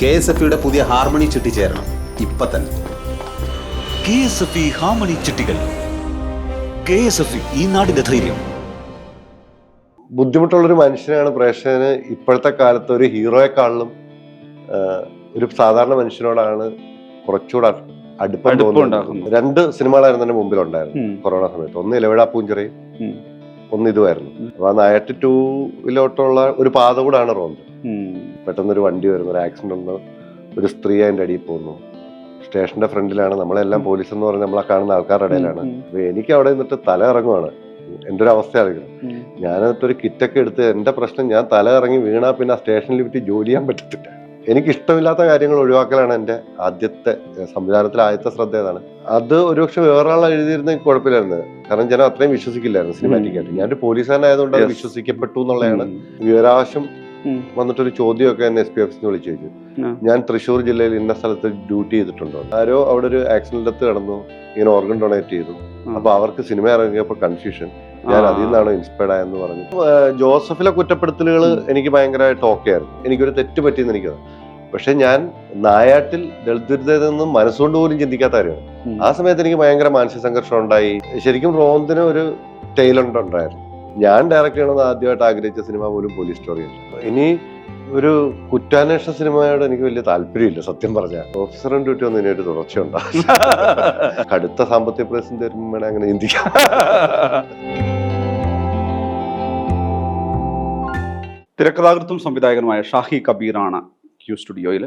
KSFയുടെ പുതിയ ഹാർമണി ചിട്ടി ചേരണം ഇപ്പൊ തന്നെ. KSF harmony ചിട്ടികൾ. KSF ഈ നാടിന്റെ ധൈര്യം. ബുദ്ധിമുട്ടുള്ളൊരു മനുഷ്യനാണ് പ്രേക്ഷകന് ഇപ്പോഴത്തെ കാലത്ത് ഒരു ഹീറോയെക്കാളിലും ഒരു സാധാരണ മനുഷ്യനോടാണ് കുറച്ചുകൂടെ അടുപ്പം തോന്നുന്നത്. രണ്ട് സിനിമകളായിരുന്നു എന്റെ മുമ്പിലുണ്ടായിരുന്നു കൊറോണ സമയത്ത്. ഒന്ന് ഇലവിഴ പൂഞ്ചിറയും ഒന്ന് ഇതുമായിരുന്നു. അപ്പൊ ആ നായാട്ട് 2-ലോട്ടുള്ള ഒരു പാത കൂടാണ് റോന്ത്. പെട്ടെന്നൊരു വണ്ടി വരുന്നു, ഒരു ആക്സിഡന്റ് ഉണ്ട്, ഒരു സ്ത്രീ അതിന്റെ അടിയിൽ പോകുന്നു. സ്റ്റേഷന്റെ ഫ്രണ്ടിലാണ്, നമ്മളെല്ലാം പോലീസ് എന്ന് പറഞ്ഞ് നമ്മളെ കാണുന്ന ആൾക്കാരുടെ ഇടയിലാണ്. അപ്പൊ എനിക്ക് അവിടെ നിന്നിട്ട് തല ഇറങ്ങുവാണ്. എൻ്റെ ഒരു അവസ്ഥ അറിയിക്കണം. ഞാനതൊരു കിറ്റൊക്കെ എടുത്ത് എന്റെ പ്രശ്നം, ഞാൻ തല ഇറങ്ങി വീണാ പിന്നെ ആ സ്റ്റേഷനിൽ വിട്ട് ജോലി ചെയ്യാൻ പറ്റത്തില്ല. എനിക്ക് ഇഷ്ടമില്ലാത്ത കാര്യങ്ങൾ ഒഴിവാക്കലാണ് എൻ്റെ ആദ്യത്തെ സംവിധാനത്തിലെ ആദ്യത്തെ ശ്രദ്ധ. ഏതാണ് അത് ഒരുപക്ഷെ വേറൊരാൾ എഴുതിയിരുന്നെങ്കിൽ കുഴപ്പമില്ലായിരുന്നു. കാരണം ജനം അത്രയും വിശ്വസിക്കില്ലായിരുന്നു സിനിമാറ്റിക്കായിട്ട്. ഞാനൊരു പോലീസുകാരനായതുകൊണ്ട് അത് വിശ്വസിക്കപ്പെട്ടു എന്നുള്ളതാണ്. വിവരാവകാശം വന്നിട്ടൊരു ചോദ്യമൊക്കെ എന്നെ SP ഓഫീസിൽ നിന്ന് വിളിച്ചു ചോദിച്ചു, ഞാൻ തൃശ്ശൂർ ജില്ലയിൽ ഇന്ന സ്ഥലത്ത് ഡ്യൂട്ടി ചെയ്തിട്ടുണ്ടോ. ആരോ അവിടെ ഒരു ആക്സിഡന്റ് കിടന്നു, ഇങ്ങനെ ഓർഗൻ ഡൊണേറ്റ് ചെയ്തു. അപ്പൊ അവർക്ക് സിനിമ ഇറങ്ങിയപ്പോൾ കൺഫ്യൂഷൻ, ഞാൻ അതിൽ നിന്നാണ് ഇൻസ്പയർഡ് ആയെന്ന് പറഞ്ഞു. ജോസഫിലെ കുറ്റപ്പെടുത്തലുകൾ എനിക്ക് ഭയങ്കരമായിട്ട് ഓക്കെ ആയിരുന്നു. എനിക്കൊരു തെറ്റ് പറ്റിയെന്ന് എനിക്കത്. പക്ഷെ ഞാൻ നായാട്ടിൽ ദളിതരിൽ മനസ്സുകൊണ്ട് പോലും ചിന്തിക്കാത്ത കാര്യമാണ്. ആ സമയത്ത് എനിക്ക് ഭയങ്കര മാനസിക സംഘർഷം ഉണ്ടായി. ശരിക്കും റോന്തിന് ഒരു ടൈലന്റ് ഉണ്ടായിരുന്നു. ഞാൻ ഡയറക്റ്റ് ചെയ്യണമെന്ന് ആദ്യമായിട്ട് ആഗ്രഹിച്ച സിനിമ പോലും പോലീസ് സ്റ്റോറിയാണ്. ഇനി ഒരു കുറ്റാന്വേഷണ സിനിമയോട് എനിക്ക് വലിയ താല്പര്യമില്ല സത്യം പറഞ്ഞാൽ. ഓഫീസർ ഓൺ ഡ്യൂട്ടി ഒന്നും ഇനിയൊരു തുടർച്ചയുണ്ടാകും. കടുത്ത സാമ്പത്തിക പ്രതിസന്ധി വരുമ്പോൾ വേണേ അങ്ങനെ ചിന്തിക്കാം. തിരക്കഥാകൃത്തും സംവിധായകനുമായ ഷാഹി കബീറാണ് Q സ്റ്റുഡിയോയിൽ.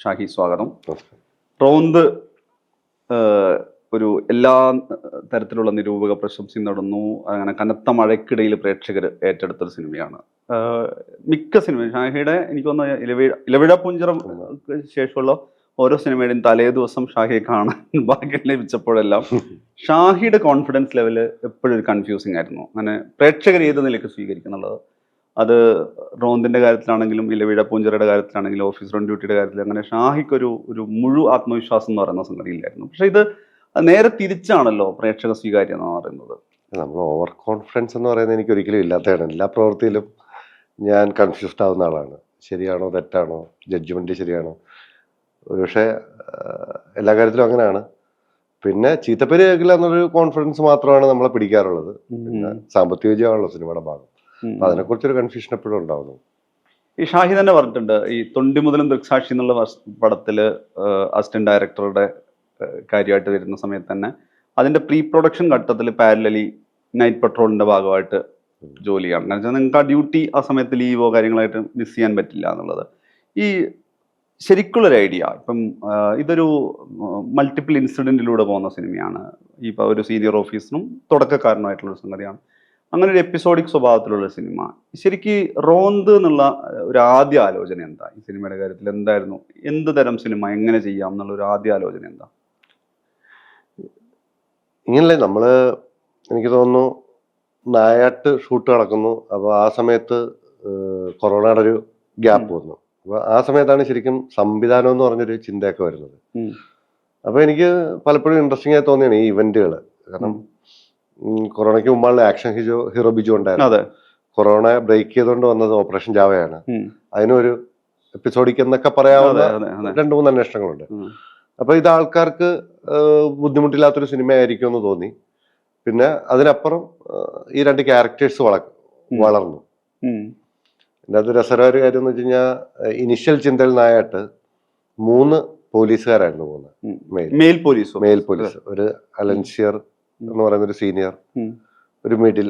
ഷാഹി, സ്വാഗതം. റോന്ത് ഒരു എല്ലാ തരത്തിലുള്ള നിരൂപക പ്രശംസയും നടന്നു. അങ്ങനെ കനത്ത മഴയ്ക്കിടയിൽ പ്രേക്ഷകർ ഏറ്റെടുത്തൊരു സിനിമയാണ്. മിക്ക സിനിമയും ഷാഹിയുടെ എനിക്ക് തോന്നുന്നു ഇലവിഴ പൂഞ്ചിറ ശേഷമുള്ള ഓരോ സിനിമയുടെയും തലേ ദിവസം ഷാഹിയെ കാണാൻ ഭാഗ്യം ലഭിച്ചപ്പോഴെല്ലാം ഷാഹിയുടെ കോൺഫിഡൻസ് ലെവല് എപ്പോഴും ഒരു കൺഫ്യൂസിങ് ആയിരുന്നു. അങ്ങനെ പ്രേക്ഷകർ ഏത് നിലയ്ക്ക് സ്വീകരിക്കുന്നുള്ളത്, അത് റോന്തിന്റെ കാര്യത്തിലാണെങ്കിലും ഇലവിഴ പൂഞ്ചിറയുടെ കാര്യത്തിലാണെങ്കിലും ഓഫീസർ ഓൺ ഡ്യൂട്ടിയുടെ കാര്യത്തിൽ, അങ്ങനെ ഷാഹിക്കൊരു മുഴു ആത്മവിശ്വാസം എന്ന് പറയുന്ന സംഗതി ഇല്ലായിരുന്നു. പക്ഷെ ഇത് നേരെ തിരിച്ചാണല്ലോ പ്രേക്ഷക സ്വീകാര്യം എന്ന് പറയുന്നത്. നമ്മൾ ഓവർ കോൺഫിഡൻസ് എന്ന് പറയുന്നത് എനിക്ക് ഒരിക്കലും ഇല്ലാത്തതാണ്. എല്ലാ പ്രവൃത്തിയിലും ഞാൻ കൺഫ്യൂസ്ഡ് ആവുന്ന ആളാണ്. ശരിയാണോ തെറ്റാണോ, ജഡ്ജ്മെന്റ് ശരിയാണോ, പക്ഷേ എല്ലാ കാര്യത്തിലും അങ്ങനെയാണ്. പിന്നെ ചീത്തപ്പേര് കേൾക്കില്ല എന്നൊരു കോൺഫിഡൻസ് മാത്രമാണ് നമ്മളെ പിടിക്കാറുള്ളത്. പിന്നെ സാമ്പത്തിക വിജയമാണല്ലോ സിനിമയുടെ ഭാഗം. അതിനെക്കുറിച്ചൊരു കൺഫ്യൂഷൻ എപ്പോഴും ഉണ്ടാവുന്നു. ഈ ഷാഹി തന്നെ പറഞ്ഞിട്ടുണ്ട്, ഈ തൊണ്ടി മുതലും ദൃക്സാക്ഷി എന്നുള്ള പടത്തില് അസിസ്റ്റന്റ് ഡയറക്ടറുടെ കാര്യമായിട്ട് വരുന്ന സമയത്ത് തന്നെ അതിന്റെ പ്രീ പ്രൊഡക്ഷൻ ഘട്ടത്തിൽ പാരലലി നൈറ്റ് പെട്രോളിന്റെ ഭാഗമായിട്ട് ജോലിയാണ്. കാരണം വെച്ചാൽ നിങ്ങൾക്ക് ആ ഡ്യൂട്ടി ആ സമയത്ത് ലീവോ കാര്യങ്ങളായിട്ട് മിസ് ചെയ്യാൻ പറ്റില്ല എന്നുള്ളത്. ഈ ശരിക്കുള്ളൊരു ഐഡിയ, ഇപ്പം ഇതൊരു മൾട്ടിപ്പിൾ ഇൻസിഡന്റിലൂടെ പോകുന്ന സിനിമയാണ്. ഇപ്പൊ ഒരു സീനിയർ ഓഫീസറും തുടക്കക്കാരനുമായിട്ടുള്ളൊരു സംഗതിയാണ്. അങ്ങനെ ഒരു എപ്പിസോഡിക് സ്വഭാവത്തിലുള്ള സിനിമ. ശരിക്ക് റോന്ത് എന്നുള്ള ഒരു ആദ്യ ആലോചന എന്താ ഈ സിനിമയുടെ കാര്യത്തിൽ? എന്തായിരുന്നു, എന്ത് തരം സിനിമ എങ്ങനെ ചെയ്യാം എന്നുള്ള ഒരു ആദ്യ ആലോചന എന്താ? ഇങ്ങനല്ലേ എനിക്ക് തോന്നുന്നു നായാട്ട് ഷൂട്ട് നടക്കുന്നു. അപ്പോൾ ആ സമയത്ത് കൊറോണയുടെ ഒരു ഗ്യാപ്പ് വന്നു. അപ്പോൾ ആ സമയത്താണ് ശരിക്കും സംവിധാനം എന്ന് പറഞ്ഞൊരു ചിന്തയൊക്കെ വരുന്നത്. അപ്പോൾ എനിക്ക് പലപ്പോഴും ഇൻട്രസ്റ്റിംഗ് ആയി തോന്നിയാണ് ഈ ഇവന്റുകൾ. കാരണം കൊറോണയ്ക്ക് മുമ്പുള്ള ആക്ഷൻ ഹീറോ ബിജു ഉണ്ടായിരുന്നു. കൊറോണ ബ്രേക്ക് ചെയ്തുകൊണ്ട് വന്നത് ഓപ്പറേഷൻ ജാവയാണ്. അതിനൊരു എപ്പിസോഡിക്ക് എന്നൊക്കെ പറയാവുന്ന 2-3 അന്വേഷണങ്ങളുണ്ട്. അപ്പൊ ഇത് ആൾക്കാർക്ക് ബുദ്ധിമുട്ടില്ലാത്തൊരു സിനിമയായിരിക്കും എന്ന് തോന്നി. പിന്നെ അതിനപ്പുറം ഈ 2 ക്യാരക്ടേഴ്സ് വളർന്നു. എൻ്റെ അത് രസകരമായ ഒരു കാര്യം എന്ന് വെച്ച് കഴിഞ്ഞാൽ, ഇനിഷ്യൽ ചിന്തയിൽ നായാട്ട് 3 പോലീസുകാരായിരുന്നു പോകുന്നത്. Male police. ഒരു അലൻഷിയർ എന്ന് പറയുന്ന ഒരു സീനിയർ, ഒരു മിഡിൽ,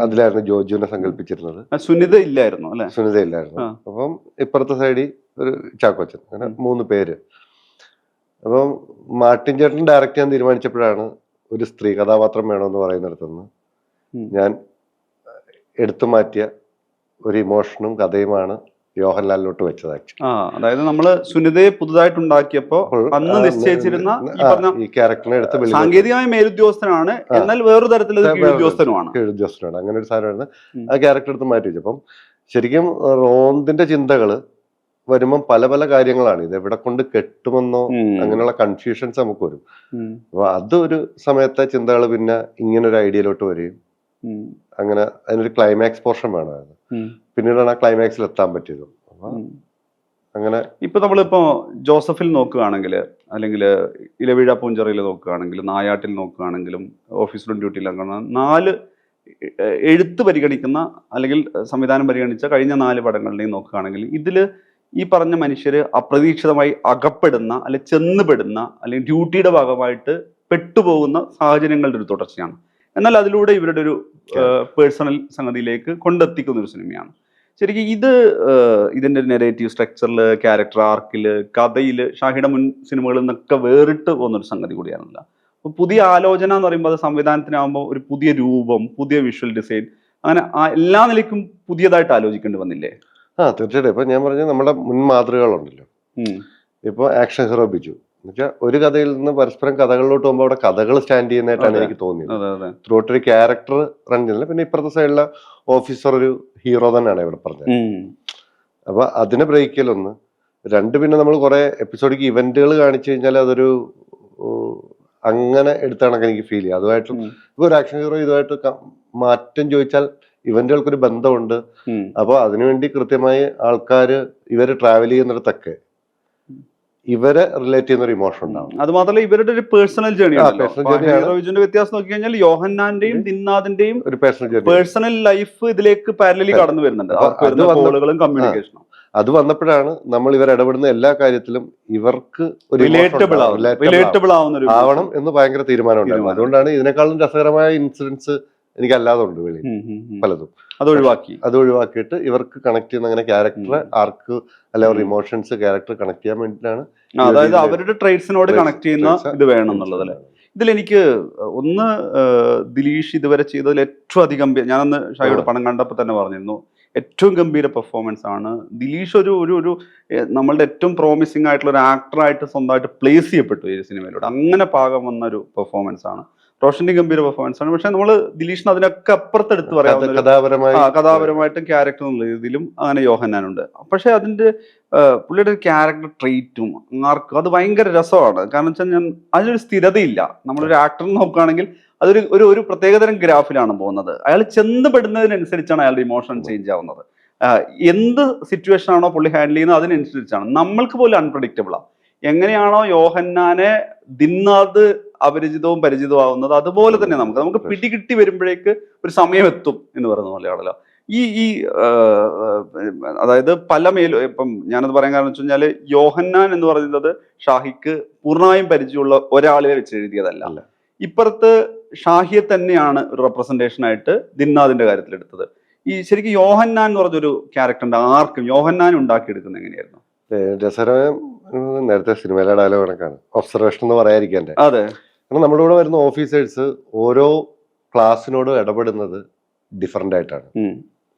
അതിലായിരുന്നു ജോജുവിനെ സങ്കല്പിച്ചിരുന്നത്. സുനിത ഇല്ലായിരുന്നു. അപ്പം ഇപ്പുറത്തെ സൈഡിൽ ഒരു ചാക്കോച്ചൻ, അങ്ങനെ 3 പേര്. അപ്പം മാർട്ടിൻ ചേട്ടൻ ഡയറക്റ്റ് ചെയ്യാൻ തീരുമാനിച്ചപ്പോഴാണ് ഒരു സ്ത്രീ കഥാപാത്രം വേണമെന്ന് പറയുന്നിടത്തുനിന്ന് ഞാൻ എടുത്തു മാറ്റിയ ഒരു ഇമോഷനും കഥയുമാണ് യോഹൻലാലിലോട്ട് വെച്ചത്. അതായത് നമ്മള് സുനിതയെ പുതുതായിട്ട് ഉണ്ടാക്കിയപ്പോ അന്ന് നിശ്ചയിച്ചിരുന്ന ഈ ക്യാരക്ടറിനെ എടുത്ത് സാങ്കേതികമായ മേലുദ്യോഗസ്ഥനാണ്, എന്നാൽ വേറൊരു തരത്തിലുള്ള കീഴുദ്യോഗസ്ഥനാണ്. അങ്ങനെ ഒരു സാധനമായിരുന്നു. ആ ക്യാരക്ടർ എടുത്ത് മാറ്റി വെച്ചപ്പം ശരിക്കും റോന്തിന്റെ ചിന്തകള് വരുമ്പം പല പല കാര്യങ്ങളാണ്. ഇത് എവിടെ കൊണ്ട് കെട്ടുമെന്നോ അങ്ങനെയുള്ള കൺഫ്യൂഷൻസ് നമുക്ക് വരും. അപ്പൊ അതൊരു സമയത്തെ ചിന്തകൾ പിന്നെ ഇങ്ങനൊരു ഐഡിയയിലോട്ട് വരികയും അങ്ങനെ അതിനൊരു ക്ലൈമാക്സ് പോർഷൻ വേണമായിരുന്നു. പിന്നീടാണ് ആ ക്ലൈമാക്സിൽ എത്താൻ പറ്റിയത്. അപ്പൊ അങ്ങനെ ഇപ്പൊ നമ്മളിപ്പോ ജോസഫിൽ നോക്കുകയാണെങ്കിൽ, അല്ലെങ്കിൽ ഇലവീഴ പൂഞ്ചറയിൽ നോക്കുകയാണെങ്കിൽ, നായാട്ടിൽ നോക്കുകയാണെങ്കിലും, ഓഫീസ് ഓൺ ഡ്യൂട്ടിയിൽ 4 എഴുത്ത് പരിഗണിക്കുന്ന അല്ലെങ്കിൽ സംവിധാനം പരിഗണിച്ച കഴിഞ്ഞ 4 പടങ്ങളിലെയും നോക്കുകയാണെങ്കിൽ ഇതിൽ ഈ പറഞ്ഞ മനുഷ്യര് അപ്രതീക്ഷിതമായി അകപ്പെടുന്ന അല്ലെങ്കിൽ ചെന്നുപെടുന്ന അല്ലെങ്കിൽ ഡ്യൂട്ടിയുടെ ഭാഗമായിട്ട് പെട്ടുപോകുന്ന സാഹചര്യങ്ങളുടെ ഒരു തുടർച്ചയാണ്. എന്നാൽ അതിലൂടെ ഇവരുടെ ഒരു പേഴ്സണൽ സംഗതിയിലേക്ക് കൊണ്ടെത്തിക്കുന്ന ഒരു സിനിമയാണ്. ശരിക്കും ഇതിന്റെ നെറേറ്റീവ് സ്ട്രക്ചറിൽ, ക്യാരക്ടർ ആർക്കില്, കഥയില് ഷാഹിയുടെ മുൻ സിനിമകളിൽ നിന്നൊക്കെ വേറിട്ട് പോകുന്നൊരു സംഗതി കൂടിയാണല്ലോ. അപ്പൊ പുതിയ ആലോചന എന്ന് പറയുമ്പോൾ അത് സംവിധാനത്തിനാകുമ്പോൾ ഒരു പുതിയ രൂപം, പുതിയ വിഷ്വൽ ഡിസൈൻ, അങ്ങനെ എല്ലാ നിലയ്ക്കും പുതിയതായിട്ട് ആലോചിക്കേണ്ടി വന്നില്ലേ? തീർച്ചയായിട്ടും. ഇപ്പൊ ഞാൻ പറഞ്ഞ നമ്മുടെ മുൻ മാതൃകകളുണ്ടല്ലോ. ഇപ്പൊ ആക്ഷൻ ഹീറോ ബിജു എന്നുവെച്ചാൽ ഒരു കഥയിൽ നിന്ന് പരസ്പരം കഥകളിലോട്ട് പോകുമ്പോൾ അവിടെ കഥകൾ സ്റ്റാൻഡ് ചെയ്യുന്നതായിട്ടാണ് എനിക്ക് തോന്നിയത്. ത്രൂട്ട് ഒരു ക്യാരക്ടർ റൺ ചെയ്യുന്നില്ല. പിന്നെ ഇപ്പുറത്തെ സൈഡിലെ ഓഫീസർ ഒരു ഹീറോ തന്നെയാണ് ഇവിടെ പറഞ്ഞത്. അപ്പൊ അതിനെ ബ്രേക്ക് ചെയ്യലൊന്ന്. 2 പിന്നെ നമ്മൾ കുറെ എപ്പിസോഡിക്ക് ഇവന്റുകൾ കാണിച്ചു കഴിഞ്ഞാൽ അതൊരു അങ്ങനെ എടുത്ത കണക്ക് എനിക്ക് ഫീൽ ചെയ്യും. അതുമായിട്ടും ഇപ്പൊ ഒരു ആക്ഷൻ ഹീറോ ഇതുമായിട്ട് മാറ്റം ചോദിച്ചാൽ ഇവന്റുകൾക്കൊരു ബന്ധമുണ്ട്. അപ്പൊ അതിനുവേണ്ടി കൃത്യമായി ആൾക്കാര് ഇവര് ട്രാവൽ ചെയ്യുന്നിടത്തൊക്കെ ഇവരെ റിലേറ്റ് ചെയ്യുന്ന ഒരു ഇമോഷൻ ഉണ്ടാവും. അത് മാത്രമല്ല ഇവരുടെ ഒരു പേഴ്സണൽ ജേണിയാണ്. വ്യത്യാസം നോക്കി കഴിഞ്ഞാൽ യോഹന്നാന്റെയും ദിന്നാദിന്റെയും ഒരു പേഴ്സണൽ ലൈഫ് ഇതിലേക്ക് പാരലലി കടന്നു വരുന്നുണ്ട്. കമ്മ്യൂണിക്കേഷനും അത് വന്നപ്പോഴാണ് നമ്മൾ ഇവർ ഇടപെടുന്ന എല്ലാ കാര്യത്തിലും ഇവർക്ക് ഒരു റിലേറ്റബിൾ ആവണം എന്ന് ഭയങ്കര തീരുമാനം ഉണ്ടായിരുന്നു. അതുകൊണ്ടാണ് ഇതിനേക്കാളും രസകരമായ ഇൻസിഡൻസ് എനിക്ക് അല്ലാതെ ഉണ്ട് വെളി പലതും. അത് ഒഴിവാക്കിയിട്ട് ഇവർക്ക് കണക്ട് ചെയ്യുന്ന അങ്ങനെ ക്യാരക്ടർ ആർക്ക് അല്ലെ അവരുടെ ഇമോഷൻസ് ക്യാരക്ടർ കണക്ട് ചെയ്യാൻ വേണ്ടിയിട്ടാണ്. അതായത് അവരുടെ ട്രേഡ്സിനോട് കണക്ട് ചെയ്യുന്ന ഇത് വേണം എന്നുള്ളതല്ലേ. ഇതിലെനിക്ക് ഒന്ന് ദിലീഷ് ഇതുവരെ ചെയ്തതിൽ ഏറ്റവും അധികം, ഞാനന്ന് ഷാഹിയുടെ പടം കണ്ടപ്പോൾ തന്നെ പറഞ്ഞിരുന്നു, ഏറ്റവും ഗംഭീര പെർഫോമൻസ് ആണ്. ദിലീഷ് ഒരു നമ്മളുടെ ഏറ്റവും പ്രോമിസിംഗ് ആയിട്ടുള്ള ഒരു ആക്ടറായിട്ട് സ്വന്തമായിട്ട് പ്ലേസ് ചെയ്യപ്പെട്ടു ഈ സിനിമയിലൂടെ. അങ്ങനെ പാകം വന്ന ഒരു പെർഫോമൻസ് ആണ്. റോഷന്റെ ഗംഭീര പെർഫോമൻസ് ആണ്. പക്ഷെ നമ്മള് ദിലീഷിന് അതിനൊക്കെ അപ്പുറത്തെടുത്ത് പറയാവുന്ന കഥാപരമായിട്ടും ക്യാരക്ടർ എന്നുള്ള രീതിയിലും അങ്ങനെ യോഹന്നാനുണ്ട്. പക്ഷെ അതിന്റെ പുള്ളിയുടെ ഒരു ക്യാരക്ടർ ട്രെയ്റ്റും ആർക്കും അത് ഭയങ്കര രസമാണ്. കാരണം വെച്ചാൽ അതിനൊരു സ്ഥിരതയില്ല. നമ്മളൊരു ആക്ടർ നോക്കുകയാണെങ്കിൽ അതൊരു ഒരു പ്രത്യേകതരം ഗ്രാഫിലാണ് പോകുന്നത്. അയാൾ ചെന്നുപെടുന്നതിനനുസരിച്ചാണ് അയാളുടെ ഇമോഷൻ ചേഞ്ച് ആവുന്നത്. എന്ത് സിറ്റുവേഷൻ ആണോ പുള്ളി ഹാൻഡിൽ ചെയ്യുന്നത് അതിനനുസരിച്ചാണ്. നമ്മൾക്ക് പോലും അൺപ്രഡിക്റ്റബിളാണ്. എങ്ങനെയാണോ യോഹന്നാനെ ദിന്നാദ് അപരിചിതവും പരിചിതവും ആവുന്നത്, അതുപോലെ തന്നെ നമുക്ക് പിടികിട്ടി വരുമ്പോഴേക്ക് ഒരു സമയം എത്തും എന്ന് പറയുന്ന പോലെയാണല്ലോ ഈ അതായത് ഇപ്പം ഞാനത് പറയാൻ കാരണം വെച്ച് കഴിഞ്ഞാല് യോഹന്നാൻ എന്ന് പറയുന്നത് ഷാഹിക്ക് പൂർണ്ണമായും പരിചയമുള്ള ഒരാളെ വെച്ച് എഴുതിയതല്ല. ഇപ്പുറത്ത് ഷാഹിയെ തന്നെയാണ് ഒരു റെപ്രസെന്റേഷൻ ആയിട്ട് ദിന്നാദിന്റെ കാര്യത്തിൽ എടുത്തത്. ഈ ശരിക്കും യോഹന്നാൻ എന്ന് പറഞ്ഞൊരു ക്യാരക്ടറിന്റെ ആർക്കും യോഹന്നാൻ ഉണ്ടാക്കിയെടുക്കുന്നത് എങ്ങനെയായിരുന്നു? രസകരം. നേരത്തെ സിനിമയിലെ ഡയലോഗ് കണക്കാണ് ഒബ്സർവേഷൻ എന്ന് പറയാതിരിക്കാൻ. അതെ, കാരണം നമ്മുടെ കൂടെ വരുന്ന ഓഫീസേഴ്സ് ഓരോ ക്ലാസ്സിനോട് ഇടപെടുന്നത് ഡിഫറെന്റ് ആയിട്ടാണ്.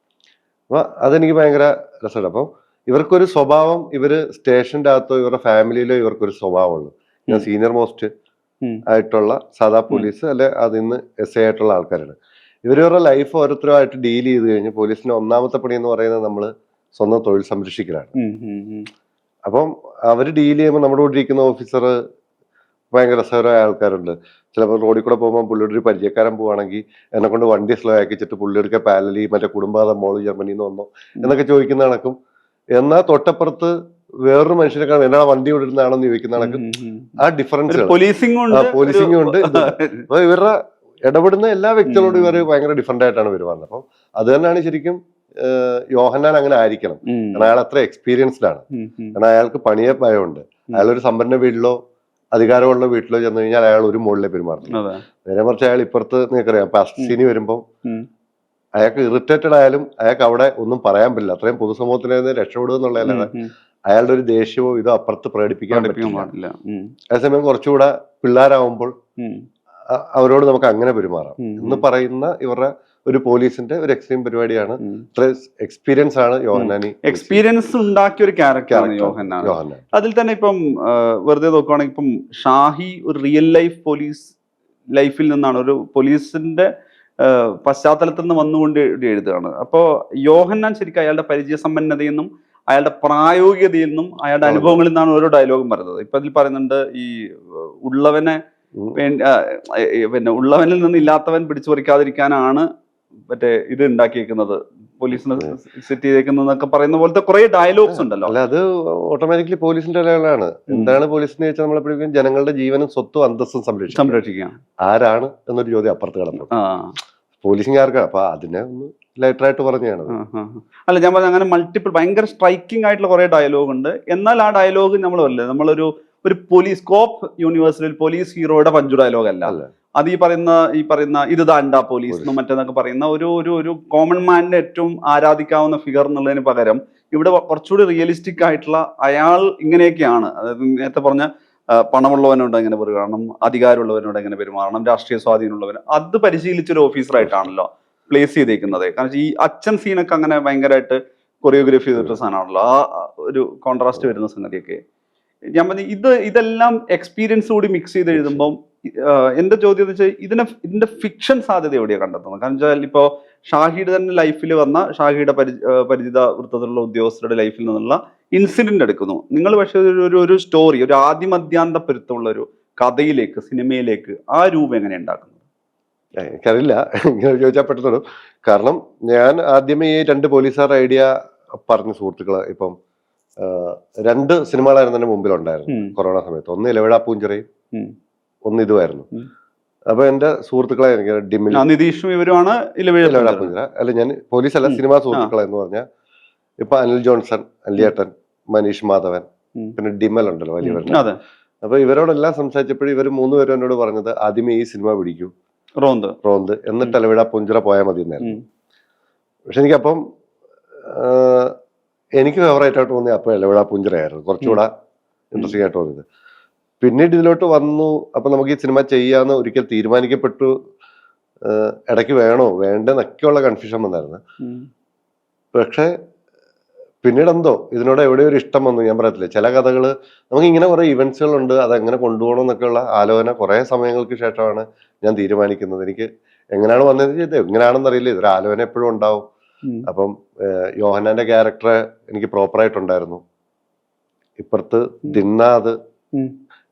അപ്പൊ അതെനിക്ക് ഭയങ്കര രസമാണ്. അപ്പം ഇവർക്കൊരു സ്വഭാവം, ഇവര് സ്റ്റേഷന്റെ അകത്തോ ഇവരുടെ ഫാമിലിയിലോ ഇവർക്കൊരു സ്വഭാവമുള്ളൂ. ഞാൻ സീനിയർ മോസ്റ്റ് ആയിട്ടുള്ള സാധാ പോലീസ് അല്ലെ അതിന്ന് SI ആയിട്ടുള്ള ആൾക്കാരാണ്. ഇവരുടെ ലൈഫ് ഓരോരുത്തരുമായിട്ട് ഡീൽ ചെയ്ത് കഴിഞ്ഞ് പോലീസിന്റെ ഒന്നാമത്തെ പണി എന്ന് പറയുന്നത് നമ്മള് സ്വന്തം തൊഴിൽ സംരക്ഷിക്കലാണ്. അപ്പം അവര് ഡീൽ ചെയ്യുമ്പോൾ നമ്മുടെ കൂടെ ഇരിക്കുന്ന ഓഫീസർ ഭയങ്കര രസകരമായ ആൾക്കാരുണ്ട്. ചിലപ്പോൾ റോഡിൽ കൂടെ പോകുമ്പോൾ പുള്ളിയുടെ ഒരു പരിചയക്കാരൻ പോവാണെങ്കിൽ എന്നെ കൊണ്ട് വണ്ടി സ്ലോ ആക്കിച്ചിട്ട് പുള്ളിയുടെ പാലലി മറ്റേ കുടുംബാത മോള് ജർമ്മനിയിൽ നിന്ന് വന്നോ എന്നൊക്കെ ചോദിക്കുന്ന കണക്കും. എന്നാൽ തൊട്ടപ്പുറത്ത് വേറൊരു മനുഷ്യനെ കാണും എന്നാ വണ്ടി വിടുന്നതാണെന്ന് ചോദിക്കുന്ന കണക്കും. ആ ഡിഫറൻസ് പോലീസിംഗ് ഉണ്ട്. അപ്പൊ ഇവരുടെ ഇടപെടുന്ന എല്ലാ വ്യക്തികളോടും ഇവർ ഭയങ്കര ഡിഫറെന്റ് ആയിട്ടാണ് പെരുമാറുന്നത്. അപ്പം അത് തന്നെയാണ് ശരിക്കും യോഹന്നാൻ അങ്ങനെ ആയിരിക്കണം. കാരണം അയാൾ അത്ര എക്സ്പീരിയൻസ്ഡ് ആണ്. കാരണം അയാൾക്ക് പണിയെ ഭയമുണ്ട്. അയാളൊരു സമ്പന്ന വീട്ടിലോ അധികാരമുള്ള വീട്ടിലോ ചെന്ന് കഴിഞ്ഞാൽ അയാൾ ഒരു മുകളിലെ പെരുമാറുന്നു. നേരെ മറിച്ച് അയാൾ ഇപ്പുറത്ത് നിങ്ങൾക്കറിയാം ഫസ്റ്റ് സീനി വരുമ്പോൾ അയാൾക്ക് ഇറിറ്റേറ്റഡ് ആയാലും അയാൾക്ക് അവിടെ ഒന്നും പറയാൻ പറ്റില്ല. അത്രയും പൊതുസമൂഹത്തിൽ നിന്ന് രക്ഷപ്പെടുക എന്നുള്ളതല്ലാതെ അയാളുടെ ഒരു ദേഷ്യമോ ഇതോ അപ്പുറത്ത് പ്രകടിപ്പിക്കാൻ പറ്റില്ല. അതേസമയം കുറച്ചുകൂടെ പിള്ളേരാവുമ്പോൾ അവരോട് നമുക്ക് അങ്ങനെ പെരുമാറാം എന്ന് പറയുന്ന ഇവരുടെ ഒരു പോലീസിന്റെ ഒരു എക്സ്ട്രീം പരിപാടിയാണ്. എക്സ്പീരിയൻസ് ആണ് യോഹന്നാനി. എക്സ്പീരിയൻസ് ഉണ്ടാക്കിയ ഒരു ക്യാരക്ടറാണ് യോഹന്നാൻ. അതിൽ തന്നെ ഇപ്പം വെറുതെ നോക്കുവാണെങ്കിൽ ഇപ്പം ഷാഹി ഒരു റിയൽ ലൈഫ് പോലീസ് ലൈഫിൽ നിന്നാണ്, ഒരു പോലീസിന്റെ പശ്ചാത്തലത്തിൽ നിന്ന് വന്നുകൊണ്ട് എഴുതുകയാണ്. അപ്പോൾ യോഹന്നാൻ ശരിക്കും അയാളുടെ പരിചയസമ്പന്നതയിൽ നിന്നും അയാളുടെ പ്രായോഗികതയിൽ നിന്നും അയാളുടെ അനുഭവങ്ങളിൽ നിന്നാണ് ഓരോ ഡയലോഗും പറയുന്നത്. ഇപ്പൊ അതിൽ പറയുന്നുണ്ട് ഈ ഉള്ളവനെ പിന്നെ ഉള്ളവനിൽ നിന്ന് ഇല്ലാത്തവൻ പിടിച്ചു പറിക്കാതിരിക്കാനാണ് മറ്റേ ഇത് ഉണ്ടാക്കിയേക്കുന്നത്, പോലീസിനെ സെറ്റ് ചെയ്തേക്കുന്നൊക്കെ പറയുന്ന പോലത്തെ കുറെ ഡയലോഗ്സ് ഉണ്ടല്ലോ. അല്ല, അത് ഓട്ടോമാറ്റിക്കലി പോലീസിന്റെ ലെവലാണ്. എന്താണ് പോലീസ് എന്ന് ചോദിച്ചാൽ നമ്മളെപ്പോഴും ജനങ്ങളുടെ ജീവനും സ്വത്തും അന്തസ്സും സംരക്ഷിക്കുക. ആരാണ് എന്നൊരു ചോദ്യം അപ്പുറത്ത് കിടന്നു. പോലീസുകാർക്കാണ്. അപ്പൊ അതിനെ ഒന്ന് ലൈറ്ററായിട്ട് പറഞ്ഞാണ്. അല്ല, ഞാൻ പറഞ്ഞ അങ്ങനെ മൾട്ടിപ്പിൾ ഭയങ്കര സ്ട്രൈക്കിംഗ് ആയിട്ടുള്ള കുറെ ഡയലോഗ് ഉണ്ട്. എന്നാൽ ആ ഡയലോഗ് നമ്മളൊരു പോലീസ് കോപ്പ് യൂണിവേഴ്സിൽ പോലീസ് ഹീറോയുടെ പഞ്ചു ഡയലോഗ് അല്ല. അത് ഈ പറയുന്ന ഇത് ദാണ്ടാ പോലീസ് എന്നും മറ്റേന്നൊക്കെ പറയുന്ന ഒരു കോമൺ മാനിന്റെ ഏറ്റവും ആരാധിക്കാവുന്ന ഫിഗർ എന്നുള്ളതിന് പകരം ഇവിടെ കുറച്ചുകൂടി റിയലിസ്റ്റിക് ആയിട്ടുള്ള അയാൾ ഇങ്ങനെയൊക്കെയാണ്. അതായത് നേരത്തെ പറഞ്ഞ പണമുള്ളവനോട് എങ്ങനെ പെരുമാറണം, അധികാരമുള്ളവനോട് എങ്ങനെ പെരുമാറണം, രാഷ്ട്രീയ സ്വാധീനമുള്ളവൻ, അത് പരിശീലിച്ചൊരു ഓഫീസറായിട്ടാണല്ലോ പ്ലേസ് ചെയ്തേക്കുന്നത്. കാരണം ഈ അച്ഛൻ സീനൊക്കെ അങ്ങനെ ഭയങ്കരമായിട്ട് കൊറിയോഗ്രാഫി ചെയ്തിട്ട സാധനമാണല്ലോ. ആ ഒരു കോൺട്രാസ്റ്റ് വരുന്ന സംഗതിയൊക്കെ ഞാൻ പറഞ്ഞു. ഇതെല്ലാം എക്സ്പീരിയൻസ് കൂടി മിക്സ് ചെയ്ത് എഴുതുമ്പം എന്റെ ചോദ്യം എന്ന് വെച്ചാൽ ഇതിന്റെ ഫിക്ഷൻ സാധ്യത എവിടെയാണ് കണ്ടെത്തുന്നത്? കാരണം വെച്ചാൽ ഇപ്പോൾ ഷാഹിയുടെ തന്നെ ലൈഫിൽ വന്ന ഷാഹിയുടെ പരിചിത വൃത്തത്തിലുള്ള ഉദ്യോഗസ്ഥരുടെ ലൈഫിൽ നിന്നുള്ള ഇൻസിഡന്റ് എടുക്കുന്നു നിങ്ങൾ. പക്ഷെ ഒരു സ്റ്റോറി, ഒരു ആദ്യമധ്യാന്ത പൊരുത്തമുള്ള ഒരു കഥയിലേക്ക്, സിനിമയിലേക്ക് ആ രൂപം എങ്ങനെ ഉണ്ടാക്കുന്നത്? എനിക്കറിയില്ല, ഇങ്ങനെ ചോദിച്ചാൽ പെട്ടെന്ന്. കാരണം ഞാൻ ആദ്യമേ ഈ 2 പോലീസുകാർ ഐഡിയ പറഞ്ഞ സുഹൃത്തുക്കള് ഇപ്പം 2 സിനിമകളായിരുന്നു എന്റെ മുമ്പിലുണ്ടായിരുന്നു കൊറോണ സമയത്ത്. ഒന്ന് ഇലവിഴ പൂഞ്ചിറയും ഒന്ന് ഇതുമായിരുന്നു. അപ്പൊ എന്റെ സുഹൃത്തുക്കളെ എനിക്ക് ഡിമിൽ, നിതീഷും ഇവരുമാണ് ഇലവിഴ പൂഞ്ചിറ. അല്ല, ഞാൻ പോലീസല്ല, സിനിമാ സുഹൃത്തുക്കളെ എന്ന് പറഞ്ഞാൽ ഇപ്പൊ അനിൽ ജോൺസൺ, അല്ലിയേട്ടൻ, മനീഷ് മാധവൻ, പിന്നെ ഡിമൽ ഉണ്ടല്ലോ വലിയ. അപ്പൊ ഇവരോടെല്ലാം സംസാരിച്ചപ്പോഴും ഇവർ 3 പേരും എന്നോട് പറഞ്ഞത് ആദ്യമേ ഈ സിനിമ പിടിക്കൂ, റോന്ത്, എന്നിട്ട് ഇലവിഴ പൂഞ്ചിറ പോയാൽ മതി എന്നായിരുന്നു. പക്ഷെ എനിക്കപ്പം എനിക്ക് ഫേവറേറ്റ് ആയിട്ട് തോന്നിയത് അപ്പൊ ഇലവിഴ പൂഞ്ചിറയായിരുന്നു, കുറച്ചുകൂടെ ഇൻട്രസ്റ്റിംഗ് ആയിട്ട് തോന്നിയത്. പിന്നീട് ഇതിലോട്ട് വന്നു. അപ്പൊ നമുക്ക് ഈ സിനിമ ചെയ്യാന്ന് ഒരിക്കൽ തീരുമാനിക്കപ്പെട്ടു. ഇടയ്ക്ക് വേണോ വേണ്ടെന്നൊക്കെയുള്ള കൺഫ്യൂഷൻ വന്നായിരുന്നു. പക്ഷെ പിന്നീട് എന്തോ ഇതിനോട് എവിടെ ഒരു ഇഷ്ടം വന്നു. ഞാൻ പറയത്തില്ല, ചില കഥകള് നമുക്ക് ഇങ്ങനെ കുറെ ഇവന്റ്സുകളുണ്ട്, അതെങ്ങനെ കൊണ്ടുപോകണം എന്നൊക്കെയുള്ള ആലോചന കുറെ സമയങ്ങൾക്ക് ശേഷമാണ് ഞാൻ തീരുമാനിക്കുന്നത്. എനിക്ക് എങ്ങനെയാണ് വന്നത്, ഇത് എങ്ങനെയാണെന്ന് അറിയില്ല, ഇതൊരു ആലോചന എപ്പോഴും ഉണ്ടാവും. അപ്പം യോഹന്നാന്റെ ക്യാരക്ടറെ എനിക്ക് പ്രോപ്പറായിട്ടുണ്ടായിരുന്നു. ഇപ്പുറത്ത് ദിന്നാദ്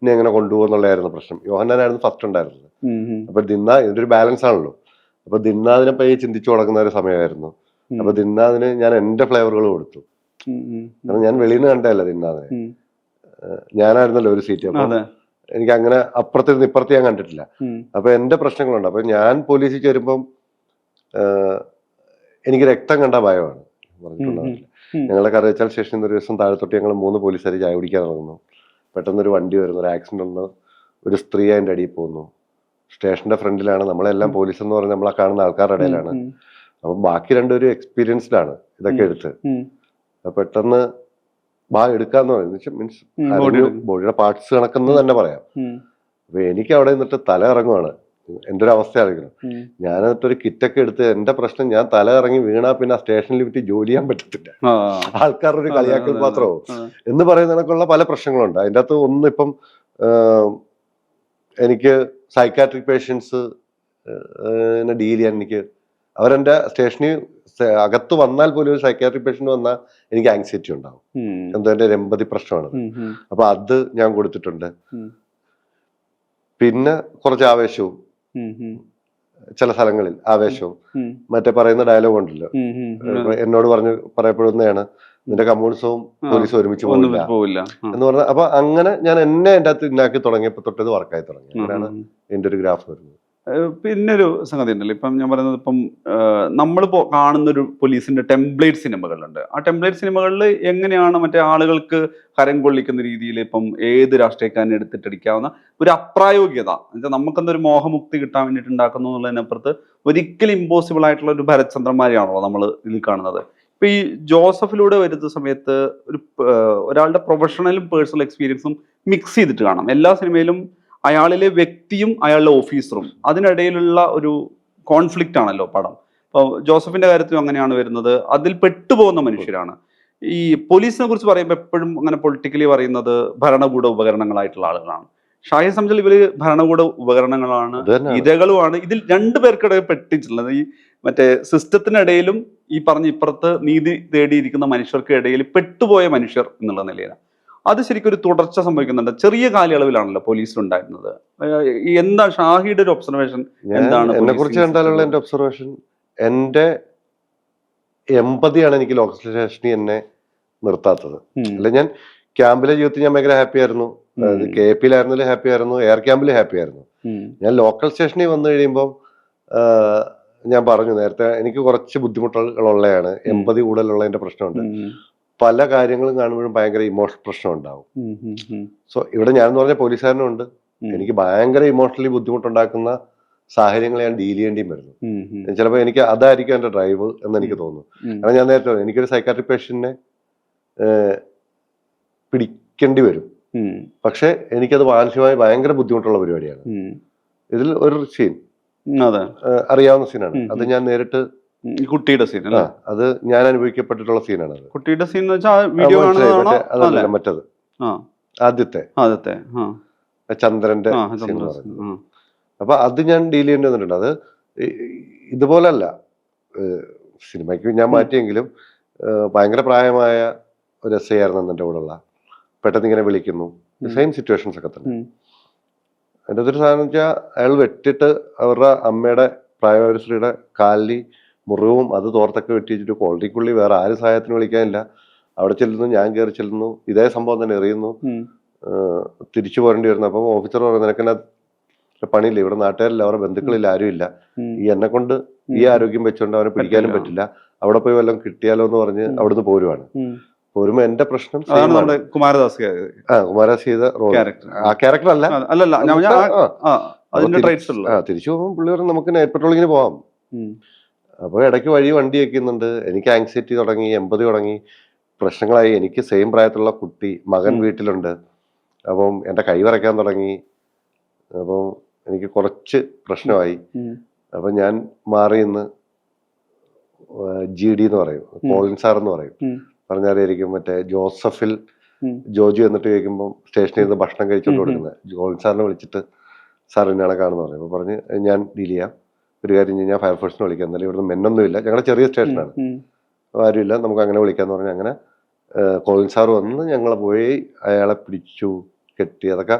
ഇനി എങ്ങനെ കൊണ്ടുപോകുന്നുള്ളതായിരുന്നു പ്രശ്നം. യോഹന്നാനായിരുന്നു ഫസ്റ്റ് ഉണ്ടായിരുന്നത്. അപ്പൊ ഇതിന്റെ ഒരു ബാലൻസ് ആണല്ലോ. അപ്പൊ ദിന്നാദിനെ പയ്യെ ചിന്തിച്ചു തുടങ്ങുന്ന ഒരു സമയമായിരുന്നു. അപ്പൊ ദിന്നാദിന് ഞാൻ എന്റെ ഫ്ലേവറുകൾ കൊടുത്തു. കാരണം ഞാൻ വെളിയിൽ നിന്ന് കണ്ടതല്ല ദിന്നാദിനെ, ഞാനായിരുന്നല്ലോ ഒരു സീറ്റ്. അപ്പൊ എനിക്ക് അങ്ങനെ അപ്പുറത്തിരുന്ന് ഇപ്പുറത്ത് ഞാൻ കണ്ടിട്ടില്ല. അപ്പൊ എന്റെ പ്രശ്നങ്ങളുണ്ട്. അപ്പൊ ഞാൻ പോലീസിൽ ചേരുമ്പം എനിക്ക് രക്തം കണ്ട ഭയമാണ് പറഞ്ഞിട്ടുണ്ടാവില്ല. ഞങ്ങളെ കറിയച്ചാൽ സ്റ്റേഷനിൽ നിന്ന് ഒരു ദിവസം താഴെത്തൊട്ട് ഞങ്ങൾ 3 പോലീസുകാർ ചായ കുടിക്കാൻ ഇറങ്ങുന്നു. പെട്ടെന്നൊരു വണ്ടി വരുന്നു, ഒരു ആക്സിഡന്റ് ഉണ്ട്, ഒരു സ്ത്രീ അതിന്റെ അടിയിൽ പോകുന്നു. സ്റ്റേഷന്റെ ഫ്രണ്ടിലാണ്, നമ്മളെല്ലാം പോലീസ് എന്ന് പറഞ്ഞാൽ നമ്മളെ കാണുന്ന ആൾക്കാരുടെ ഇടയിലാണ്. അപ്പൊ ബാക്കി 2 പേരും എക്സ്പീരിയൻസ്ഡ് ആണ് ഇതൊക്കെ എടുത്ത്. പെട്ടെന്ന് എടുക്കാന്ന് പറയുന്നത് മീൻസ് ബോഡിയുടെ പാർട്സ് കണക്കെന്ന് തന്നെ പറയാം. അപ്പൊ എനിക്ക് അവിടെ നിന്നിട്ട് തല ഇറങ്ങുവാണ്. എന്റെ ഒരു അവസ്ഥ അറിയിക്കണം. ഞാൻ എന്നിട്ടൊരു കിറ്റൊക്കെ എടുത്ത്, എന്റെ പ്രശ്നം ഞാൻ തല ഇറങ്ങി വീണാ പിന്നെ ആ സ്റ്റേഷനിൽ വിട്ട് ജോലി ചെയ്യാൻ പറ്റത്തില്ല, ആൾക്കാരുടെ ഒരു കളിയാക്കൽ മാത്രമോ എന്ന് പറയുന്ന കണക്കുള്ള പല പ്രശ്നങ്ങളുണ്ട്. അതിൻ്റെ അകത്ത് ഒന്ന് ഇപ്പം എനിക്ക് സൈക്കാട്രിക് പേഷ്യൻസ് ഡീൽ ചെയ്യാൻ അവരെന്റെ സ്റ്റേഷനിൽ അകത്ത് വന്നാൽ പോലും ഒരു സൈക്കാട്രിക് പേഷ്യന്റ് വന്നാൽ എനിക്ക് ആങ്സൈറ്റി ഉണ്ടാവും. എന്തോ എന്റെ ഒരു എമ്പതി പ്രശ്നമാണ്. അപ്പൊ അത് ഞാൻ കൊടുത്തിട്ടുണ്ട്. പിന്നെ കുറച്ച് ആവേശവും, ചില സ്ഥലങ്ങളിൽ ആവേശവും, മറ്റേ പറയുന്ന ഡയലോഗ് ഉണ്ടല്ലോ, എന്നോട് പറയപ്പെടുന്നതാണ് നിന്റെ കമ്മ്യൂണിസവും പോലീസും ഒരുമിച്ച് പോവില്ല എന്ന് പറഞ്ഞാൽ. അപ്പൊ അങ്ങനെ ഞാൻ എന്നെ എന്റെ അകത്ത് ഇന്നാക്കി തുടങ്ങിയപ്പോ തൊട്ടത് വർക്കായി തുടങ്ങി. അങ്ങനെയാണ് എന്റെ ഒരു ഗ്രാഫ് വരുന്നത്. പിന്നെ ഒരു സംഗതി ഉണ്ടല്ലോ, ഇപ്പം ഞാൻ പറയുന്നത്, ഇപ്പം നമ്മളിപ്പോ കാണുന്നൊരു പോലീസിന്റെ ടെംപ്ലേറ്റ് സിനിമകളുണ്ട്. ആ ടെംപ്ലേറ്റ് സിനിമകളിൽ എങ്ങനെയാണ് മറ്റേ ആളുകൾക്ക് ഹരം കൊള്ളിക്കുന്ന രീതിയിൽ ഇപ്പം ഏത് രാഷ്ട്രീയക്കാരനെ എടുത്തിട്ടടിക്കാവുന്ന ഒരു അപ്രായോഗികത, എന്നുവെച്ചാൽ നമുക്കെന്തൊരു മോഹമുക്തി കിട്ടാൻ വേണ്ടിയിട്ട് ഉണ്ടാക്കുന്നു എന്നുള്ളതിനപ്പുറത്ത് ഒരിക്കലും ഇമ്പോസിബിൾ ആയിട്ടുള്ള ഒരു ഭരത്ചന്ദ്രന്മാരെയാണല്ലോ നമ്മൾ ഇതിൽ കാണുന്നത്. ഇപ്പൊ ഈ ജോസഫിലൂടെ വരുന്ന സമയത്ത് ഒരാളുടെ പ്രൊഫഷണലും പേഴ്സണൽ എക്സ്പീരിയൻസും മിക്സ് ചെയ്തിട്ട് കാണാം. എല്ലാ സിനിമയിലും അയാളിലെ വ്യക്തിയും അയാളുടെ ഓഫീസറും അതിനിടയിലുള്ള ഒരു കോൺഫ്ലിക്റ്റ് ആണല്ലോ പടം. ഇപ്പോൾ ജോസഫിന്റെ കാര്യത്തിലും അങ്ങനെയാണ് വരുന്നത്. അതിൽ പെട്ടുപോകുന്ന മനുഷ്യരാണ്. ഈ പോലീസിനെ കുറിച്ച് പറയുമ്പോൾ എപ്പോഴും അങ്ങനെ പൊളിറ്റിക്കലി പറയുന്നത് ഭരണകൂട ഉപകരണങ്ങളായിട്ടുള്ള ആളുകളാണ്. ഷാഹിയെ സംബന്ധിച്ച് ഇവര് ഭരണകൂട ഉപകരണങ്ങളാണ്, ഇരകളുമാണ്. ഇതിൽ 2 പേർക്കിടയിൽ പെട്ടിട്ടുള്ളത് ഈ മറ്റേ സിസ്റ്റത്തിനിടയിലും ഈ പറഞ്ഞ ഇപ്പുറത്ത് നീതി തേടിയിരിക്കുന്ന മനുഷ്യർക്ക് ഇടയിൽ പെട്ടുപോയ മനുഷ്യർ എന്നുള്ള നിലയിലാണ്. അത് ശരിക്കും ഒരു തുടർച്ച സംഭവിക്കുന്നുണ്ട്. ചെറിയ കാലയളവിലാണല്ലോ പോലീസിലുണ്ടായിരുന്നത്. എന്താ ഷാഹിയുടെ ഒരു ഒബ്സർവേഷൻ എന്താണ്? എന്നെ കുറിച്ച് കണ്ടാലുള്ള എന്റെ ഒബ്സർവേഷൻ, എമ്പതിയാണ് എനിക്ക് ലോക്കൽ സ്റ്റേഷനിൽ എന്നെ നിർത്താത്തത്. അല്ല, ഞാൻ ക്യാമ്പിലെ ജീവിതത്തിൽ ഞാൻ ഭയങ്കര ഹാപ്പി ആയിരുന്നു. അതായത് KP-യിലായിരുന്നാലും ഹാപ്പി ആയിരുന്നു, എയർ ക്യാമ്പിൽ ഹാപ്പി ആയിരുന്നു. ഞാൻ ലോക്കൽ സ്റ്റേഷനിൽ വന്നു കഴിയുമ്പോൾ ഞാൻ പറഞ്ഞു നേരത്തെ, എനിക്ക് കുറച്ച് ബുദ്ധിമുട്ടുകളുള്ളതാണ്, എമ്പതി കൂടുതലുള്ളതിന്റെ പ്രശ്നമുണ്ട്. പല കാര്യങ്ങളും കാണുമ്പോഴും ഭയങ്കര ഇമോഷണൽ പ്രശ്നം ഉണ്ടാവും. സോ ഇവിടെ ഞാൻ പറഞ്ഞ പോലീസുകാരനുണ്ട്, എനിക്ക് ഭയങ്കര ഇമോഷണലി ബുദ്ധിമുട്ടുണ്ടാക്കുന്ന സാഹചര്യങ്ങൾ ഞാൻ ഡീൽ ചെയ്യേണ്ടിയും വരുന്നു. ചിലപ്പോൾ എനിക്ക് അതായിരിക്കും എന്റെ ഡ്രൈവ് എന്ന് എനിക്ക് തോന്നുന്നു. കാരണം ഞാൻ നേരത്തെ പറഞ്ഞു, എനിക്കൊരു സൈക്കാട്രിക് പേഷ്യന്റിനെ പിടിക്കേണ്ടി വരും, പക്ഷെ എനിക്കത് മാനസികമായി ഭയങ്കര ബുദ്ധിമുട്ടുള്ള പരിപാടിയാണ്. ഇതിൽ ഒരു സീൻ അറിയാവുന്ന സീനാണ്, അത് ഞാൻ നേരിട്ട് കുട്ടിയുടെ സീൻ, അത് ഞാൻ അനുഭവിക്കപ്പെട്ടിട്ടുള്ള സീനാണ്. അത് കുട്ടിയുടെ സീൻ അതല്ല, മറ്റത് ആദ്യത്തെ ചന്ദ്രന്റെ സീൻ പറയുന്നത്. അപ്പൊ അത് ഞാൻ ഡീൽ ചെയ്യേണ്ടി വന്നിട്ടുണ്ട്. അത് ഇതുപോലല്ല, സിനിമയ്ക്ക് ഞാൻ മാറ്റിയെങ്കിലും ഭയങ്കര പ്രായമായ ഒരു SI ആയിരുന്നു എൻ്റെ കൂടെ ഉള്ള. പെട്ടെന്ന് ഇങ്ങനെ വിളിക്കുന്നു, സെയിം സിറ്റുവേഷൻസ് ഒക്കെ തന്നെ. എൻ്റെ ഒരു സാധനം വെച്ചാൽ, അയാൾ വെട്ടിട്ട് അവരുടെ അമ്മയുടെ പ്രായമായ ഒരു സ്ത്രീയുടെ കാലിൽ മുറിവും അത് തോർത്തൊക്കെ വെട്ടി വെച്ചിട്ട് കോളനിക്കുള്ളി വേറെ ആരും സഹായത്തിന് വിളിക്കാനില്ല. അവിടെ ചെല്ലുന്നു, ഞാൻ കയറി ചെല്ലുന്നു, ഇതേ സംഭവം തന്നെ എറിയുന്നു, തിരിച്ചു പോരേണ്ടി വരുന്നു. അപ്പം ഓഫീസർ പറയുന്നത്, നിനക്കെന്നെ പണിയില്ല, ഇവിടെ നാട്ടുകാരില്ല, അവരുടെ ബന്ധുക്കളില്ല, ആരും ഇല്ല, ഈ എന്നെ കൊണ്ട് ഈ ആരോഗ്യം വെച്ചുകൊണ്ട് അവനെ പിടിക്കാനും പറ്റില്ല, അവിടെ പോയി വല്ലതും കിട്ടിയാലോ എന്ന് പറഞ്ഞ് അവിടുന്ന് പോരുവാണ്. പോരുമ്പോ എന്റെ പ്രശ്നം കുമാരദാസ് ചെയ്ത റോൾ, ആ ക്യാരക്ടർ അല്ല, തിരിച്ചു പോകുമ്പോൾ പുള്ളി പറഞ്ഞു നമുക്ക് നൈറ്റ് പെട്രോളിങ്ങിന് പോവാം. അപ്പൊ ഇടയ്ക്ക് വണ്ടി വെക്കുന്നുണ്ട്, എനിക്ക് ആങ്സൈറ്റി തുടങ്ങി, എമ്പതി തുടങ്ങി, പ്രശ്നങ്ങളായി. എനിക്ക് സെയിം പ്രായത്തിലുള്ള കുട്ടി, മകൻ വീട്ടിലുണ്ട്. അപ്പം എന്റെ കൈ വരയ്ക്കാൻ തുടങ്ങി. അപ്പം എനിക്ക് കുറച്ച് പ്രശ്നമായി. അപ്പൊ ഞാൻ മാറി നിന്ന് GD എന്ന് പറയും, കോളിൻ സാർ എന്ന് പറയും, പറഞ്ഞാലായിരിക്കും മറ്റേ ജോസഫിൽ ജോജു എന്നിട്ട് ചോദിക്കുമ്പോൾ സ്റ്റേഷനിൽ നിന്ന് ഭക്ഷണം കഴിച്ചുകൊണ്ട് കൊടുക്കുന്നത്. കോളിൻ സാറിനെ വിളിച്ചിട്ട് സാർ എന്നെയാണ് കാണുന്നത് പറയും. അപ്പൊ പറഞ്ഞ് ഞാൻ ഡീൽ ചെയ്യാം, ഒരു കാര്യം ഞാൻ ഫയർഫോഴ്സിനെ വിളിക്കാം, എന്നാലും ഇവിടുന്ന് മെന്നൊന്നും ഇല്ല, ഞങ്ങളുടെ ചെറിയ സ്റ്റേഷനാണ്, ആരുമില്ല, നമുക്ക് അങ്ങനെ വിളിക്കാന്ന് പറഞ്ഞ് അങ്ങനെ കോളിൻ സാർ വന്ന് ഞങ്ങളെ പോയി അയാളെ പിടിച്ചു കെട്ടി. അതൊക്കെ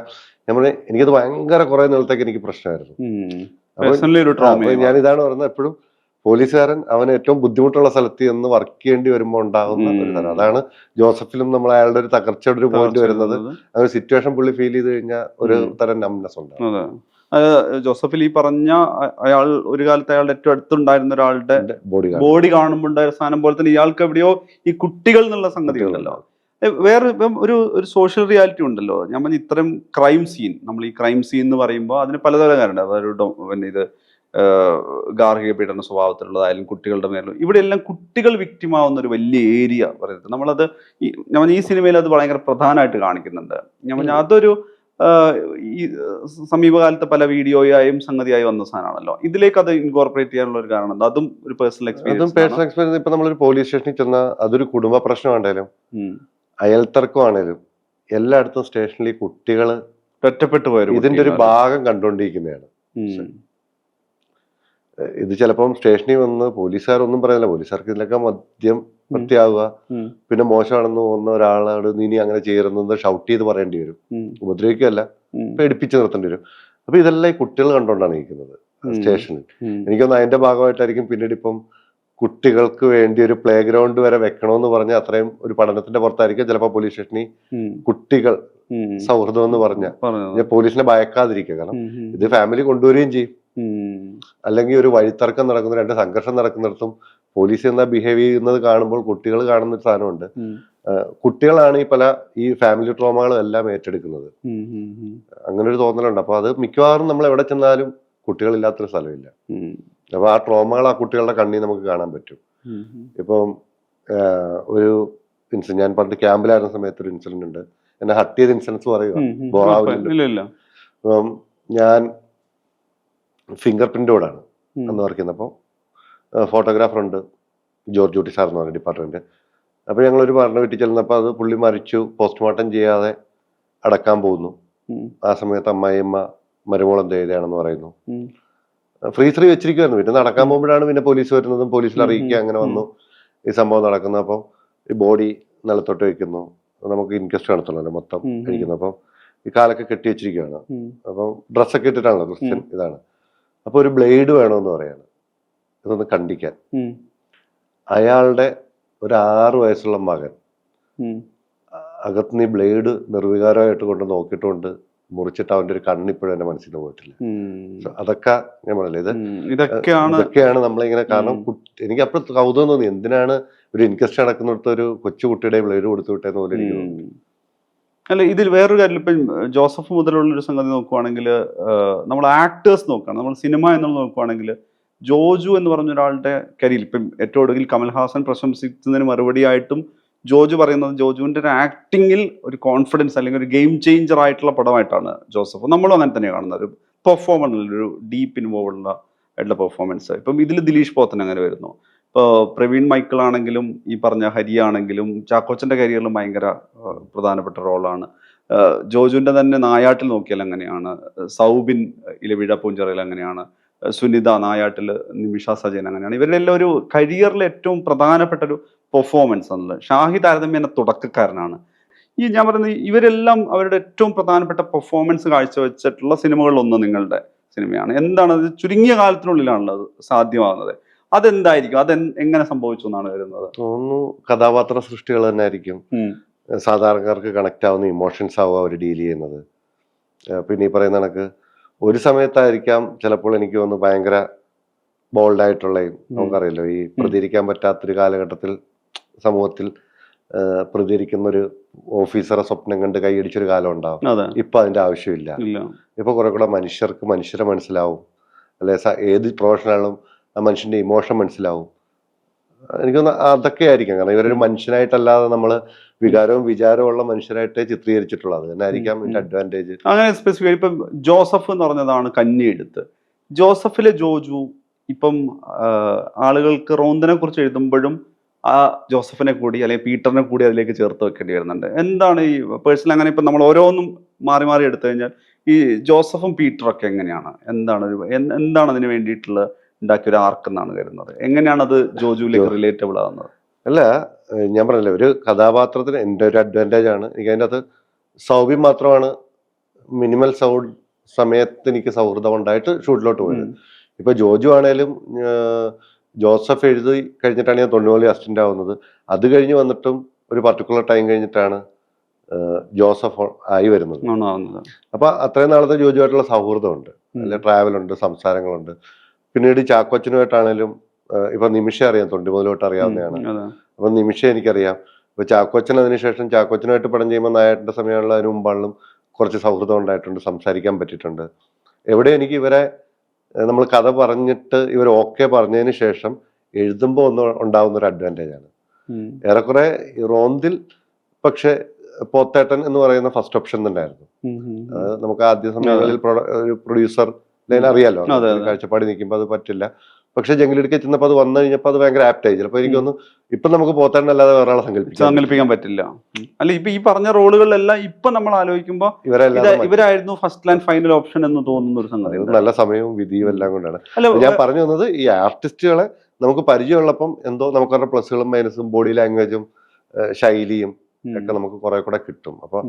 നമ്മൾ എനിക്കത് ഭയങ്കര കുറെ നാളത്തേക്ക് എനിക്ക് പ്രശ്നമായിരുന്നു. ഞാൻ ഇതാണ് പറയുന്നത്, എപ്പോഴും പോലീസുകാരൻ അവന് ഏറ്റവും ബുദ്ധിമുട്ടുള്ള സ്ഥലത്ത് നിന്ന് വർക്ക് ചെയ്യേണ്ടി വരുമ്പോൾ ഉണ്ടാകുന്ന ഒരു തരം. അതാണ് ജോസഫിലും നമ്മൾ അയാളുടെ ഒരു തകർച്ചയുടെ ഒരു പോയിന്റ് വരുന്നത്. ആ ഒരു സിറ്റുവേഷൻ പുള്ളി ഫീൽ ചെയ്ത് കഴിഞ്ഞാൽ ഒരു തരം നംനെസ് ഉണ്ടാകും. ജോസഫിൽ ഈ പറഞ്ഞ അയാൾ ഒരു കാലത്ത് അയാളുടെ ഏറ്റവും അടുത്തുണ്ടായിരുന്ന ഒരാളുടെ ബോഡി കാണുമ്പോൾ ഉണ്ടായ സാധനം പോലെ തന്നെ ഇയാൾക്ക് എവിടെയോ ഈ കുട്ടികൾ എന്നുള്ള സംഗതി ഉണ്ടല്ലോ. വേറെ ഒരു സോഷ്യൽ റിയാലിറ്റി ഉണ്ടല്ലോ. ഞാൻ പറഞ്ഞ ഇത്തരം ക്രൈം സീൻ, നമ്മൾ ഈ ക്രൈം സീൻ എന്ന് പറയുമ്പോൾ അതിന് പലതരം കാര്യമുണ്ട്. അതൊരു ഇത് ഗാർഹിക പീഡന സ്വഭാവത്തിലുള്ളതായാലും കുട്ടികളുടെ മേലും, ഇവിടെ എല്ലാം കുട്ടികൾ വിക്റ്റിമാവുന്ന ഒരു വലിയ ഏരിയ പറയുന്നത്. നമ്മളത് ഈ സിനിമയിൽ അത് ഭയങ്കര പ്രധാനമായിട്ട് കാണിക്കുന്നുണ്ട്. ഞാൻ പറഞ്ഞ അതൊരു ഈ സമീപകാലത്ത് പല വീഡിയോയായും സംഗതിയായി വന്ന സാധനമാണല്ലോ. ഇതിലേക്ക് അത് ഇൻകോർപ്പറേറ്റ് ചെയ്യാനുള്ള ഒരു കാരണം അതും ഒരു പേഴ്സണൽ എക്സ്പീരിയൻസ്. ഇപ്പൊ നമ്മളൊരു പോലീസ് സ്റ്റേഷനിൽ ചെന്നാൽ അതൊരു കുടുംബ പ്രശ്നമാണേലും അയൽത്തർക്കമാണേലും എല്ലായിടത്തും സ്റ്റേഷനിൽ കുട്ടികൾ ഒറ്റപ്പെട്ടു പോയാലും ഇതിന്റെ ഒരു ഭാഗം കണ്ടുകൊണ്ടിരിക്കുന്നതാണ്. ഇത് ചിലപ്പം സ്റ്റേഷനിൽ വന്ന് പോലീസുകാരൊന്നും പറയുന്നില്ല, പോലീസുകാർക്ക് ഇതിലൊക്കെ മദ്യം വൃത്തിയാവുക, പിന്നെ മോശമാണെന്ന് തോന്നുന്ന ഒരാളോട് നീ അങ്ങനെ ചെയ്യരുതെന്ന് ഷൗട്ട് ചെയ്ത് പറയേണ്ടി വരും, ഉപദ്രവിക്കുകയല്ല, പേടിപ്പിച്ച് നിർത്തേണ്ടി വരും. അപ്പൊ ഇതെല്ലാം ഈ കുട്ടികൾ കണ്ടുകൊണ്ടാണ് ഇരിക്കുന്നത് സ്റ്റേഷനിൽ. എനിക്കൊന്ന് അതിന്റെ ഭാഗമായിട്ടായിരിക്കും പിന്നീട് ഇപ്പം കുട്ടികൾക്ക് വേണ്ടി ഒരു പ്ലേ ഗ്രൗണ്ട് വരെ വെക്കണമെന്ന് പറഞ്ഞ അത്രയും ഒരു പഠനത്തിന്റെ പുറത്തായിരിക്കും ചിലപ്പോൾ പോലീസ് സ്റ്റേഷനിൽ കുട്ടികൾ സൗഹൃദം എന്ന് പറഞ്ഞ പോലീസിനെ ഭയക്കാതിരിക്കുക. കാരണം ഇത് ഫാമിലി കൊണ്ടുവരികയും ചെയ്യും. അല്ലെങ്കിൽ ഒരു വഴിത്തർക്കം നടക്കുന്ന, രണ്ട് സംഘർഷം നടക്കുന്നിടത്തും പോലീസ് എന്നാ ബിഹേവ് ചെയ്യുന്നത് കാണുമ്പോൾ കുട്ടികൾ കാണുന്ന ഒരു സാധനമുണ്ട്. കുട്ടികളാണ് ഈ ഫാമിലി ട്രോമകളും എല്ലാം ഏറ്റെടുക്കുന്നത്. അങ്ങനെ ഒരു തോന്നലുണ്ട്. അപ്പൊ അത് മിക്കവാറും നമ്മൾ എവിടെ ചെന്നാലും കുട്ടികളില്ലാത്തൊരു സ്ഥലമില്ല. അപ്പൊ ആ ട്രോമകൾ ആ കുട്ടികളുടെ കണ്ണിൽ നമുക്ക് കാണാൻ പറ്റും. ഇപ്പം ഒരു ഇൻസിഡന്റ്, ഞാൻ പണ്ട് ക്യാമ്പിലായിരുന്ന സമയത്ത് ഒരു ഇൻസിഡന്റ് ഉണ്ട്, എന്നെ ഹട്ട് ചെയ്ത ഇൻസിഡൻസ് പറയുക ബോറാവില്ല. അപ്പം ഞാൻ ഫിംഗർ പ്രിന്റോടാണ് അന്ന് വർക്ക് ചെയ്യുന്നത്. അപ്പോൾ ഫോട്ടോഗ്രാഫർ ഉണ്ട്, ജോർജ് ജൂട്ടി സാർ എന്ന് പറഞ്ഞ ഡിപ്പാർട്ട്മെന്റ്. അപ്പൊ ഞങ്ങളൊരു മരണ വീട്ടിൽ ചെല്ലുന്നപ്പോൾ അത് പുള്ളി മരിച്ചു, പോസ്റ്റ്മോർട്ടം ചെയ്യാതെ അടക്കാൻ പോകുന്നു. ആ സമയത്ത് അമ്മായിയമ്മ മരുമോളം ചെയ്തതാണെന്ന് പറയുന്നു. ഫ്രീസറി വെച്ചിരിക്കുമായിരുന്നു. പിന്നെ നടക്കാൻ പോകുമ്പോഴാണ് പിന്നെ പോലീസ് വരുന്നതും പോലീസിൽ അറിയിക്കുക, അങ്ങനെ വന്നു ഈ സംഭവം നടക്കുന്നത്. അപ്പം ഈ ബോഡി നിലത്തോട്ട് വെക്കുന്നു, നമുക്ക് ഇൻക്വസ്റ്റ് നടത്തുള്ളൂ മൊത്തം കഴിക്കുന്നു. അപ്പം ഈ കാലൊക്കെ കെട്ടി വെച്ചിരിക്കുകയാണ്. അപ്പം ഡ്രസ്സൊക്കെ ഇട്ടിട്ടാണല്ലോ ക്രിസ്ത്യൻ ഇതാണ്. അപ്പൊ ഒരു ബ്ലേഡ് വേണമെന്ന് പറയാണ്, ഇതൊന്ന് കണ്ടിക്കാൻ. അയാളുടെ ഒരു 6 വയസ്സുള്ള മകൻ അകത്തുനിന്ന് ഈ ബ്ലേഡ് നിർവികാരമായിട്ട് കൊണ്ട് നോക്കിയിട്ടുണ്ട്, മുറിച്ചിട്ട് അവന്റെ ഒരു കണ്ണിപ്പോഴും എന്റെ മനസ്സിൽ നിന്ന് പോയിട്ടില്ല. അതൊക്കെ ഞാൻ പറഞ്ഞില്ലേ, ഇതൊക്കെയാണ് നമ്മളിങ്ങനെ, കാരണം എനിക്ക് അപ്പോഴും കൗതുകം തോന്നി, എന്തിനാണ് ഒരു ഇൻക്വസ്റ്റ് നടക്കുന്നിടത്ത് ഒരു കൊച്ചുകുട്ടിയുടെ ബ്ലേഡ് കൊടുത്തു വിട്ടേന്ന് പോലെ എനിക്ക് തോന്നി. അല്ല, ഇതിൽ വേറൊരു കാര്യം, ഇപ്പം ജോസഫ് മുതലുള്ളൊരു സംഗതി നോക്കുവാണെങ്കിൽ, നമ്മൾ ആക്ടേഴ്സ് നോക്കുകയാണ്, നമ്മൾ സിനിമ എന്നുള്ളത് നോക്കുവാണെങ്കിൽ, ജോജു എന്ന് പറഞ്ഞ ഒരാളുടെ കരിയർ ഇപ്പം ഏറ്റവും ഒടുവിൽ കമൽഹാസൻ പ്രശംസിക്കുന്നതിന് മറുപടിയായിട്ടും ജോജു പറയുന്നത് ജോജുവിന്റെ ഒരു ആക്ടിങ്ങിൽ ഒരു കോൺഫിഡൻസ് അല്ലെങ്കിൽ ഒരു ഗെയിം ചേഞ്ചർ ആയിട്ടുള്ള പടമായിട്ടാണ് ജോസഫ്. നമ്മളും അങ്ങനെ തന്നെ കാണുന്നത്, ഒരു പെർഫോമൻസ്, ഒരു ഡീപ്പ് ഇൻവോൾവ് ആയിട്ടുള്ള പെർഫോമൻസ്. ഇപ്പം ഇതിൽ ദിലീഷ് പോത്തൻ അങ്ങനെ വരുന്നു. ഇപ്പോൾ പ്രവീൺ മൈക്കിൾ ആണെങ്കിലും ഈ പറഞ്ഞ ഹരി ആണെങ്കിലും ചാക്കോച്ചന്റെ കരിയറിലും ഭയങ്കര പ്രധാനപ്പെട്ട റോളാണ്. ജോജുവിന്റെ തന്നെ നായാട്ടിൽ നോക്കിയാൽ അങ്ങനെയാണ്, സൗബിൻ ഇലവിഴ പൂഞ്ചറയിൽ അങ്ങനെയാണ്, സുനിത നായാട്ടിൽ, നിമിഷ സജയൻ അങ്ങനെയാണ്. ഇവരുടെ എല്ലാം ഒരു കരിയറിലെ ഏറ്റവും പ്രധാനപ്പെട്ട ഒരു പെർഫോമൻസ് എന്നുള്ളത്. ഷാഹി താരതമ്യേന തുടക്കക്കാരനാണ്. ഈ ഞാൻ പറയുന്നത് ഇവരെല്ലാം അവരുടെ ഏറ്റവും പ്രധാനപ്പെട്ട പെർഫോമൻസ് കാഴ്ചവെച്ചിട്ടുള്ള സിനിമകളിലൊന്ന് നിങ്ങളുടെ സിനിമയാണ്. എന്താണ് അത്? ചുരുങ്ങിയ കാലത്തിനുള്ളിലാണല്ലോ അത് സാധ്യമാകുന്നത്. അതെന്തായിരിക്കും? എങ്ങനെ സംഭവിച്ചു എന്നാണ് വരുന്നത്? തോന്നുന്നു കഥാപാത്ര സൃഷ്ടികൾ തന്നെ ആയിരിക്കും സാധാരണക്കാർക്ക് കണക്ട് ആവുന്ന ഇമോഷൻസ് ആവുക അവർ ഡീൽ ചെയ്യുന്നത്. പിന്നെ ഈ പറയുന്ന കണക്ക് ഒരു സമയത്തായിരിക്കാം ചിലപ്പോൾ എനിക്ക് തോന്നുന്നു ഭയങ്കര ബോൾഡായിട്ടുള്ളയും, നമുക്കറിയില്ലോ ഈ പ്രതികരിക്കാൻ പറ്റാത്തൊരു കാലഘട്ടത്തിൽ സമൂഹത്തിൽ പ്രതികരിക്കുന്ന ഒരു ഓഫീസറെ സ്വപ്നം കണ്ട് കൈയടിച്ചൊരു കാലം ഉണ്ടാവും. ഇപ്പൊ അതിന്റെ ആവശ്യമില്ല. ഇപ്പൊ കുറെ കൂടെ മനുഷ്യരെ മനസ്സിലാവും, അല്ലെ? ഏത് പ്രൊഫഷനാലും ആ മനുഷ്യന്റെ ഇമോഷൻ മനസ്സിലാവും. എനിക്കൊന്ന് അതൊക്കെ ആയിരിക്കാം. കാരണം ഇവരൊരു മനുഷ്യനായിട്ടല്ലാതെ നമ്മള് വികാരവും വിചാരവും ഉള്ള മനുഷ്യരായിട്ടേ ചിത്രീകരിച്ചിട്ടുള്ളത്. തന്നെ ആയിരിക്കാം ഇതിന്റെ അഡ്വാൻറ്റേജ്. അങ്ങനെ സ്പെസിഫിക് ഇപ്പം ജോസഫ് എന്ന് പറഞ്ഞതാണ് കന്നിയെഴുത്ത്. ജോസഫിലെ ജോജു ഇപ്പം ആളുകൾക്ക് റോന്തിനെ കുറിച്ച് എഴുതുമ്പോഴും ആ ജോസഫിനെ കൂടി അല്ലെങ്കിൽ പീറ്ററിനെ കൂടി അതിലേക്ക് ചേർത്ത് വെക്കേണ്ടി വരുന്നുണ്ട്. എന്താണ് ഈ പേഴ്സണൽ അങ്ങനെ ഇപ്പം നമ്മൾ ഓരോന്നും മാറി മാറി എടുത്തു കഴിഞ്ഞാൽ ഈ ജോസഫും പീറ്ററൊക്കെ എങ്ങനെയാണ്, എന്താണ് അതിന് വേണ്ടിയിട്ടുള്ള ഉണ്ടാക്കിയ ഒരു ആർക്ക് എന്നാണ് കരുതുന്നത്? എങ്ങനെയാണ് അത് ജോജുവിലേക്ക് റിലേറ്റബിൾ ആകുന്നത്? അല്ല, ഞാൻ പറഞ്ഞില്ലേ, ഒരു കഥാപാത്രത്തിന് എൻ്റെ ഒരു അഡ്വാൻറ്റേജ് ആണ് എനിക്ക് അതിൻ്റെ അകത്ത് സൗബിൻ മാത്രമാണ് മിനിമൽ സമയത്ത് എനിക്ക് സൗഹൃദം ഉണ്ടായിട്ട് ഷൂട്ടിലോട്ട് പോയത്. ഇപ്പൊ ജോജു ആണേലും ജോസഫ് എഴുതി കഴിഞ്ഞിട്ടാണ് ഞാൻ തൊണ്ണൂലി അസിസ്റ്റന്റ് ആവുന്നത്. അത് കഴിഞ്ഞ് വന്നിട്ടും ഒരു പർട്ടിക്കുലർ ടൈം കഴിഞ്ഞിട്ടാണ് ജോസഫ് ആയി വരുന്നത്. അപ്പൊ അത്രയും നാളത്തെ ജോജുവായിട്ടുള്ള സൗഹൃദമുണ്ട്, അല്ലെ? ട്രാവലുണ്ട്, സംസാരങ്ങളുണ്ട്. പിന്നീട് ചാക്കോച്ചനുമായിട്ടാണേലും ഇപ്പൊ നിമിഷ അറിയാം, തൊണ്ടി മുതലോട്ട് അറിയാവുന്നതാണ്. അപ്പൊ നിമിഷ എനിക്കറിയാം. ഇപ്പൊ ചാക്കോച്ചൻ അതിനുശേഷം ചാക്കോച്ചനുമായിട്ട് പടം ചെയ്യുമ്പോൾ നായരുടെ സമയമുള്ള അതിന് മുമ്പാണെങ്കിലും കുറച്ച് സൗഹൃദം ഉണ്ടായിട്ടുണ്ട്, സംസാരിക്കാൻ പറ്റിയിട്ടുണ്ട്. എവിടെ എനിക്ക് ഇവരെ നമ്മൾ കഥ പറഞ്ഞിട്ട് ഇവർ ഓക്കെ പറഞ്ഞതിന് ശേഷം എഴുതുമ്പോൾ ഉണ്ടാവുന്ന ഒരു അഡ്വാൻറ്റേജ് ആണ്. ഏറെക്കുറെ റോന്തിൽ പക്ഷെ പോത്തേട്ടൻ എന്ന് പറയുന്ന ഫസ്റ്റ് ഓപ്ഷൻ തന്നെയായിരുന്നു. നമുക്ക് ആദ്യ സമയങ്ങളിൽ ഒരു പ്രൊഡ്യൂസർ അറിയാലോ, കാഴ്ചപ്പാടി നിൽക്കുമ്പോൾ അത് പറ്റില്ല. പക്ഷെ ജംഗിലെടുക്കെ ചെന്നപ്പോൾ അത് വന്നു കഴിഞ്ഞപ്പോൾ അത് ഭയങ്കര ആപ്റ്റായി. ചിലപ്പോൾ എനിക്കൊന്നും ഇപ്പൊ നമുക്ക് പോത്തേട്ടൻ അല്ലാതെ വേറെ ആളെ സങ്കല്പിക്കാൻ പറ്റില്ല. അല്ല, ഇപ്പൊ ഈ പറഞ്ഞ റോളുകളിലെല്ലാം ഇപ്പൊ നമ്മൾ ആലോചിക്കുമ്പോൾ ഇവരായിരുന്നു ഫസ്റ്റ് ആൻഡ് ഫൈനൽ ഓപ്ഷൻ എന്ന് തോന്നുന്ന ഒരു സംഗതി. നല്ല സമയവും വിധിയും എല്ലാം കൊണ്ടാണ് ഞാൻ പറഞ്ഞു വന്നത്. ഈ ആർട്ടിസ്റ്റുകളെ നമുക്ക് പരിചയമുള്ളപ്പം എന്തോ നമുക്ക് അവരുടെ പ്ലസുകളും മൈനസും ബോഡി ലാംഗ്വേജും ശൈലിയും ഒക്കെ നമുക്ക് കുറെ കൂടെ കിട്ടും. അപ്പൊ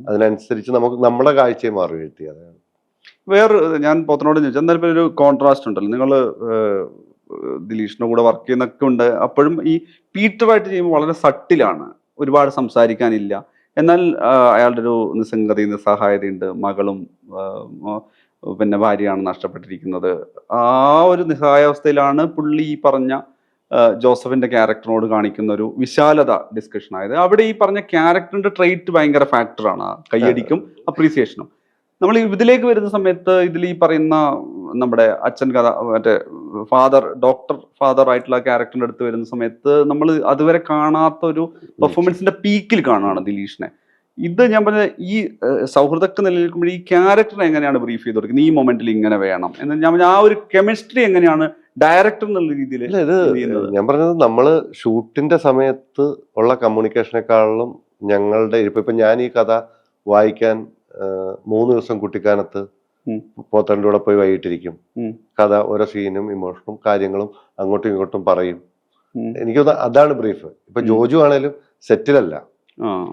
അതിനനുസരിച്ച് നമുക്ക് നമ്മുടെ കാഴ്ചയെ മാറി എഴുതി. അതാണ് ഞാൻ പോത്തനോട് ചോദിച്ചാൽ എന്തായാലും ഒരു കോൺട്രാസ്റ്റ് ഉണ്ടല്ലോ. നിങ്ങൾ ദിലീഷിന്റെ കൂടെ വർക്ക് ചെയ്യുന്നൊക്കെ ഉണ്ട്. അപ്പോഴും ഈ പീറ്ററായിട്ട് ചെയ്യുമ്പോൾ വളരെ സട്ടിലാണ്, ഒരുപാട് സംസാരിക്കാനില്ല. എന്നാൽ അയാളുടെ ഒരു നിസ്സംഗത, നിസ്സഹായതയുണ്ട്. മകളും പിന്നെ ഭാര്യയാണ് നഷ്ടപ്പെട്ടിരിക്കുന്നത്. ആ ഒരു നിസ്സഹായാവസ്ഥയിലാണ് പുള്ളി ഈ പറഞ്ഞ ജോസഫിന്റെ ക്യാരക്ടറിനോട് കാണിക്കുന്ന ഒരു വിശാലത ഡിസ്കഷൻ ആയത്. അവിടെ ഈ പറഞ്ഞ ക്യാരക്ടറിന്റെ ട്രെയ്റ്റ് ഭയങ്കര ഫാക്ടറാണ്, കയ്യടിക്കും അപ്രീസിയേഷനും. നമ്മൾ ഇതിലേക്ക് വരുന്ന സമയത്ത് ഇതിൽ ഈ പറയുന്ന നമ്മുടെ അച്ഛൻ കഥ, മറ്റേ ഡോക്ടർ ഫാദർ ആയിട്ടുള്ള ക്യാരക്ടറിന്റെ അടുത്ത് വരുന്ന സമയത്ത് നമ്മൾ അതുവരെ കാണാത്ത ഒരു പെർഫോമൻസിന്റെ പീക്കിൽ കാണുകയാണ് ദിലീഷിനെ. ഇത് ഞാൻ പറഞ്ഞ ഈ സൗഹൃദക്ക് നിലനിൽക്കുമ്പോൾ ഈ ക്യാരക്ടറിനെ എങ്ങനെയാണ് ബ്രീഫ് ചെയ്ത് കൊടുക്കുന്നത്, ഈ മൊമെന്റിൽ ഇങ്ങനെ വേണം എന്ന് ഞാൻ പറഞ്ഞ ആ ഒരു കെമിസ്ട്രി എങ്ങനെയാണ് ഡയറക്ടർ എന്നുള്ള രീതിയിൽ? ഞാൻ പറഞ്ഞത് നമ്മള് ഷൂട്ടിന്റെ സമയത്ത് ഉള്ള കമ്മ്യൂണിക്കേഷനെക്കാളും ഞങ്ങളുടെ ഇപ്പൊ ഞാൻ ഈ കഥ വായിക്കാൻ 3 ദിവസം കുട്ടിക്കാനത്ത് പോത്തൻ്റെ കൂടെ പോയി വൈകിട്ടിരിക്കും. കഥ ഓരോ സീനും ഇമോഷനും കാര്യങ്ങളും അങ്ങോട്ടും ഇങ്ങോട്ടും പറയും. എനിക്ക് അതാണ് ബ്രീഫ്. ഇപ്പൊ ജോജു ആണേലും സെറ്റിലല്ല,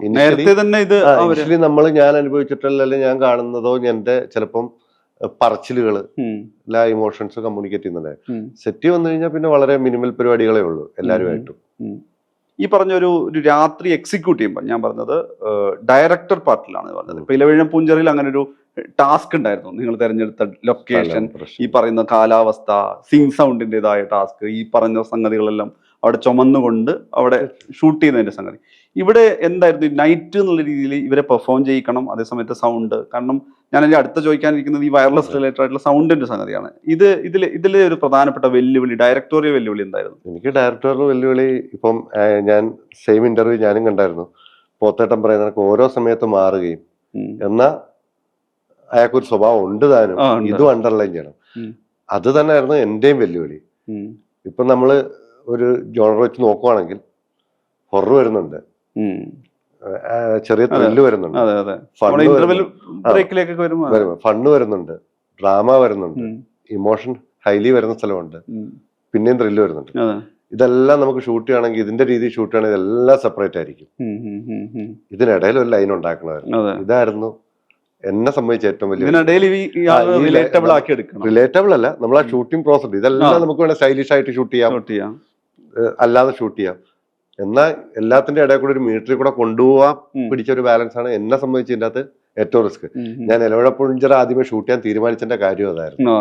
ഇനിഷ്യലി ഞാൻ അനുഭവിച്ചിട്ടുള്ള അല്ലെങ്കിൽ ഞാൻ കാണുന്നതോ എന്റെ ചിലപ്പം പറച്ചിലുകള് എല്ലാ ഇമോഷൻസും കമ്മ്യൂണിക്കേറ്റ് ചെയ്യുന്നത്. സെറ്റ് വന്നു കഴിഞ്ഞാൽ പിന്നെ വളരെ മിനിമൽ പരിപാടികളേ ഉള്ളൂ എല്ലാവരുമായിട്ടും. ഈ പറഞ്ഞ ഒരു രാത്രി എക്സിക്യൂട്ട് ചെയ്യുമ്പോൾ ഞാൻ പറഞ്ഞത് ഡയറക്ടർ പാർട്ടിലാണ് പറഞ്ഞത്. ഇപ്പൊ ഇലവീഴം പൂഞ്ചറിൽ അങ്ങനെ ഒരു ടാസ്ക് ഉണ്ടായിരുന്നു. നിങ്ങൾ തിരഞ്ഞെടുത്ത ലൊക്കേഷൻ, ഈ പറയുന്ന കാലാവസ്ഥ, സിങ് സൗണ്ടിൻ്റെതായ ടാസ്ക്, ഈ പറഞ്ഞ സംഗതികളെല്ലാം അവിടെ ചുമന്നുകൊണ്ട് അവിടെ ഷൂട്ട് ചെയ്യുന്നതിന്റെ സംഗതി. ഇവിടെ എന്തായിരുന്നു നൈറ്റ് എന്നുള്ള രീതിയിൽ ഇവരെ പെർഫോം ചെയ്യിക്കണം, അതേസമയത്ത് സൗണ്ട്. കാരണം ഞാൻ എൻ്റെ അടുത്ത ചോദിക്കാനിരിക്കുന്നത് ഈ വയർലെസ് റിലേറ്റഡ് ആയിട്ടുള്ള സൗണ്ടിന്റെ സംഗതിയാണ്. ഇതിലെ ഒരു പ്രധാനപ്പെട്ട വെല്ലുവിളി, ഡയറക്ടോറിയൽ വെല്ലുവിളി എന്തായിരുന്നു? എനിക്ക് ഡയറക്ടറുടെ വെല്ലുവിളി ഇപ്പം ഞാൻ സെയിം ഇന്റർവ്യൂ ഞാനും കണ്ടായിരുന്നു. പോത്തേട്ടൻ പറയുന്ന കണക്ക് ഓരോ സമയത്ത് മാറുകയും എന്നാ അയാൾക്കൊരു സ്വഭാവം ഉണ്ട് താനും, ഇതും അണ്ടർലൈൻ ചെയ്യണം. അത് തന്നെയായിരുന്നു എന്റെയും വെല്ലുവിളി. ഇപ്പൊ നമ്മള് ഒരു ജോണർ വെച്ച് നോക്കുവാണെങ്കിൽ ഹൊറർ വരുന്നുണ്ട്, ചെറിയ ത്രില്ല് വരുന്നുണ്ട്, ഫണ്ണ് വരുന്നുണ്ട്, ഡ്രാമ വരുന്നുണ്ട്, ഇമോഷൻ ഹൈലി വരുന്ന സ്ഥലമുണ്ട്, പിന്നെയും ത്രില്ല് വരുന്നുണ്ട്. ഇതെല്ലാം നമുക്ക് ഷൂട്ട് ചെയ്യണമെങ്കിൽ ഇതിന്റെ രീതി ഷൂട്ട് ചെയ്യണമെങ്കിൽ ഇതെല്ലാം സെപ്പറേറ്റ് ആയിരിക്കും. ഇതിനിടയിൽ ഒരു ലൈൻ ഉണ്ടാക്കണമായിരുന്നു. ഇതായിരുന്നു എന്നെ സംബന്ധിച്ച് ഏറ്റവും വലിയ റിലേറ്റബിൾ അല്ല, നമ്മൾ ആ ഷൂട്ടിംഗ് പ്രോസസ് ഇതെല്ലാം നമുക്ക് വേണേൽ സ്റ്റൈലിഷ് ആയിട്ട് ഷൂട്ട് ചെയ്യാം, അല്ലാതെ ഷൂട്ട് ചെയ്യാം. എന്നാൽ എല്ലാത്തിന്റെ ഇടയിൽ കൂടെ ഒരു മീറ്ററിൽ കൂടെ കൊണ്ടുപോകാൻ പിടിച്ച ഒരു ബാലൻസ് ആണ് എന്നെ സംബന്ധിച്ച് ഇതിന്റെ അകത്ത് ഏറ്റവും റിസ്ക്. ഞാൻ ഇലവീഴ പൂഞ്ചിറ ആദ്യമേ ഷൂട്ട് ചെയ്യാൻ തീരുമാനിച്ചതിന്റെ കാര്യം അതായിരുന്നു.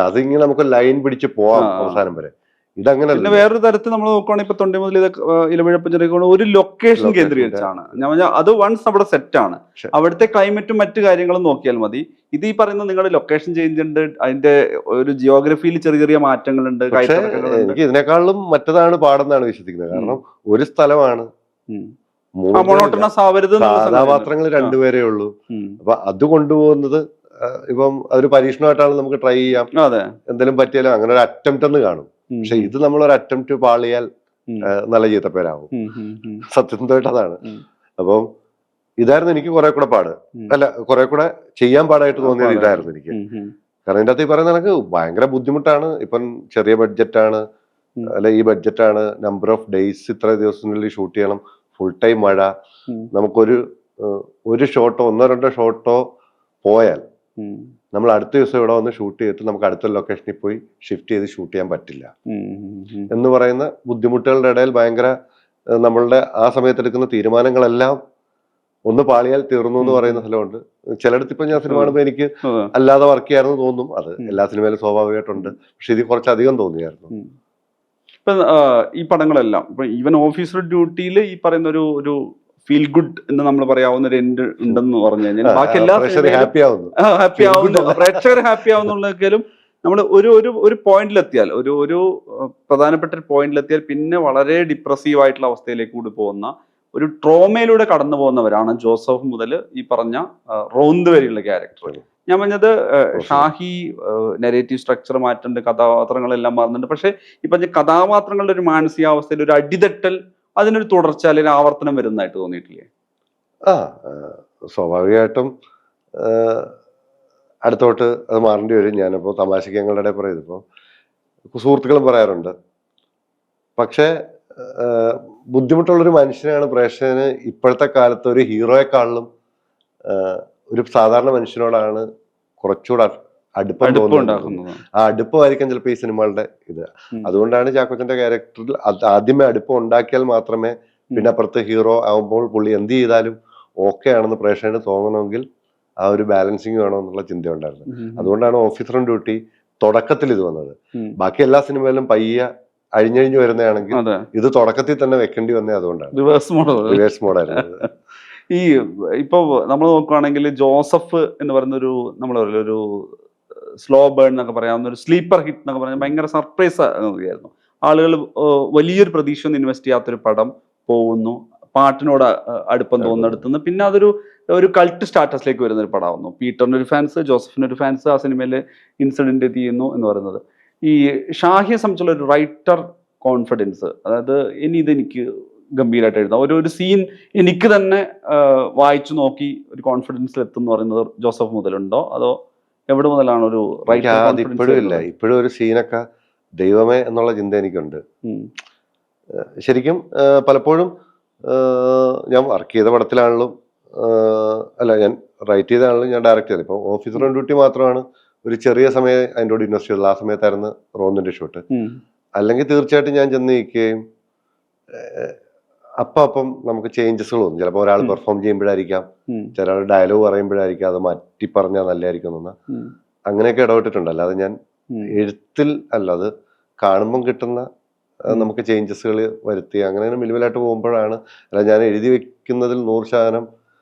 അതിങ്ങനെ നമുക്ക് ലൈൻ പിടിച്ച് പോവാം അവസാനം വരെ. ഇതങ്ങനെ പിന്നെ വേറൊരു തരത്തിൽ നമ്മൾ നോക്കുകയാണെങ്കിൽ ഇപ്പൊ തൊണ്ടി മുതൽ ഇലവീഴ പൂഞ്ചിറ ഒരു ലൊക്കേഷൻ കേന്ദ്രീകരിച്ചാണ്. ഞാൻ പറഞ്ഞാൽ അത് വൺസ് അവിടെ സെറ്റ് ആണ്, അവിടുത്തെ ക്ലൈമറ്റും മറ്റു കാര്യങ്ങളും നോക്കിയാൽ മതി. ഇത് ഈ പറയുന്ന നിങ്ങളുടെ ലൊക്കേഷൻ ചേഞ്ച് ഉണ്ട്, അതിന്റെ ഒരു ജിയോഗ്രഫിയിൽ ചെറിയ ചെറിയ മാറ്റങ്ങളുണ്ട്. എനിക്ക് ഇതിനേക്കാളും മറ്റതാണ് പാടെന്നാണ് വിശ്വസിക്കുന്നത്. കാരണം ഒരു സ്ഥലമാണ്, കഥാപാത്രങ്ങൾ രണ്ടുപേരേ ഉള്ളൂ. അപ്പൊ അത് കൊണ്ടുപോകുന്നത് ഇപ്പം അതൊരു പരീക്ഷണമായിട്ടാണ്, നമുക്ക് ട്രൈ ചെയ്യാം, എന്തെങ്കിലും പറ്റിയാലും അങ്ങനെ ഒരു അറ്റംപ്റ്റ് എന്ന് കാണും. പക്ഷെ ഇത് നമ്മളൊരു അറ്റംപ്റ്റ് പാളിയാൽ നല്ല ചീത്തപ്പേരാകും. സത്യസന്ധമായിട്ട് അതാണ്. അപ്പം ഇതായിരുന്നു എനിക്ക് കുറെ കൂടെ പാട്, അല്ല കുറെ കൂടെ ചെയ്യാൻ പാടായിട്ട് തോന്നിയത് ഇതായിരുന്നു എനിക്ക്. കാരണം ഇതിന്റെ അകത്ത് ഈ പറയുന്ന കണക്ക് ഭയങ്കര ബുദ്ധിമുട്ടാണ്. ഇപ്പം ചെറിയ ബഡ്ജറ്റാണ്, അല്ല ഈ ബഡ്ജറ്റാണ്, നമ്പർ ഓഫ് ഡേയ്സ് ഇത്ര ദിവസത്തിനുള്ളിൽ ഷൂട്ട് ചെയ്യണം, ഫുൾ ടൈം മഴ, നമുക്കൊരു ഷോട്ടോ ഒന്നോ രണ്ടോ ഷോട്ടോ പോയാൽ നമ്മൾ അടുത്ത ദിവസം ഇവിടെ വന്ന് ഷൂട്ട് ചെയ്തിട്ട് നമുക്ക് അടുത്ത ലൊക്കേഷനിൽ പോയി ഷിഫ്റ്റ് ചെയ്ത് ഷൂട്ട് ചെയ്യാൻ പറ്റില്ല എന്ന് പറയുന്ന ബുദ്ധിമുട്ടുകളുടെ ഇടയിൽ ഭയങ്കര നമ്മളുടെ ആ സമയത്ത് എടുക്കുന്ന തീരുമാനങ്ങളെല്ലാം ഒന്ന് പാളിയാൽ തീർന്നു എന്ന് പറയുന്ന സ്ഥലമുണ്ട്. ചിലയിടത്ത് ഇപ്പൊ ഞാൻ സിനിമ കാണുമ്പോൾ എനിക്ക് അല്ലാതെ വർക്ക് ചെയ്യാമെന്ന് തോന്നും. അത് എല്ലാ സിനിമയിലും സ്വാഭാവികമായിട്ടുണ്ട്. പക്ഷെ ഇത് കുറച്ചധികം തോന്നിയായിരുന്നു. ഇപ്പൊ ഈ പടങ്ങളെല്ലാം ഇപ്പൊ ഈവൻ ഓഫീസർ ഡ്യൂട്ടിയിൽ ഈ പറയുന്ന ഒരു ഫീൽ ഗുഡ് എന്ന് നമ്മൾ പറയാവുന്ന ഒരു എൻഡ് ഉണ്ടെന്ന് പറഞ്ഞു കഴിഞ്ഞാൽ ബാക്കി എല്ലാ ഹാപ്പി ആവുന്നു, പ്രേക്ഷകർ ഹാപ്പി ആവുന്നുള്ളെങ്കിലും നമ്മൾ ഒരു പോയിന്റിലെത്തിയാൽ, ഒരു പ്രധാനപ്പെട്ട ഒരു പോയിന്റിലെത്തിയാൽ പിന്നെ വളരെ ഡിപ്രസീവ് ആയിട്ടുള്ള അവസ്ഥയിലേക്ക് കൂടി പോകുന്ന ഒരു ട്രോമയിലൂടെ കടന്നു പോകുന്നവരാണ് ജോസഫ് മുതൽ ഈ പറഞ്ഞ റോന്ത് വരെയുള്ള ക്യാരക്ടർ. ഞാൻ പറഞ്ഞത് ഷാഹി നെറേറ്റീവ് സ്ട്രക്ചർ മാറ്റുന്നുണ്ട്, കഥാപാത്രങ്ങളെല്ലാം മാറുന്നുണ്ട്. പക്ഷെ ഈ പറഞ്ഞ കഥാപാത്രങ്ങളുടെ ഒരു മാനസികാവസ്ഥയിൽ ഒരു അടിതട്ടൽ, അതിനൊരു തുടർച്ച അല്ലെങ്കിൽ ആവർത്തനം വരുന്നതായിട്ട് തോന്നിയിട്ടില്ലേ? സ്വാഭാവികമായിട്ടും അടുത്തോട്ട് അത് മാറേണ്ടി വരും. ഞാനിപ്പോൾ തമാശക്ക് ഞങ്ങളുടെ പറയുന്നത് ഇപ്പോൾ സുഹൃത്തുക്കളും പറയാറുണ്ട്. പക്ഷേ ബുദ്ധിമുട്ടുള്ളൊരു മനുഷ്യനാണ് പ്രേക്ഷകന് ഇപ്പോഴത്തെ കാലത്ത് ഒരു ഹീറോയെക്കാളിലും ഒരു സാധാരണ മനുഷ്യനോടാണ് കുറച്ചുകൂടെ അടുപ്പം തോന്നുന്നത്. ആ അടുപ്പമായിരിക്കും ചിലപ്പോൾ ഈ സിനിമകളുടെ ഇത്. അതുകൊണ്ടാണ് ചാക്കോച്ചന്റെ ക്യാരക്ടറിൽ ആദ്യമേ അടുപ്പം ഉണ്ടാക്കിയാൽ മാത്രമേ പിന്നെ അപ്പുറത്ത് ഹീറോ ആവുമ്പോൾ പുള്ളി എന്ത് ചെയ്താലും ഓക്കെ ആണെന്ന് പ്രേക്ഷകന് തോന്നണമെങ്കിൽ ആ ഒരു ബാലൻസിങ് വേണമെന്നുള്ള ചിന്ത ഉണ്ടായിരുന്നു. അതുകൊണ്ടാണ് ഓഫീസർ ഓൺ ഡ്യൂട്ടി തുടക്കത്തിൽ ഇത് വന്നത്. ബാക്കി എല്ലാ സിനിമയിലും പയ്യ അഴിഞ്ഞഴിഞ്ഞു വരുന്നതാണെങ്കിൽ ഇത് തുടക്കത്തിൽ തന്നെ വെക്കേണ്ടി വന്നേ അതുകൊണ്ടാണ്. റിവേഴ്സ് മോഡായിരുന്നു. ഈ ഇപ്പൊ നമ്മൾ നോക്കുകയാണെങ്കിൽ ജോസഫ് എന്ന് പറയുന്ന ഒരു സ്ലോ ബേൺ എന്നൊക്കെ പറയാവുന്ന ഒരു സ്ലീപ്പർ ഹിറ്റ് എന്നൊക്കെ പറഞ്ഞാൽ ഭയങ്കര സർപ്രൈസ് ആയിരുന്നു. ആളുകൾ വലിയൊരു പ്രതീക്ഷ ഒന്നും ഇൻവെസ്റ്റ് ചെയ്യാത്തൊരു പടം പോകുന്നു, പാട്ടിനോട് അടുപ്പം തോന്നുന്നിടത്തുനിന്ന് പിന്നെ ഒരു കൾട്ട് സ്റ്റാറ്റസിലേക്ക് വരുന്ന ഒരു പടമാവുന്നു. പീറ്ററിന് ഒരു ഫാൻസ്, ജോസഫിന് ഒരു ഫാൻസ്, ആ സിനിമയിൽ ഇൻസിഡന്റ് ചെയ്യുന്നു എന്ന് പറയുന്നത്. ഈ ഷാഹിയെ സംബന്ധിച്ചുള്ള ഒരു റൈറ്റർ കോൺഫിഡൻസ്, അതായത് എനിക്ക് ഗംഭീരമായിട്ട് എഴുതാം, ഒരു സീൻ എനിക്ക് തന്നെ വായിച്ചു നോക്കി ഒരു കോൺഫിഡൻസിൽ എത്തും പറയുന്നത് ജോസഫ് മുതലുണ്ടോ, അതോ എവിടെ മുതലാണ് ഒരു റൈറ്റർ? ഇപ്പോഴും ഇല്ല. ഇപ്പോഴും ഒരു സീനൊക്കെ ദൈവമേ എന്നുള്ള ചിന്ത എനിക്കുണ്ട്. ശരിക്കും പലപ്പോഴും ഞാൻ വർക്ക് ചെയ്ത പടത്തിലാണെങ്കിലും അല്ല ഞാൻ റൈറ്റ് ചെയ്താണെങ്കിലും ഞാൻ ഡയറക്റ്റ് ചെയ്തത്. ഇപ്പൊ ഓഫീസർ ഓൺ ഡ്യൂട്ടി മാത്രമാണ് ഒരു ചെറിയ സമയം അതിൻ്റെ കൂടെ ഇൻവെസ്റ്റ് ചെയ്തത്. ആ സമയത്തായിരുന്നു റോന്നിന്റെ ഷൂട്ട്. അല്ലെങ്കിൽ തീർച്ചയായിട്ടും ഞാൻ ചെന്ന് നിൽക്കുകയും അപ്പം നമുക്ക് ചേഞ്ചസുകൾ തോന്നും. ചിലപ്പോൾ ഒരാൾ പെർഫോം ചെയ്യുമ്പോഴായിരിക്കാം, ചില ആൾ ഡയലോഗ് പറയുമ്പോഴായിരിക്കാം അത് മാറ്റി പറഞ്ഞാൽ നല്ലതായിരിക്കും എന്ന്. അങ്ങനെയൊക്കെ ഇടപെട്ടിട്ടുണ്ട്. അല്ലാതെ ഞാൻ എഴുത്തിൽ അല്ല, അത് കാണുമ്പം കിട്ടുന്ന നമുക്ക് ചേഞ്ചസുകൾ വരുത്തി അങ്ങനെ മിനിമലായിട്ട് പോകുമ്പോഴാണ്. അല്ല, ഞാൻ എഴുതി വെക്കുന്നതിൽ 100%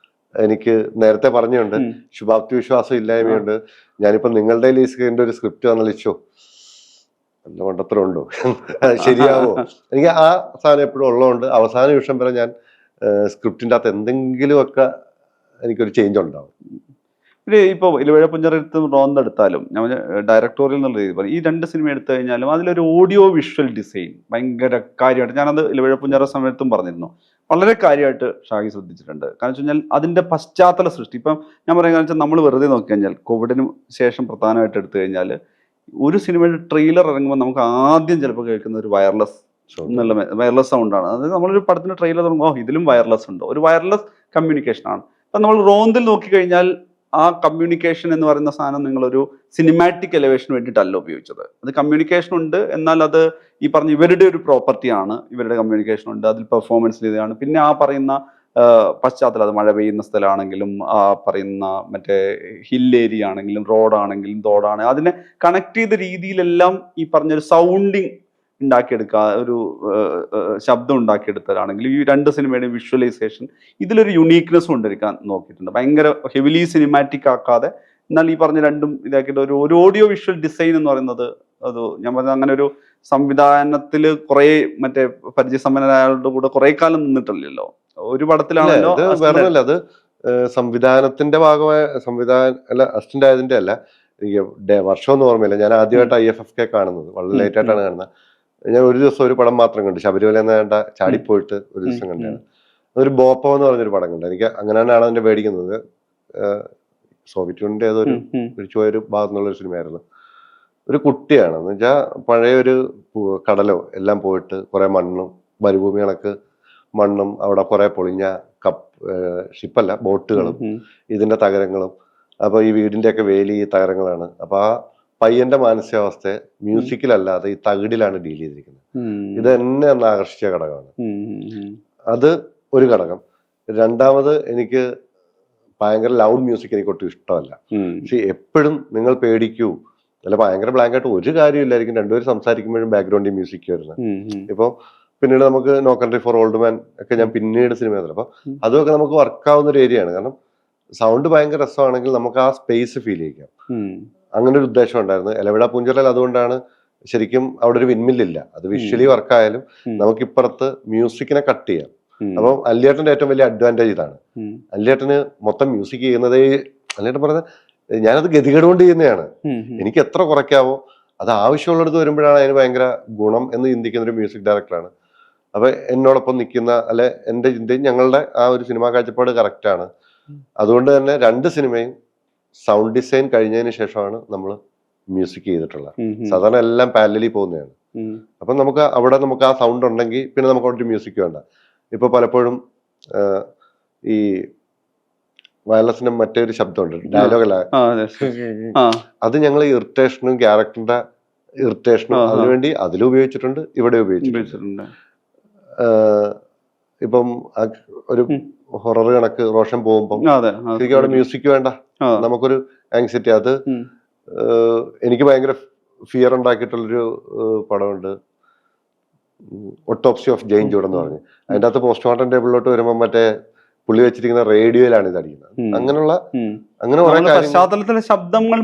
എനിക്ക് നേരത്തെ പറഞ്ഞുണ്ട്, ശുഭാപ്തി വിശ്വാസം ഇല്ലായ്മയുണ്ട്. ഞാനിപ്പോ നിങ്ങളുടെ ഒരു സ്ക്രിപ്റ്റ് വന്നലിച്ചോ നല്ല മണ്ടത്തരം ഉണ്ടോ, ശരിയാവോ, എനിക്ക് ആ സാധനം എപ്പോഴും ഉള്ളതുകൊണ്ട് അവസാന നിമിഷം വരെ ഞാൻ സ്ക്രിപ്റ്റിൻ്റെ അകത്ത് എന്തെങ്കിലുമൊക്കെ എനിക്കൊരു ചേഞ്ച് ഉണ്ടാവും. പിന്നെ ഇപ്പോൾ ഇലവേഴ പുഞ്ചറെടുത്ത് റോന്ത് എടുത്താലും ഞാൻ ഡയറക്ടോറിയൽ എന്നുള്ള രീതി പറയും, ഈ 2 സിനിമ എടുത്തു കഴിഞ്ഞാലും അതിലൊരു ഓഡിയോ വിഷ്വൽ ഡിസൈൻ ഭയങ്കര കാര്യമായിട്ട്, ഞാനത് ഇലവേഴ പുഞ്ചറ സമയത്തും പറഞ്ഞിരുന്നു, വളരെ കാര്യമായിട്ട് ഷാഹി ശ്രദ്ധിച്ചിട്ടുണ്ട്. കാരണം വെച്ച് കഴിഞ്ഞാൽ അതിൻ്റെ പശ്ചാത്തല സൃഷ്ടി. ഇപ്പം ഞാൻ പറയുക വെച്ചാൽ നമ്മൾ വെറുതെ നോക്കി കഴിഞ്ഞാൽ കോവിഡിന് ശേഷം പ്രധാനമായിട്ട് എടുത്തു കഴിഞ്ഞാൽ ഒരു സിനിമയുടെ ട്രെയിലർ ഇറങ്ങുമ്പോൾ നമുക്ക് ആദ്യം ചിലപ്പോൾ കേൾക്കുന്ന ഒരു വയർലെസ് സൗണ്ടാണ്. അതായത് നമ്മളൊരു പടത്തിന്റെ ട്രെയിലർ തുടങ്ങുമ്പോൾ ഇതിലും വയർലെസ് ഉണ്ടോ, ഒരു വയർലെസ് കമ്മ്യൂണിക്കേഷനാണ്. അപ്പം നമ്മൾ റോന്തിൽ നോക്കിക്കഴിഞ്ഞാൽ ആ കമ്മ്യൂണിക്കേഷൻ എന്ന് പറയുന്ന സാധനം നിങ്ങളൊരു സിനിമാറ്റിക് എലവേഷന് വേണ്ടിയിട്ടല്ല ഉപയോഗിച്ചത്. അത് കമ്മ്യൂണിക്കേഷൻ ഉണ്ട്, എന്നാൽ അത് ഈ പറഞ്ഞ ഇവരുടെ ഒരു പ്രോപ്പർട്ടിയാണ്, ഇവരുടെ കമ്മ്യൂണിക്കേഷൻ ഉണ്ട്, അതിൽ പെർഫോമൻസ് ഇതാണ്. പിന്നെ ആ പറയുന്ന പശ്ചാത്തലം, അത് മഴ പെയ്യുന്ന സ്ഥലമാണെങ്കിലും ആ പറയുന്ന മറ്റേ ഹിൽ ഏരിയ ആണെങ്കിലും റോഡാണെങ്കിലും തോടാണ്, അതിനെ കണക്ട് ചെയ്ത രീതിയിലെല്ലാം ഈ പറഞ്ഞൊരു സൗണ്ടിങ് ഉണ്ടാക്കിയെടുക്കുക, ഒരു ശബ്ദം ഉണ്ടാക്കിയെടുത്തതാണെങ്കിൽ ഈ 2 സിനിമയുടെയും വിഷ്വലൈസേഷൻ ഇതിലൊരു യുണീക്നെസ് കൊണ്ടിരിക്കാൻ നോക്കിയിട്ടുണ്ട്. ഭയങ്കര ഹെവിലി സിനിമാറ്റിക് ആക്കാതെ, എന്നാൽ ഈ പറഞ്ഞ രണ്ടും ഇതാക്കിയിട്ട് ഒരു ഓഡിയോ വിഷ്വൽ ഡിസൈൻ എന്ന് പറയുന്നത്, അത് ഞാൻ പറഞ്ഞത് അങ്ങനെ ഒരു സംവിധാനത്തിൽ കുറെ മറ്റേ പരിചയസമ്പന്നരായവരുടെ കൂടെ കുറെ കാലം നിന്നിട്ടില്ലല്ലോ, ഒരു പടത്തിലാണല്ലോ. അത് സംവിധാനത്തിന്റെ ഭാഗമായ അസിസ്റ്റന്റ് ആയതിന്റെ അല്ല, എനിക്ക് വർഷമൊന്നും ഓർമ്മയില്ല. ഞാൻ ആദ്യമായിട്ട് IFFK കാണുന്നത് വളരെ ലേറ്റ് ആയിട്ടാണ് കാണുന്നത്. ഞാൻ ഒരു ദിവസം ഒരു പടം മാത്രം കണ്ടു, ശബരിമല എന്ന കണ്ട ചാടിപ്പോയിട്ട് ഒരു ദിവസം കണ്ടാണ്. ഒരു ബോപ്പോ എന്ന് പറഞ്ഞൊരു പടം കണ്ടു. എനിക്ക് അങ്ങനെ തന്നെയാണ് അതിന്റെ മേടിക്കുന്നത്. സോവിയറ്റ് യൂണിയന്റെ ഏതൊരു പിടിച്ചുപോയൊരു ഭാഗത്തു നിന്നുള്ളൊരു സിനിമയായിരുന്നു. ഒരു കുട്ടിയാണ് എന്ന് വെച്ചാൽ പഴയൊരു കടലോ എല്ലാം പോയിട്ട് കുറെ മണ്ണും മരുഭൂമി കണക്ക് മണ്ണും അവിടെ കുറെ പൊളിഞ്ഞ ഷിപ്പല്ല ബോട്ടുകളും ഇതിന്റെ തകരങ്ങളും. അപ്പൊ ഈ വീടിന്റെ ഒക്കെ വേലി ഈ തകരങ്ങളാണ്. അപ്പൊ ആ പയ്യന്റെ മാനസികാവസ്ഥയെ മ്യൂസിക്കിലല്ലാതെ ഈ തകിടിലാണ് ഡീൽ ചെയ്തിരിക്കുന്നത്. ഇത് എന്നെ ഒന്ന് ആകർഷിച്ച ഘടകമാണ്. അത് ഒരു ഘടകം. രണ്ടാമത്, എനിക്ക് ഭയങ്കര ലൗഡ് മ്യൂസിക് എനിക്ക് ഒട്ടും ഇഷ്ടമല്ല. പക്ഷെ എപ്പോഴും നിങ്ങൾ പേടിക്കൂ അല്ല, ഭയങ്കര ബ്ലാങ്ക് ആയിട്ട് ഒരു കാര്യമില്ലായിരിക്കും, രണ്ടുപേരും സംസാരിക്കുമ്പോഴും ബാക്ക്ഗ്രൗണ്ടിൽ മ്യൂസിക് വരുന്നത്. ഇപ്പൊ പിന്നീട് നമുക്ക് No Country for Old Men ഒക്കെ ഞാൻ പിന്നീട് സിനിമ ചെയ്തത്. അപ്പൊ അതൊക്കെ നമുക്ക് വർക്കാവുന്ന ഒരു ഏരിയയാണ്. കാരണം സൗണ്ട് ഭയങ്കര രസമാണെങ്കിൽ നമുക്ക് ആ സ്പേസ് ഫീൽ ചെയ്യിക്കാം. അങ്ങനെ ഒരു ഉദ്ദേശം ഉണ്ടായിരുന്നു ഇലവിഴ പൂഞ്ചിറയിൽ. അതുകൊണ്ടാണ് ശരിക്കും അവിടെ ഒരു വിൻമില്ലില്ല. അത് വിഷ്വലി വർക്കായാലും നമുക്ക് ഇപ്പുറത്ത് മ്യൂസിക്കിനെ കട്ട് ചെയ്യാം. അപ്പം അല്ലിയേട്ടന്റെ ഏറ്റവും വലിയ അഡ്വാൻറ്റേജ് ഇതാണ്. അല്ലിയേട്ടന് മൊത്തം മ്യൂസിക് ചെയ്യുന്നതേ, അല്ലിയേട്ടൻ പറഞ്ഞത് ഞാനത് ഗതികേട് കൊണ്ട് ചെയ്യുന്നതാണ്, എനിക്ക് എത്ര കുറയ്ക്കാവോ അത് ആവശ്യമുള്ളിടത്ത് വരുമ്പോഴാണ് അതിന് ഭയങ്കര ഗുണം എന്ന് ചിന്തിക്കുന്ന ഒരു മ്യൂസിക് ഡയറക്ടറാണ്. അപ്പൊ എന്നോടൊപ്പം നിൽക്കുന്ന അല്ലെ എന്റെ ചിന്തയും ഞങ്ങളുടെ ആ ഒരു സിനിമാ കാഴ്ചപ്പാട് കറക്റ്റാണ്. അതുകൊണ്ട് തന്നെ 2 സിനിമയും സൗണ്ട് ഡിസൈൻ കഴിഞ്ഞതിന് ശേഷമാണ് നമ്മൾ മ്യൂസിക് ചെയ്തിട്ടുള്ളത്. സാധാരണ എല്ലാം പാരലലി പോകുന്നതാണ്. അപ്പൊ നമുക്ക് അവിടെ നമുക്ക് ആ സൗണ്ട് ഉണ്ടെങ്കിൽ പിന്നെ നമുക്ക് അവിടെ മ്യൂസിക് വേണ്ട. ഇപ്പൊ പലപ്പോഴും ഈ വയർലെസിന്റെ മറ്റൊരു ശബ്ദമുണ്ട്, ഡയലോഗല്ല, അത് ഞങ്ങൾ ഇറിറ്റേഷനും ക്യാരക്ടറിന്റെ ഇറിറ്റേഷനും അതിനുവേണ്ടി അതിലും ഉപയോഗിച്ചിട്ടുണ്ട്, ഇവിടെ ഉപയോഗിച്ചിട്ടുണ്ട്. ഇപ്പം ഒരു ഹൊറർ കണക്ക് റോഷൻ പോകുമ്പം ശരിക്കും അവിടെ മ്യൂസിക് വേണ്ട, നമുക്കൊരു ആങ്സൈറ്റി. അത് എനിക്ക് ഭയങ്കര ഫിയർ ഉണ്ടാക്കിയിട്ടുള്ളൊരു പടമുണ്ട്, ഒട്ടോപ്സി ഓഫ് ജെയിൻ ജൂഡ് എന്ന് പറഞ്ഞ്. അതിൻ്റെ അകത്ത് പോസ്റ്റ്മോർട്ടം ടേബിളിലോട്ട് വരുമ്പോൾ മറ്റേ പുള്ളി വെച്ചിരിക്കുന്ന റേഡിയോയിലാണ് ഇത് അടിക്കുന്നത്. അങ്ങനെയുള്ള പശ്ചാത്തലത്തിലെ ശബ്ദങ്ങൾ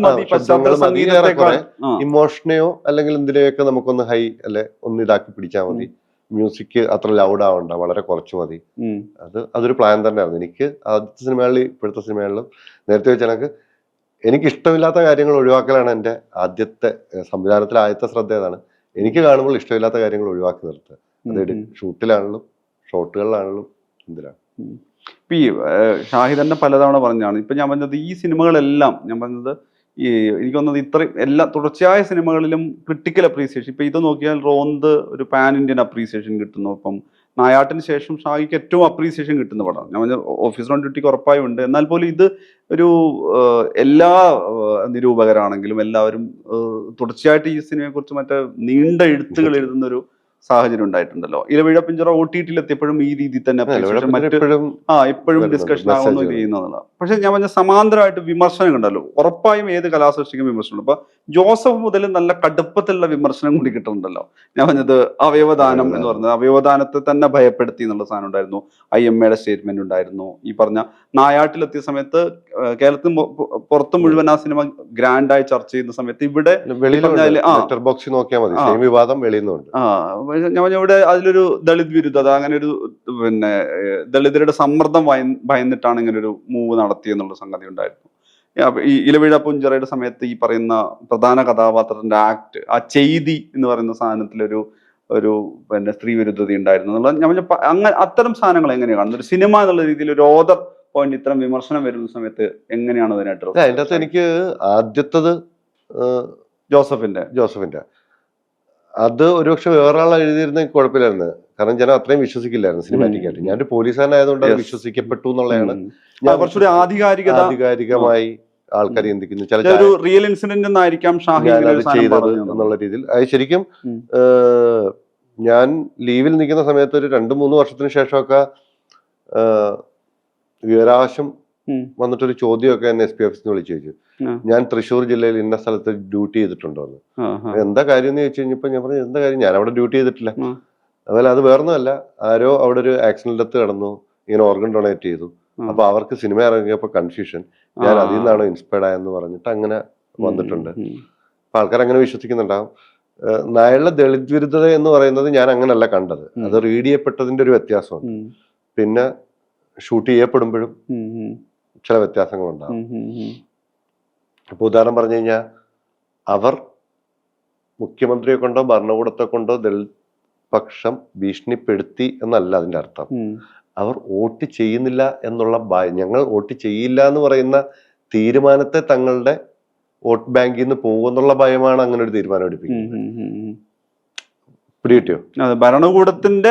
ഇമോഷനെയോ അല്ലെങ്കിൽ എന്തിനെയൊക്കെ നമുക്കൊന്ന് ഹൈ അല്ലെ ഒന്ന് ഇതാക്കി പിടിച്ചാൽ മതി. മ്യൂസിക് അത്ര ലൗഡ് ആവണ്ട, വളരെ കുറച്ച് മതി. അതൊരു പ്ലാൻ തന്നെയായിരുന്നു. എനിക്ക് ആദ്യത്തെ സിനിമകളിൽ ഇപ്പോഴത്തെ സിനിമകളിലും നേരത്തെ വെച്ച കണക്ക് എനിക്ക് ഇഷ്ടമില്ലാത്ത കാര്യങ്ങൾ ഒഴിവാക്കലാണ് എൻ്റെ ആദ്യത്തെ സംവിധാനത്തിൽ ആദ്യത്തെ ശ്രദ്ധ. ഏതാണ് എനിക്ക് കാണുമ്പോൾ ഇഷ്ടമില്ലാത്ത കാര്യങ്ങൾ ഒഴിവാക്കി നിർത്തുക. അതായത് ഷൂട്ടിലാണെങ്കിലും ഷോട്ടുകളിലാണെങ്കിലും എന്തിനാണ്. ഇപ്പൊ ഈ ഷാഹി തന്നെ പലതവണ പറഞ്ഞാണ്, ഇപ്പൊ ഞാൻ പറഞ്ഞത് ഈ സിനിമകളെല്ലാം ഞാൻ പറഞ്ഞത് ഈ എനിക്ക് തോന്നുന്നത് ഇത്രയും എല്ലാ തുടർച്ചയായ സിനിമകളിലും ക്രിട്ടിക്കൽ അപ്രീസിയേഷൻ. ഇപ്പൊ ഇത് നോക്കിയാൽ റോന്ത് ഒരു പാൻ ഇന്ത്യൻ അപ്രീസിയേഷൻ കിട്ടുന്നു. ഇപ്പം നായാട്ടിന് ശേഷം ഷാഹിക്ക് ഏറ്റവും അപ്രീസിയേഷൻ കിട്ടുന്ന പടമാണ്. ഞാൻ പറഞ്ഞ ഓഫീസർ ഓൺ ഡ്യൂട്ടിക്ക് ഉറപ്പായും ഉണ്ട്. എന്നാൽ പോലും ഇത് ഒരു എല്ലാ നിരൂപകരാണെങ്കിലും എല്ലാവരും തുടർച്ചയായിട്ട് ഈ സിനിമയെ കുറിച്ച് മറ്റേ നീണ്ട എഴുത്തുകൾ എഴുതുന്ന ഒരു സാഹചര്യം ഉണ്ടായിട്ടുണ്ടല്ലോ. ഇലവിഴ പിഞ്ചറ OTT എത്തിയപ്പോഴും ഈ രീതിയിൽ തന്നെ ഇപ്പോഴും ഡിസ്കഷൻ ആവുന്നു ചെയ്യുന്നതാണ്. പക്ഷെ ഞാൻ പറഞ്ഞ സമാന്തരമായിട്ട് വിമർശനം ഉണ്ടല്ലോ, ഉറപ്പായും ഏത് കലാസൃഷ്ടിക്കും വിമർശനം. ഇപ്പൊ ജോസഫ് മുതൽ നല്ല കടുപ്പത്തിലുള്ള വിമർശനം കൂടി കിട്ടുന്നുണ്ടല്ലോ. ഞാൻ പറഞ്ഞത് അവയവദാനം എന്ന് പറഞ്ഞത്, അവയവദാനത്തെ തന്നെ ഭയപ്പെടുത്തി എന്നുള്ള സാധനം ഉണ്ടായിരുന്നു. IMA സ്റ്റേറ്റ്മെന്റ് ഉണ്ടായിരുന്നു. ഈ പറഞ്ഞ നായാട്ടിലെത്തിയ സമയത്ത് കേരളത്തിൽ പുറത്ത് മുഴുവൻ ആ സിനിമ ഗ്രാൻഡായി ചർച്ച ചെയ്യുന്ന സമയത്ത് ഇവിടെ ഞാൻ ഇവിടെ അതിലൊരു ദളിത് വിരുദ്ധത, അങ്ങനെ ഒരു പിന്നെ ദളിതരുടെ സമ്മർദ്ദം ഭയന്നിട്ടാണ് ഇങ്ങനെ ഒരു മൂവ് നടത്തിയെന്നുള്ള സംഗതി ഉണ്ടായിരുന്നു. ഈ ഇലവിഴ പുഞ്ചറയുടെ സമയത്ത് ഈ പറയുന്ന പ്രധാന കഥാപാത്രത്തിന്റെ ആക്ട്, ആ ചെയ്തി എന്ന് പറയുന്ന സാധനത്തിലൊരു പിന്നെ സ്ത്രീ വിരുദ്ധത ഉണ്ടായിരുന്നു എന്നുള്ളത് ഞാൻ അങ്ങനെ അത്തരം സാധനങ്ങൾ എങ്ങനെയാണ് കാണുന്നത്? ഒരു സിനിമ എന്നുള്ള രീതിയിൽ ഒരു ഓദർ പോയിന്റ് ഇത്തരം വിമർശനം വരുന്ന സമയത്ത് എങ്ങനെയാണ് അതിനായിട്ട്? അതിൻ്റെ അകത്ത് എനിക്ക് ആദ്യത്തത് ജോസഫിന്റെ അത് ഒരുപക്ഷെ വേറൊരാൾ എഴുതിയിരുന്ന കുഴപ്പമില്ലായിരുന്നു. കാരണം ജനം അത്രയും വിശ്വസിക്കില്ലായിരുന്നു സിനിമാറ്റിക് ആയിട്ട്. ഞാനൊരു പോലീസുകാരനായതുകൊണ്ട് അത് വിശ്വസിക്കപ്പെട്ടു എന്നുള്ളതാണ് കുറച്ചുകൂടി ആധികാരികമായി ആൾക്കാർ ചിന്തിക്കുന്നു. ചില റിയൽ ഇൻസിഡന്റ് ആയിരിക്കാം ചെയ്തത് എന്നുള്ള രീതിയിൽ. അത് ശരിക്കും ഞാൻ ലീവിൽ നിൽക്കുന്ന സമയത്ത് ഒരു 2-3 വർഷത്തിന് ശേഷമൊക്കെ വിവരാവകാശം വന്നിട്ടൊരു ചോദ്യമൊക്കെ എന്നെ SP ഓഫീസിൽ വിളിച്ചു ചോദിച്ചു, ഞാൻ തൃശ്ശൂർ ജില്ലയിൽ ഇന്ന സ്ഥലത്ത് ഡ്യൂട്ടി ചെയ്തിട്ടുണ്ടോ എന്ന്. എന്താ കാര്യം എന്ന് ചോദിച്ചു കഴിഞ്ഞപ്പോ ഞാൻ പറഞ്ഞു, എന്താ കാര്യം, ഞാൻ അവിടെ ഡ്യൂട്ടി ചെയ്തിട്ടില്ല. അതുപോലെ അത് വേറൊന്നുമല്ല, ആരോ അവിടെ ഒരു ആക്സിഡന്റ് ഡെത്ത് കിടന്നു, ഇങ്ങനെ ഓർഗൻ ഡൊണേറ്റ് ചെയ്തു, അപ്പൊ അവർക്ക് സിനിമ ഇറങ്ങിയപ്പോ കൺഫ്യൂഷൻ, ഞാൻ അതിൽ നിന്നാണ് ഇൻസ്പയർഡ് ആയെന്ന് പറഞ്ഞിട്ട് അങ്ങനെ വന്നിട്ടുണ്ട്. അപ്പൊ ആൾക്കാർ അങ്ങനെ വിശ്വസിക്കുന്നുണ്ടാവും. നായരുടെ ദളിത് വിരുദ്ധത എന്ന് പറയുന്നത് ഞാൻ അങ്ങനല്ല കണ്ടത്. അത് റീഡ് ചെയ്യപ്പെട്ടതിന്റെ ഒരു വ്യത്യാസമാണ്. പിന്നെ ഷൂട്ട് ചെയ്യപ്പെടുമ്പോഴും ചില വ്യത്യാസങ്ങളുണ്ടാവും. ഇപ്പൊ ഉദാഹരണം പറഞ്ഞു കഴിഞ്ഞാൽ, അവർ മുഖ്യമന്ത്രിയെ കൊണ്ടോ ഭരണകൂടത്തെ കൊണ്ടോ ദളിത് പക്ഷം ഭീഷണിപ്പെടുത്തി എന്നല്ല അതിന്റെ അർത്ഥം. അവർ വോട്ട് ചെയ്യുന്നില്ല എന്നുള്ള ഞങ്ങൾ വോട്ട് ചെയ്യില്ല എന്ന് പറയുന്ന തീരുമാനത്തെ തങ്ങളുടെ വോട്ട് ബാങ്കിൽ നിന്ന് പോകുന്നുള്ള ഭയമാണ് അങ്ങനെ ഒരു തീരുമാനം എടുപ്പിക്കുന്നത്. പിടികിട്ടിയോ? ഭരണകൂടത്തിന്റെ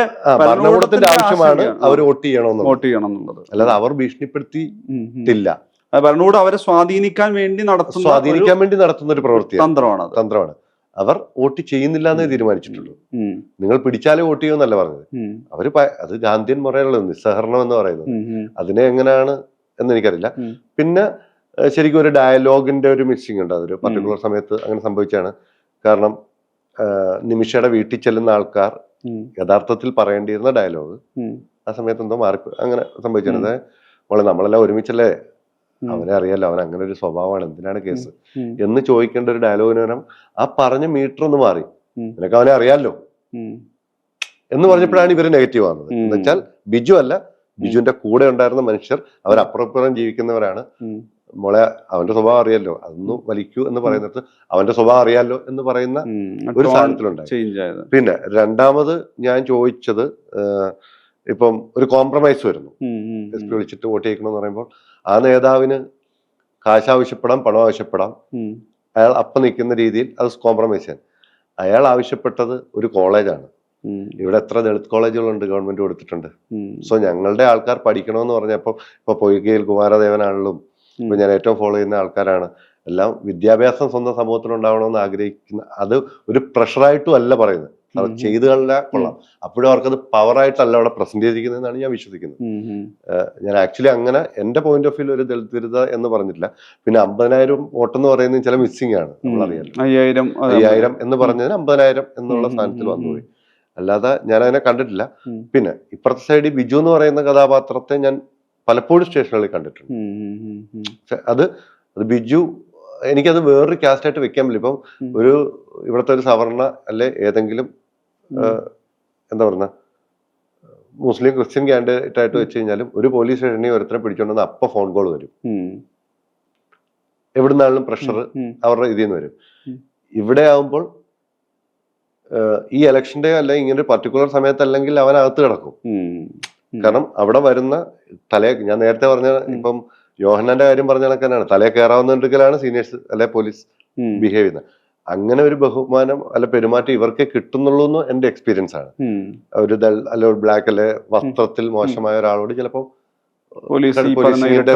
ആവശ്യമാണ് അവർ വോട്ട് ചെയ്യണമെന്നുള്ളത്, അല്ലാതെ അവർ ഭീഷണിപ്പെടുത്തിയിട്ടില്ല. ഭരണകൂടം അവരെ സ്വാധീനിക്കാൻ വേണ്ടി നടത്തുന്ന ഒരു തന്ത്രമാണ്. അവർ വോട്ട് ചെയ്യുന്നില്ല എന്നേ തീരുമാനിച്ചിട്ടുള്ളൂ. നിങ്ങൾ പിടിച്ചാലേ വോട്ട് ചെയ്യുമെന്നല്ല പറഞ്ഞത്. അവര് അത് ഗാന്ധിയൻ മുറയുള്ള നിസ്സഹരണം എന്ന് പറയുന്നത്, അതിനെ എങ്ങനെയാണ് എന്ന് എനിക്കറിയില്ല. പിന്നെ ശരിക്കും ഒരു ഡയലോഗിന്റെ ഒരു മിസ്സിംഗ് ഉണ്ട്. അതൊരു പർട്ടിക്കുലർ സമയത്ത് അങ്ങനെ സംഭവിച്ചാണ്. കാരണം നിമിഷയുടെ വീട്ടിൽ ചെല്ലുന്ന ആൾക്കാർ യഥാർത്ഥത്തിൽ പറയേണ്ടിയിരുന്ന ഡയലോഗ് ആ സമയത്ത് എന്തോ മാറി അങ്ങനെ സംഭവിച്ചത്. നമ്മളെല്ലാം ഒരുമിച്ചല്ലേ, അവനെ അറിയാലോ, അവൻ അങ്ങനെ ഒരു സ്വഭാവമാണ്, എന്തിനാണ് കേസ് എന്ന് ചോദിക്കേണ്ട ഒരു ഡയലോഗിന് പകരം ആ പറഞ്ഞ മീറ്റർ ഒന്ന് മാറി, നിനക്ക് അവനെ അറിയാലോ എന്ന് പറഞ്ഞപ്പോഴാണ് ഇവര് നെഗറ്റീവ് ആവുന്നത്. എന്ന് വെച്ചാൽ ബിജു അല്ല, ബിജുവിന്റെ കൂടെ ഉണ്ടായിരുന്ന മനുഷ്യർ അവരപ്പുറപ്പുറം ജീവിക്കുന്നവരാണ്. മോളെ അവന്റെ സ്വഭാവം അറിയാലോ, അതൊന്ന് വലിക്കൂ എന്ന് പറയുന്നത് അവന്റെ സ്വഭാവം അറിയാലോ എന്ന് പറയുന്ന ഒരു സാധനത്തിലുണ്ടായി. പിന്നെ രണ്ടാമത് ഞാൻ ചോദിച്ചത്, ഇപ്പം ഒരു കോംപ്രമൈസ് വരുന്നു, SP വിളിച്ചിട്ട് വോട്ട് ചെയ്യിക്കണമെന്ന് പറയുമ്പോൾ ആ നേതാവിന് കാശ് ആവശ്യപ്പെടാം, പണം ആവശ്യപ്പെടാം, അയാൾ അപ്പം നിൽക്കുന്ന രീതിയിൽ അത് കോംപ്രമൈസ് ചെയ്യാൻ. അയാൾ ആവശ്യപ്പെട്ടത് ഒരു കോളേജാണ്. ഇവിടെ എത്ര ദളിത് കോളേജുകളുണ്ട് ഗവൺമെന്റ് കൊടുത്തിട്ടുണ്ട്. സോ ഞങ്ങളുടെ ആൾക്കാർ പഠിക്കണമെന്ന് പറഞ്ഞപ്പോ ഇപ്പൊ പൊയ്കയിൽ കുമാരദേവനാണെങ്കിലും ഇപ്പൊ ഞാൻ ഏറ്റവും ഫോളോ ചെയ്യുന്ന ആൾക്കാരാണ് എല്ലാം വിദ്യാഭ്യാസം സ്വന്തം സമൂഹത്തിൽ ഉണ്ടാവണമെന്ന് ആഗ്രഹിക്കുന്ന, അത് ഒരു പ്രഷറായിട്ടും അല്ല പറയുന്നത്, അത് ചെയ്തു കളഞ്ഞാൽ കൊള്ളാം. അപ്പോഴും അവർക്കത് പവറായിട്ടല്ല അവിടെ പ്രസന്റ് ചെയ്തിരിക്കുന്നതെന്നാണ് ഞാൻ വിശ്വസിക്കുന്നത്. ഞാൻ ആക്ച്വലി അങ്ങനെ എന്റെ പോയിന്റ് ഓഫ് വ്യൂ ഒരു ദളിത് വിരുദ്ധ എന്ന് പറഞ്ഞിട്ടില്ല. പിന്നെ 50,000 വോട്ടെന്ന് പറയുന്നത് ചില മിസ്സിംഗ് ആണ്, നമ്മളറിയാലോ. 5000 എന്ന് പറഞ്ഞതിന് 50,000 എന്നുള്ള സ്ഥാനത്തിൽ വന്നുപോയി. അല്ലാതെ ഞാൻ അതിനെ കണ്ടിട്ടില്ല. പിന്നെ ഇപ്പുറത്തെ സൈഡിൽ ബിജു എന്ന് പറയുന്ന കഥാപാത്രത്തെ ഞാൻ പലപ്പോഴും സ്റ്റേഷനുകളിൽ കണ്ടിട്ടുണ്ട്. അത് ബിജു എനിക്കത് വേറൊരു കാസ്റ്റായിട്ട് വെക്കാൻ പറ്റില്ല. ഇപ്പം ഒരു ഇവിടുത്തെ ഒരു സവർണ അല്ലെ ഏതെങ്കിലും എന്താ പറയുക മുസ്ലിം ക്രിസ്ത്യൻ കാൻഡിഡേറ്റ് ആയിട്ട് വെച്ച് കഴിഞ്ഞാലും ഒരു പോലീസ് സ്റ്റേഷനിൽ ഒരുത്തരെ പിടിച്ചോണ്ടെന്ന് അപ്പൊ ഫോൺ കോൾ വരും, എവിടുന്നാണെങ്കിലും പ്രഷർ അവരുടെ ഇതിൽ നിന്ന് വരും. ഇവിടെ ആവുമ്പോൾ ഈ ഇലക്ഷന്റെ അല്ലെ ഇങ്ങനെ പർട്ടിക്കുലർ സമയത്തല്ലെങ്കിൽ അവൻ അകത്ത് കിടക്കും. കാരണം അവിടെ വരുന്ന ഞാൻ നേരത്തെ പറഞ്ഞ ഇപ്പം യോഹന്നാന്റെ കാര്യം പറഞ്ഞ കണക്കാണ്, തലയെ കയറാവുന്നതിലാണ് സീനിയേഴ്സ് അല്ലെ പോലീസ് ബിഹേവ് ചെയ്യുന്നത്. അങ്ങനെ ഒരു ബഹുമാനം അല്ലെ പെരുമാറ്റം ഇവർക്കേ കിട്ടുന്നുള്ളൂ എന്ന് എന്റെ എക്സ്പീരിയൻസ് ആണ്. ഒരു അല്ലെ ഒരു ബ്ലാക്ക് അല്ലെ വസ്ത്രത്തിൽ മോശമായ ഒരാളോട് ചിലപ്പോ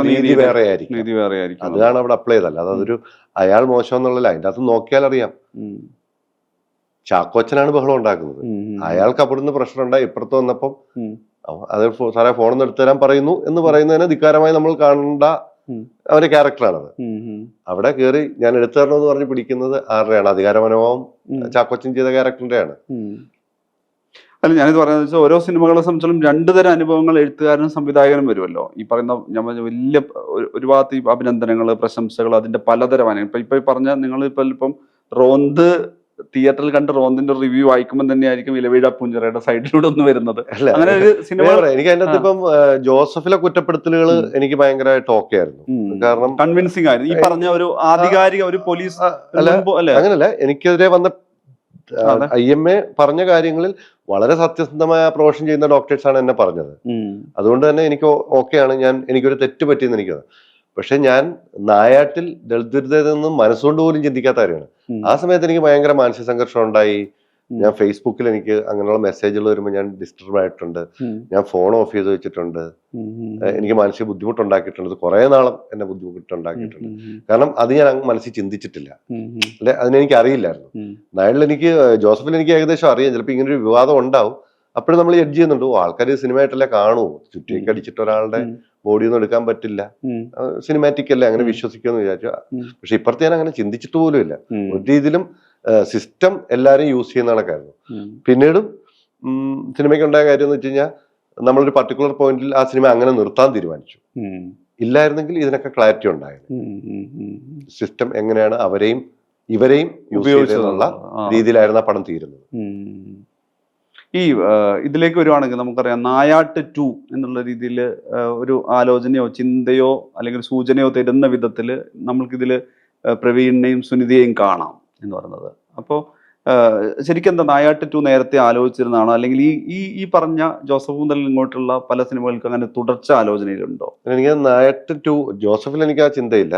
രീതി വേറെ ആയിരിക്കും. അതാണ് അവിടെ അപ്ലൈ ചെയ്തല്ല. അതൊരു അയാൾ മോശം എന്നുള്ളതല്ല, അതിൻ്റെ അകത്ത് നോക്കിയാൽ അറിയാം. ചാക്കോച്ചനാണ് ബഹളം ഉണ്ടാക്കുന്നത്. അയാൾക്ക് അവിടുന്ന് പ്രശ്നമുണ്ടായി, ഇപ്പുറത്ത് വന്നപ്പം അത് സാറേ ഫോണൊന്നും എടുത്തു തരാൻ പറയുന്നു എന്ന് പറയുന്നതിന് ധിക്കാരമായി നമ്മൾ കാണേണ്ട അവരുടെ ക്യാരക്ടറാണത്. അവിടെ കയറി ഞാൻ എടുത്തു തരണമെന്ന് പറഞ്ഞ് പിടിക്കുന്നത് ആരുടെയാണ്? അധികാരമനോഭാവം ചാക്കോച്ചൻ ചെയ്ത ക്യാരക്ടറിന്റെയാണ്. അല്ല, ഞാനിത് പറയുന്നത് വെച്ചാൽ ഓരോ സിനിമകളെ സംബന്ധിച്ചും രണ്ടു തരം അനുഭവങ്ങൾ എഴുത്തുകാരനും സംവിധായകനും വരുമല്ലോ. ഈ പറയുന്ന ഞാൻ വലിയ ഒരു ഭാഗത്ത് ഈ അഭിനന്ദനങ്ങൾ, പ്രശംസകൾ, അതിന്റെ പലതരം അനുഭവം. ഇപ്പൊ പറഞ്ഞ നിങ്ങൾ ഇപ്പം റോന്ത് തിയേറ്ററിൽ കണ്ട് റോന്തിന്റെ റിവ്യൂ വായിക്കുമ്പോൾ തന്നെയായിരിക്കും ഇലവീഴ പൂഞ്ചിറയുടെ സൈഡിലൂടെ ഒന്ന് വരുന്നത്. അങ്ങനെ ഒരു സിനിമ എനിക്ക് അതിന്റെ അകത്ത് ഇപ്പം ജോസഫിലെ കുറ്റപ്പെടുത്തലുകൾ എനിക്ക് ഭയങ്കരമായിട്ട് ഓക്കെ ആയിരുന്നു. കാരണം കൺവിൻസിംഗ് ആയിരുന്നു. ഈ പറഞ്ഞ ഒരു ആധികാരിക ഒരു പോലീസ് അങ്ങനല്ല, എനിക്കെതിരെ വന്ന IMA പറഞ്ഞ കാര്യങ്ങളിൽ വളരെ സത്യസന്ധമായ പ്രൊമോഷൻ ചെയ്യുന്ന ഡോക്ടേഴ്സാണ് എന്നെ പറഞ്ഞത്. അതുകൊണ്ട് തന്നെ എനിക്ക് ഓക്കെയാണ്. എനിക്കൊരു തെറ്റ് പറ്റിയെന്ന് എനിക്കത്. പക്ഷെ ഞാൻ നായാട്ടിൽ ദളിതരിൽ മനസ്സുകൊണ്ട് പോലും ചിന്തിക്കാത്ത കാര്യമാണ്. ആ സമയത്ത് എനിക്ക് ഭയങ്കര മാനസിക സംഘർഷം ഉണ്ടായി. ഞാൻ ഫേസ്ബുക്കിൽ എനിക്ക് അങ്ങനെയുള്ള മെസ്സേജുകൾ വരുമ്പോൾ ഞാൻ ഡിസ്റ്റർബ് ആയിട്ടുണ്ട്. ഞാൻ ഫോൺ ഓഫ് ചെയ്ത് വെച്ചിട്ടുണ്ട്. എനിക്ക് മാനസിക ബുദ്ധിമുട്ടുണ്ടാക്കിയിട്ടുണ്ട്. കുറെ നാളും എന്നെ ബുദ്ധിമുട്ടുണ്ടാക്കിയിട്ടുണ്ട്. കാരണം അത് ഞാൻ മനസ്സിൽ ചിന്തിച്ചിട്ടില്ല. അല്ലെ, അതിനെനിക്ക് അറിയില്ലായിരുന്നു. നായടിൽ ജോസഫിൽ എനിക്ക് ഏകദേശം അറിയാം. ചിലപ്പോൾ ഇങ്ങനൊരു വിവാദം ഉണ്ടാവും. അപ്പോഴും നമ്മൾ ജഡ്ജ് ചെയ്യുന്നുണ്ട്. ആൾക്കാർ സിനിമയായിട്ടല്ലേ കാണൂ, ചുറ്റിക്ക് അടിച്ചിട്ട് ഒരാളുടെ ബോഡി ഒന്നും എടുക്കാൻ പറ്റില്ല, സിനിമാറ്റിക് അല്ലേ, അങ്ങനെ വിശ്വസിക്കുമെന്ന് വിചാരിച്ചു. പക്ഷെ ഇപ്പുറത്ത് ഞാൻ അങ്ങനെ ചിന്തിച്ചിട്ട് പോലും ഇല്ല. ഒരു രീതിയിലും സിസ്റ്റം എല്ലാരും യൂസ് ചെയ്യുന്ന കണക്കായിരുന്നു. പിന്നീടും സിനിമയ്ക്ക് ഉണ്ടായ കാര്യം എന്ന് വെച്ച് കഴിഞ്ഞാൽ നമ്മളൊരു പർട്ടിക്കുലർ പോയിന്റിൽ ആ സിനിമ അങ്ങനെ നിർത്താൻ തീരുമാനിച്ചു. ഇല്ലായിരുന്നെങ്കിൽ ഇതിനൊക്കെ ക്ലാരിറ്റി ഉണ്ടായിരുന്നു. സിസ്റ്റം എങ്ങനെയാണ് അവരെയും ഇവരെയും യൂസ് ചെയ്തെന്നുള്ള രീതിയിലായിരുന്നു ആ പടം തീരുന്നത്. ഈ ഇതിലേക്ക് വരുവാണെങ്കിൽ നമുക്കറിയാം, നായാട്ട് 2 എന്നുള്ള രീതിയിൽ ഒരു ആലോചനയോ ചിന്തയോ അല്ലെങ്കിൽ സൂചനയോ തരുന്ന വിധത്തിൽ നമ്മൾക്കിതിൽ പ്രവീണിനെയും സുനിതയെയും കാണാം എന്ന് പറയുന്നത്. അപ്പോൾ ശരിക്കും എന്താ, നായാട്ട് 2 നേരത്തെ ആലോചിച്ചിരുന്നതാണോ, അല്ലെങ്കിൽ ഈ പറഞ്ഞ ജോസഫ് മുതൽ ഇങ്ങോട്ടുള്ള പല സിനിമകൾക്ക് അങ്ങനെ തുടർച്ച ആലോചനയിലുണ്ടോ? എനിക്ക് നായാട്ട് 2 ജോസഫിൽ എനിക്ക് ആ ചിന്തയില്ല.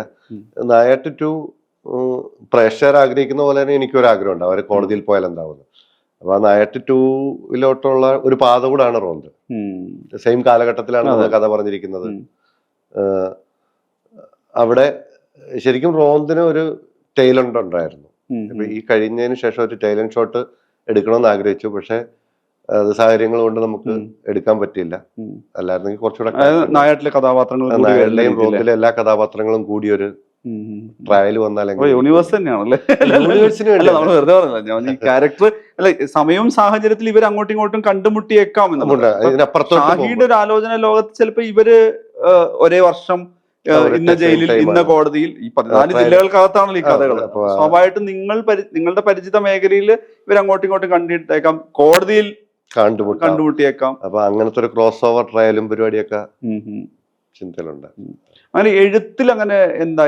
നായാട്ട് 2 പ്രേക്ഷകർ ആഗ്രഹിക്കുന്ന പോലെ തന്നെ എനിക്കൊരു ആഗ്രഹമുണ്ട്, അവർ കോടതിയിൽ പോയാൽ എന്താവുന്നത്. അപ്പൊ ആ നായാട്ട് 2-ലോട്ടുള്ള ഒരു പാത കൂടാണ് റോന്ത്. സെയിം കാലഘട്ടത്തിലാണ് നമ്മൾ കഥ പറഞ്ഞിരിക്കുന്നത്. അവിടെ ശരിക്കും റോന്തിന് ഒരു ടൈലന്റ് ഉണ്ടായിരുന്നു. ഇപ്പൊ ഈ കഴിഞ്ഞതിന് ശേഷം ഒരു ടൈലന്റ് ഷോട്ട് എടുക്കണമെന്ന് ആഗ്രഹിച്ചു. പക്ഷെ അത് സാഹചര്യങ്ങൾ കൊണ്ട് നമുക്ക് എടുക്കാൻ പറ്റിയില്ല. അല്ലായിരുന്നെങ്കിൽ കുറച്ചുകൂടെ നായാട്ടിലെ കഥാപാത്രങ്ങൾ, റോന്തിലെ എല്ലാ കഥാപാത്രങ്ങളും കൂടി ഒരു ട്രയൽ വന്നാൽ യൂണിവേഴ്സ് തന്നെയാണല്ലേ. ഈ ക്യാരക്ടർ അല്ല, സമയവും സാഹചര്യത്തിൽ ഇവർ അങ്ങോട്ടും ഇങ്ങോട്ടും കണ്ടുമുട്ടിയേക്കാം. ഷാഹിയുടെ ഒരു ആലോചന ലോകത്ത് ചിലപ്പോ ഇവര് ഒരേ വർഷം ഇന്ന ജയിലിൽ ഇന്ന കോടതിയിൽ, ഈ 14 ജില്ലകൾക്കകത്താണല്ലോ ഈ കഥകൾ. സ്വാഭാവികമായിട്ടും നിങ്ങളുടെ പരിചിത മേഖലയിൽ ഇവർ അങ്ങോട്ടും ഇങ്ങോട്ടും കണ്ടിട്ടേക്കാം, കോടതിയിൽ കണ്ടുമുട്ടിയേക്കാം. അപ്പൊ അങ്ങനത്തെ ഒരു ക്രോസ് ഓവർ ട്രയലും പരിപാടിയൊക്കെ ചിന്തയിലുണ്ട്. അങ്ങനെ എഴുത്തിൽ അങ്ങനെ എന്താ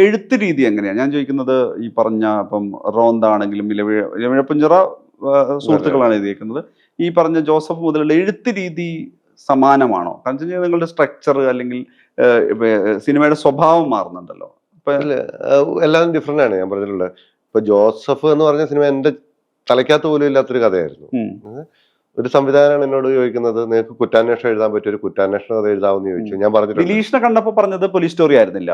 എഴുത്ത് രീതി എങ്ങനെയാ ഞാൻ ചോദിക്കുന്നത്? ഈ പറഞ്ഞ ഇപ്പം റോന്താണെങ്കിലും ഇലവീഴ പൂഞ്ചിറ സുഹൃത്തുക്കളാണ് എഴുതിയേക്കുന്നത്. ഈ പറഞ്ഞ ജോസഫ് മുതലുള്ള എഴുത്ത് രീതി സമാനമാണോ? കാരണം വെച്ചാൽ നിങ്ങളുടെ സ്ട്രക്ചർ അല്ലെങ്കിൽ സിനിമയുടെ സ്വഭാവം മാറുന്നുണ്ടല്ലോ. അപ്പൊ എല്ലാം ഡിഫറെന്റ് ആണ്. ഞാൻ പറഞ്ഞിട്ടുള്ളത് ഇപ്പൊ ജോസഫ് എന്ന് പറഞ്ഞ സിനിമ എന്റെ തലയ്ക്കകത്ത് പോലും ഇല്ലാത്തൊരു കഥയായിരുന്നു. ഒരു സംവിധായകനാണ് എന്നോട് ചോദിക്കുന്നത്, നിങ്ങൾക്ക് കുറ്റാന്വേഷണം എഴുതാൻ പറ്റിയ ഒരു കുറ്റാന്വേഷണ കഥ എഴുതാമെന്ന് ചോദിച്ചു. ഞാൻ പറഞ്ഞിട്ടുണ്ട് ദിലീഷിനെ കണ്ടപ്പോ പറഞ്ഞത് പോലീസ് സ്റ്റോറി ആയിരുന്നില്ല,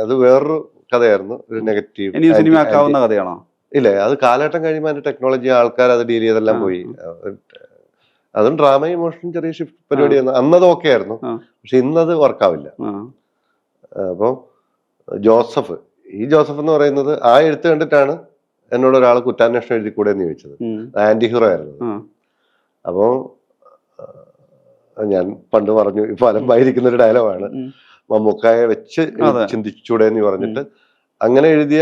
അത് വേറൊരു കഥയായിരുന്നു, ഒരു നെഗറ്റീവ്. ഇനി സിനിമ ആക്കാവുന്ന കഥയാണോ? ഇല്ല, അത് കാലഘട്ടം കഴിയുമ്പോൾ അതിന്റെ ടെക്നോളജി ആൾക്കാർ അത് ഡീൽ ചെയ്തെല്ലാം പോയി. അതും ഡ്രാമ ഇമോഷൻ ചെറിയ ഷിഫ്റ്റ് പരിപാടിയായിരുന്നു. അന്നത് ഓക്കെ ആയിരുന്നു, പക്ഷെ ഇന്നത് വർക്കാവില്ല. അപ്പം ജോസഫ് എന്ന് പറയുന്നത് ആ എഴുത്ത് കണ്ടിട്ടാണ് എന്നോട് ഒരാൾ കുറ്റാന്വേഷണം എഴുതി കൂടെ എന്ന് ചോദിച്ചത്. ആന്റി ഹീറോ ആയിരുന്നു. അപ്പോ ഞാൻ പണ്ട് പറഞ്ഞു, ഇപ്പൊ അലമ്പായിരിക്കുന്ന ഒരു ഡയലോഗാണ്, മമ്മൂക്കായെ വെച്ച് ചിന്തിച്ചൂടെ എന്ന് പറഞ്ഞിട്ട് അങ്ങനെ എഴുതിയ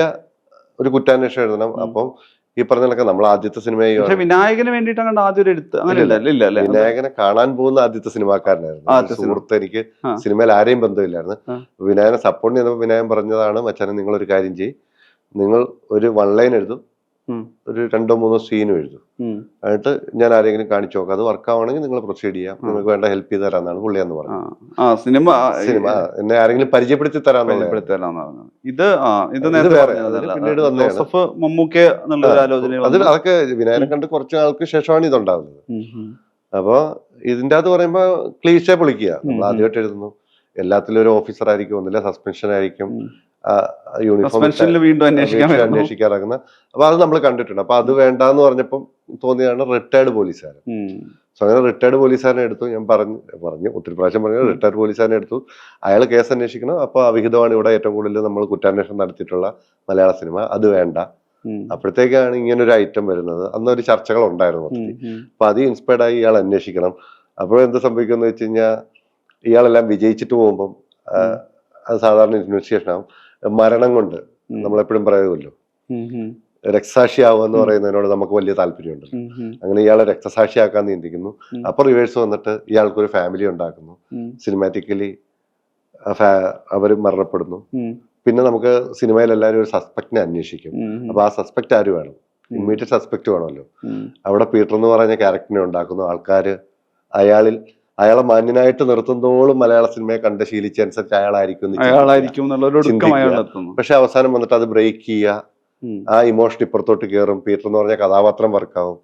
ഒരു കുറ്റാന്വേഷണം എഴുതണം. അപ്പം ഈ പറഞ്ഞ നമ്മൾ ആദ്യത്തെ സിനിമ വിനായകന് വേണ്ടിയിട്ടാണ് ആദ്യം ഒരു എഴുത്ത്. വിനായകനെ കാണാൻ പോകുന്ന ആദ്യത്തെ സിനിമാക്കാരനായിരുന്നു സുഹൃത്ത്. എനിക്ക് സിനിമയിൽ ആരെയും ബന്ധമില്ലായിരുന്നു. വിനായകനെ സപ്പോർട്ട് ചെയ്തപ്പോൾ വിനായകൻ പറഞ്ഞതാണ്, മച്ചാനെ നിങ്ങൾ ഒരു കാര്യം ചെയ്യും, നിങ്ങൾ ഒരു 1 ലൈൻ എഴുതും, ഒരു 2-3 സീനും എഴുതും, എന്നിട്ട് ഞാൻ ആരെങ്കിലും കാണിച്ചു നോക്കാം, അത് വർക്കാവണമെങ്കിൽ നിങ്ങൾ പ്രൊസീഡ് ചെയ്യാം, നിങ്ങൾക്ക് വേണ്ട ഹെൽപ്പ് ചെയ്ത് തരാന്നാണ് പുള്ളിയെന്ന് പറഞ്ഞത്. സിനിമ എന്നെ ആരെങ്കിലും പരിചയപ്പെടുത്തി തരാമെന്ന്. പിന്നീട് അതൊക്കെ വിനായകനെ കണ്ട് കുറച്ച് നാൾക്ക് ശേഷമാണ് ഇതുണ്ടാകുന്നത്. അപ്പൊ ഇതിന്റെ അകത്ത് പറയുമ്പോ ക്ലീശ പൊളിക്കുക. നമ്മൾ ആദ്യമായിട്ട് എഴുതുന്നു, എല്ലാത്തിലും ഒരു ഓഫീസർ ആയിരിക്കും, ഒന്നില്ല സസ്പെൻഷൻ ആയിരിക്കും, സസ്പെൻഷനിൽ വീണ്ടും അന്വേഷിക്കാറാകുന്ന. അപ്പൊ അത് നമ്മൾ കണ്ടിട്ടുണ്ട്. അപ്പൊ അത് വേണ്ടാന്ന് പറഞ്ഞപ്പം തോന്നിയാണ് റിട്ടയർഡ് പോലീസുകാരൻ. സോ അങ്ങനെ റിട്ടയർഡ് പോലീസുകാരനെ എടുത്തു. ഞാൻ പറഞ്ഞു ഒത്തിരി പ്രാവശ്യം പറഞ്ഞു, റിട്ടയർഡ് പോലീസുകാരനെ എടുത്തു. അയാൾ കേസ് അന്വേഷിക്കണം. അപ്പൊ അവിഹിതമാണ് ഇവിടെ ഏറ്റവും കൂടുതൽ നമ്മൾ കുറ്റാന്വേഷണം നടത്തിയിട്ടുള്ള മലയാള സിനിമ, അത് വേണ്ട. അപ്പോഴത്തേക്കാണ് ഇങ്ങനെ ഒരു ഐറ്റം വരുന്നത്. അന്നൊരു ചർച്ചകൾ ഉണ്ടായിരുന്നു. അപ്പൊ അത് ഇൻസ്പയർഡ് ആയി ഇയാൾ അന്വേഷിക്കണം. അപ്പോഴെന്ത് സംഭവിക്കുമെന്ന് വെച്ച് കഴിഞ്ഞാൽ ഇയാളെല്ലാം വിജയിച്ചിട്ട് പോകുമ്പം അത് സാധാരണ ഇൻവെസ്റ്റിഗേഷൻ ആവും. മരണം കൊണ്ട് നമ്മളെപ്പോഴും പറയുമല്ലോ, രക്തസാക്ഷിയാവുക എന്ന് പറയുന്നതിനോട് നമുക്ക് വലിയ താല്പര്യമുണ്ട്. അങ്ങനെ ഇയാളെ രക്തസാക്ഷിയാക്കാൻ ചിന്തിക്കുന്നു. അപ്പൊ റിവേഴ്സ് വന്നിട്ട് ഇയാൾക്കൊരു ഫാമിലി ഉണ്ടാക്കുന്നു. സിനിമാറ്റിക്കലി അവർ മരണപ്പെടുന്നു. പിന്നെ നമുക്ക് സിനിമയിൽ എല്ലാവരും ഒരു സസ്പെക്ടിനെ അന്വേഷിക്കും. അപ്പൊ ആ സസ്പെക്ട് ആര് വേണം? ഇമ്മീഡിയറ്റ് സസ്പെക്ട് വേണമല്ലോ. അവിടെ പീറ്റർ എന്ന് പറഞ്ഞ ക്യാരക്ടറിനെ ഉണ്ടാക്കുന്നു. ആൾക്കാര് അയാളെ മാന്യനായിട്ട് നിർത്തുന്നതോളം മലയാള സിനിമയെ കണ്ട് ശീലിച്ചനുസരിച്ച് അയാളായിരിക്കും. പക്ഷെ അവസാനം വന്നിട്ട് അത് ബ്രേക്ക് ചെയ്യുക, ആ ഇമോഷൻ ഇപ്പുറത്തോട്ട് കയറും. പീറ്റർ എന്ന് പറഞ്ഞ കഥാപാത്രം വർക്കാവും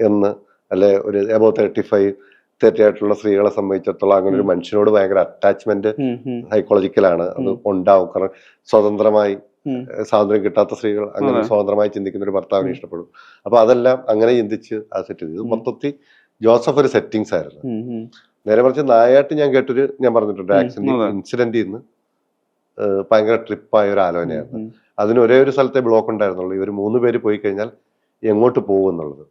എന്ന്. അല്ലെ ഒരു എബോ 35 ആയിട്ടുള്ള സ്ത്രീകളെ സംബന്ധിച്ചിടത്തോളം അങ്ങനെ ഒരു മനുഷ്യനോട് ഭയങ്കര അറ്റാച്ച്മെന്റ് സൈക്കോളജിക്കലാണ്. അത് ഉണ്ടാവും. കാരണം സ്വാതന്ത്ര്യം കിട്ടാത്ത സ്ത്രീകൾ അങ്ങനെ സ്വതന്ത്രമായി ചിന്തിക്കുന്ന ഒരു ഭർത്താവിനെ ഇഷ്ടപ്പെടും. അപ്പൊ അതെല്ലാം അങ്ങനെ ചിന്തിച്ച് ആ സെറ്റ് ചെയ്തു. മൊത്തത്തിൽ ജോസഫ് ഒരു സെറ്റിങ്സ് ആയിരുന്നു. നേരെ മറിച്ച് നായാട്ട് ഞാൻ പറഞ്ഞിട്ടുണ്ട്, ആക്സിഡന്റ് ഇൻസിഡന്റിൽ നിന്ന് ഭയങ്കര ട്രിപ്പായ ഒരു ആലോചനയായിരുന്നു. അതിന് ഒരേ ഒരു സ്ഥലത്തെ ബ്ലോക്ക് ഉണ്ടായിരുന്നുള്ളൂ. ഇവർ 3 പേര് പോയി കഴിഞ്ഞാൽ എങ്ങോട്ട് പോകും എന്നുള്ളത്.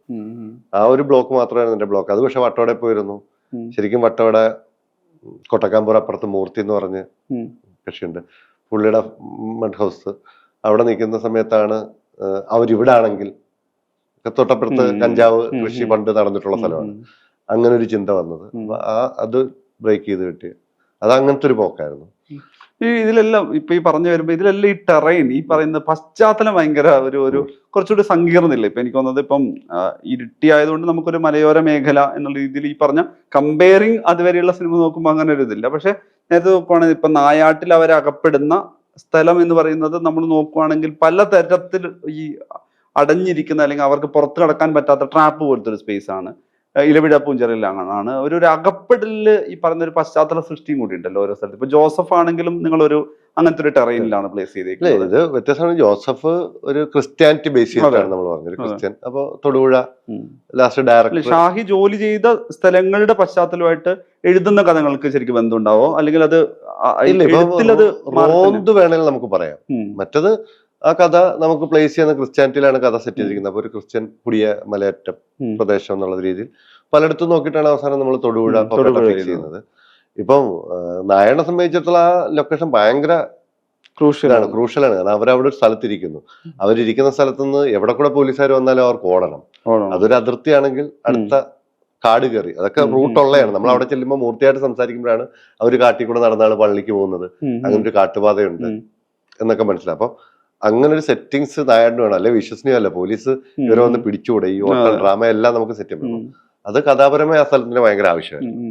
ആ ഒരു ബ്ലോക്ക് മാത്രമായിരുന്നു എന്റെ ബ്ലോക്ക്. അത് പക്ഷെ വട്ടവടെ പോയിരുന്നു. ശരിക്കും വട്ടവടെ കൊട്ടക്കാമ്പൂർ അപ്പുറത്ത് മൂർത്തി എന്ന് പറഞ്ഞ് കൃഷിയുണ്ട്, പുള്ളിയുടെ മഡ് ഹൗസ്. അവിടെ നിൽക്കുന്ന സമയത്താണ് അവരിവിടെ ആണെങ്കിൽ തൊട്ടപ്പുറത്ത് കഞ്ചാവ് കൃഷി പണ്ട് നടന്നിട്ടുള്ള സ്ഥലമാണ്. അങ്ങനെ ഒരു ചിന്ത വന്നത്. അത് ബ്രേക്ക് ചെയ്ത് കിട്ടിയ അത് അങ്ങനത്തെ ഒരു പോക്കായിരുന്നു. ഇതിലെല്ലാം ഇപ്പൊ ഈ പറഞ്ഞു വരുമ്പോ ഇതിലെല്ലാം ഈ ടെറൈൻ, ഈ പറയുന്ന പശ്ചാത്തലം ഭയങ്കര ഒരു കുറച്ചുകൂടി സങ്കീർണ്ണില്ല. ഇപ്പൊ എനിക്ക് തോന്നുന്നത് ഇപ്പം ഇരുട്ടി ആയതുകൊണ്ട് നമുക്കൊരു മലയോര മേഖല എന്നുള്ള രീതിയിൽ ഈ പറഞ്ഞ കമ്പയറിങ് അതുവരെയുള്ള സിനിമ നോക്കുമ്പോൾ അങ്ങനെ ഒരു ഇതില്ല. പക്ഷെ നേരത്തെ നോക്കുവാണെങ്കിൽ ഇപ്പൊ നായാട്ടിൽ അവരകപ്പെടുന്ന സ്ഥലം എന്ന് പറയുന്നത് നമ്മൾ നോക്കുവാണെങ്കിൽ പലതരത്തിൽ ഈ അടഞ്ഞിരിക്കുന്ന അല്ലെങ്കിൽ അവർക്ക് പുറത്ത് കടക്കാൻ പറ്റാത്ത ട്രാപ്പ് പോലത്തെ ഒരു സ്പേസ് ആണ്. ഇലവിഴ പൂഞ്ചെറിയിലാണ് ഒരു അകപ്പെടലില് ഈ പറയുന്ന ഒരു പശ്ചാത്തല സൃഷ്ടിയും കൂടി ഉണ്ടല്ലോ ഓരോ സ്ഥലത്ത്. ഇപ്പൊ ജോസഫ് ആണെങ്കിലും നിങ്ങളൊരു അങ്ങനത്തെ ഒരു ടെറൈനിലാണ് പ്ലേസ് ചെയ്തേക്കുന്നത്. ഇത് വ്യത്യാസമാണ്. ജോസഫ് ഒരു ക്രിസ്ത്യാനിറ്റി ബേസ് ചെയ്തിട്ടാണ് നമ്മൾ പറഞ്ഞത്, ക്രിസ്ത്യൻ. അപ്പൊ തൊടുപുഴ ലാസ്റ്റ് ഡയറക്ടർ ഷാഹി ജോലി ചെയ്ത സ്ഥലങ്ങളുടെ പശ്ചാത്തലമായിട്ട് എഴുതുന്ന കഥകൾക്ക് ശരിക്കും ബന്ധമുണ്ടാവോ, അല്ലെങ്കിൽ അത് റോന്ത് വേണമെങ്കിൽ നമുക്ക് പറയാം. മറ്റത് ആ കഥ നമുക്ക് പ്ലേസ് ചെയ്യുന്ന ക്രിസ്ത്യാനിറ്റിയിലാണ് കഥ സെറ്റ് ചെയ്തിരിക്കുന്നത്. അപ്പൊ ഒരു ക്രിസ്ത്യൻ കുടിയ മലയറ്റം പ്രദേശം എന്നുള്ള രീതിയിൽ പലയിടത്തും നോക്കിയിട്ടാണ് അവസാനം നമ്മൾ തൊടുപുഴ ഫിക്സ് ചെയ്യുന്നത്. ഇപ്പം നായനെ സംബന്ധിച്ചിടത്തോളം ആ ലൊക്കേഷൻ ഭയങ്കര ക്രൂഷ്യലാണ്. കാരണം അവരവിടെ ഒരു സ്ഥലത്തിരിക്കുന്നു. അവരിയ്ക്കുന്ന സ്ഥലത്ത് നിന്ന് എവിടെ കൂടെ പോലീസുകാർ വന്നാലും അവർക്ക് ഓടണം. അതൊരു അതിർത്തിയാണെങ്കിൽ അടുത്ത കാട് കയറി, അതൊക്കെ റൂട്ടുള്ളതാണ്. നമ്മൾ അവിടെ ചെല്ലുമ്പോൾ മൂർത്തിയായിട്ട് സംസാരിക്കുമ്പോഴാണ് അവർ കാട്ടിൽ കൂടെ നടന്നാണ് പള്ളിക്ക് പോകുന്നത്, അങ്ങനെ ഒരു കാട്ടുപാതയുണ്ട് എന്നൊക്കെ മനസ്സിലാവും. അപ്പൊ അങ്ങനെ ഒരു സെറ്റിങ്സ് നായാടിന് വേണം, അല്ലെ വിശ്വസനീയമല്ല. പോലീസ് ഇവരെ വന്ന് പിടിച്ചുകൂടെ, ഈ ഓട്ടം ഡ്രാമ എല്ലാം നമുക്ക് സെറ്റ് ചെയ്യണം. അത് കഥാപരമായ ആ സ്ഥലത്തിന് ഭയങ്കര ആവശ്യമായിരുന്നു.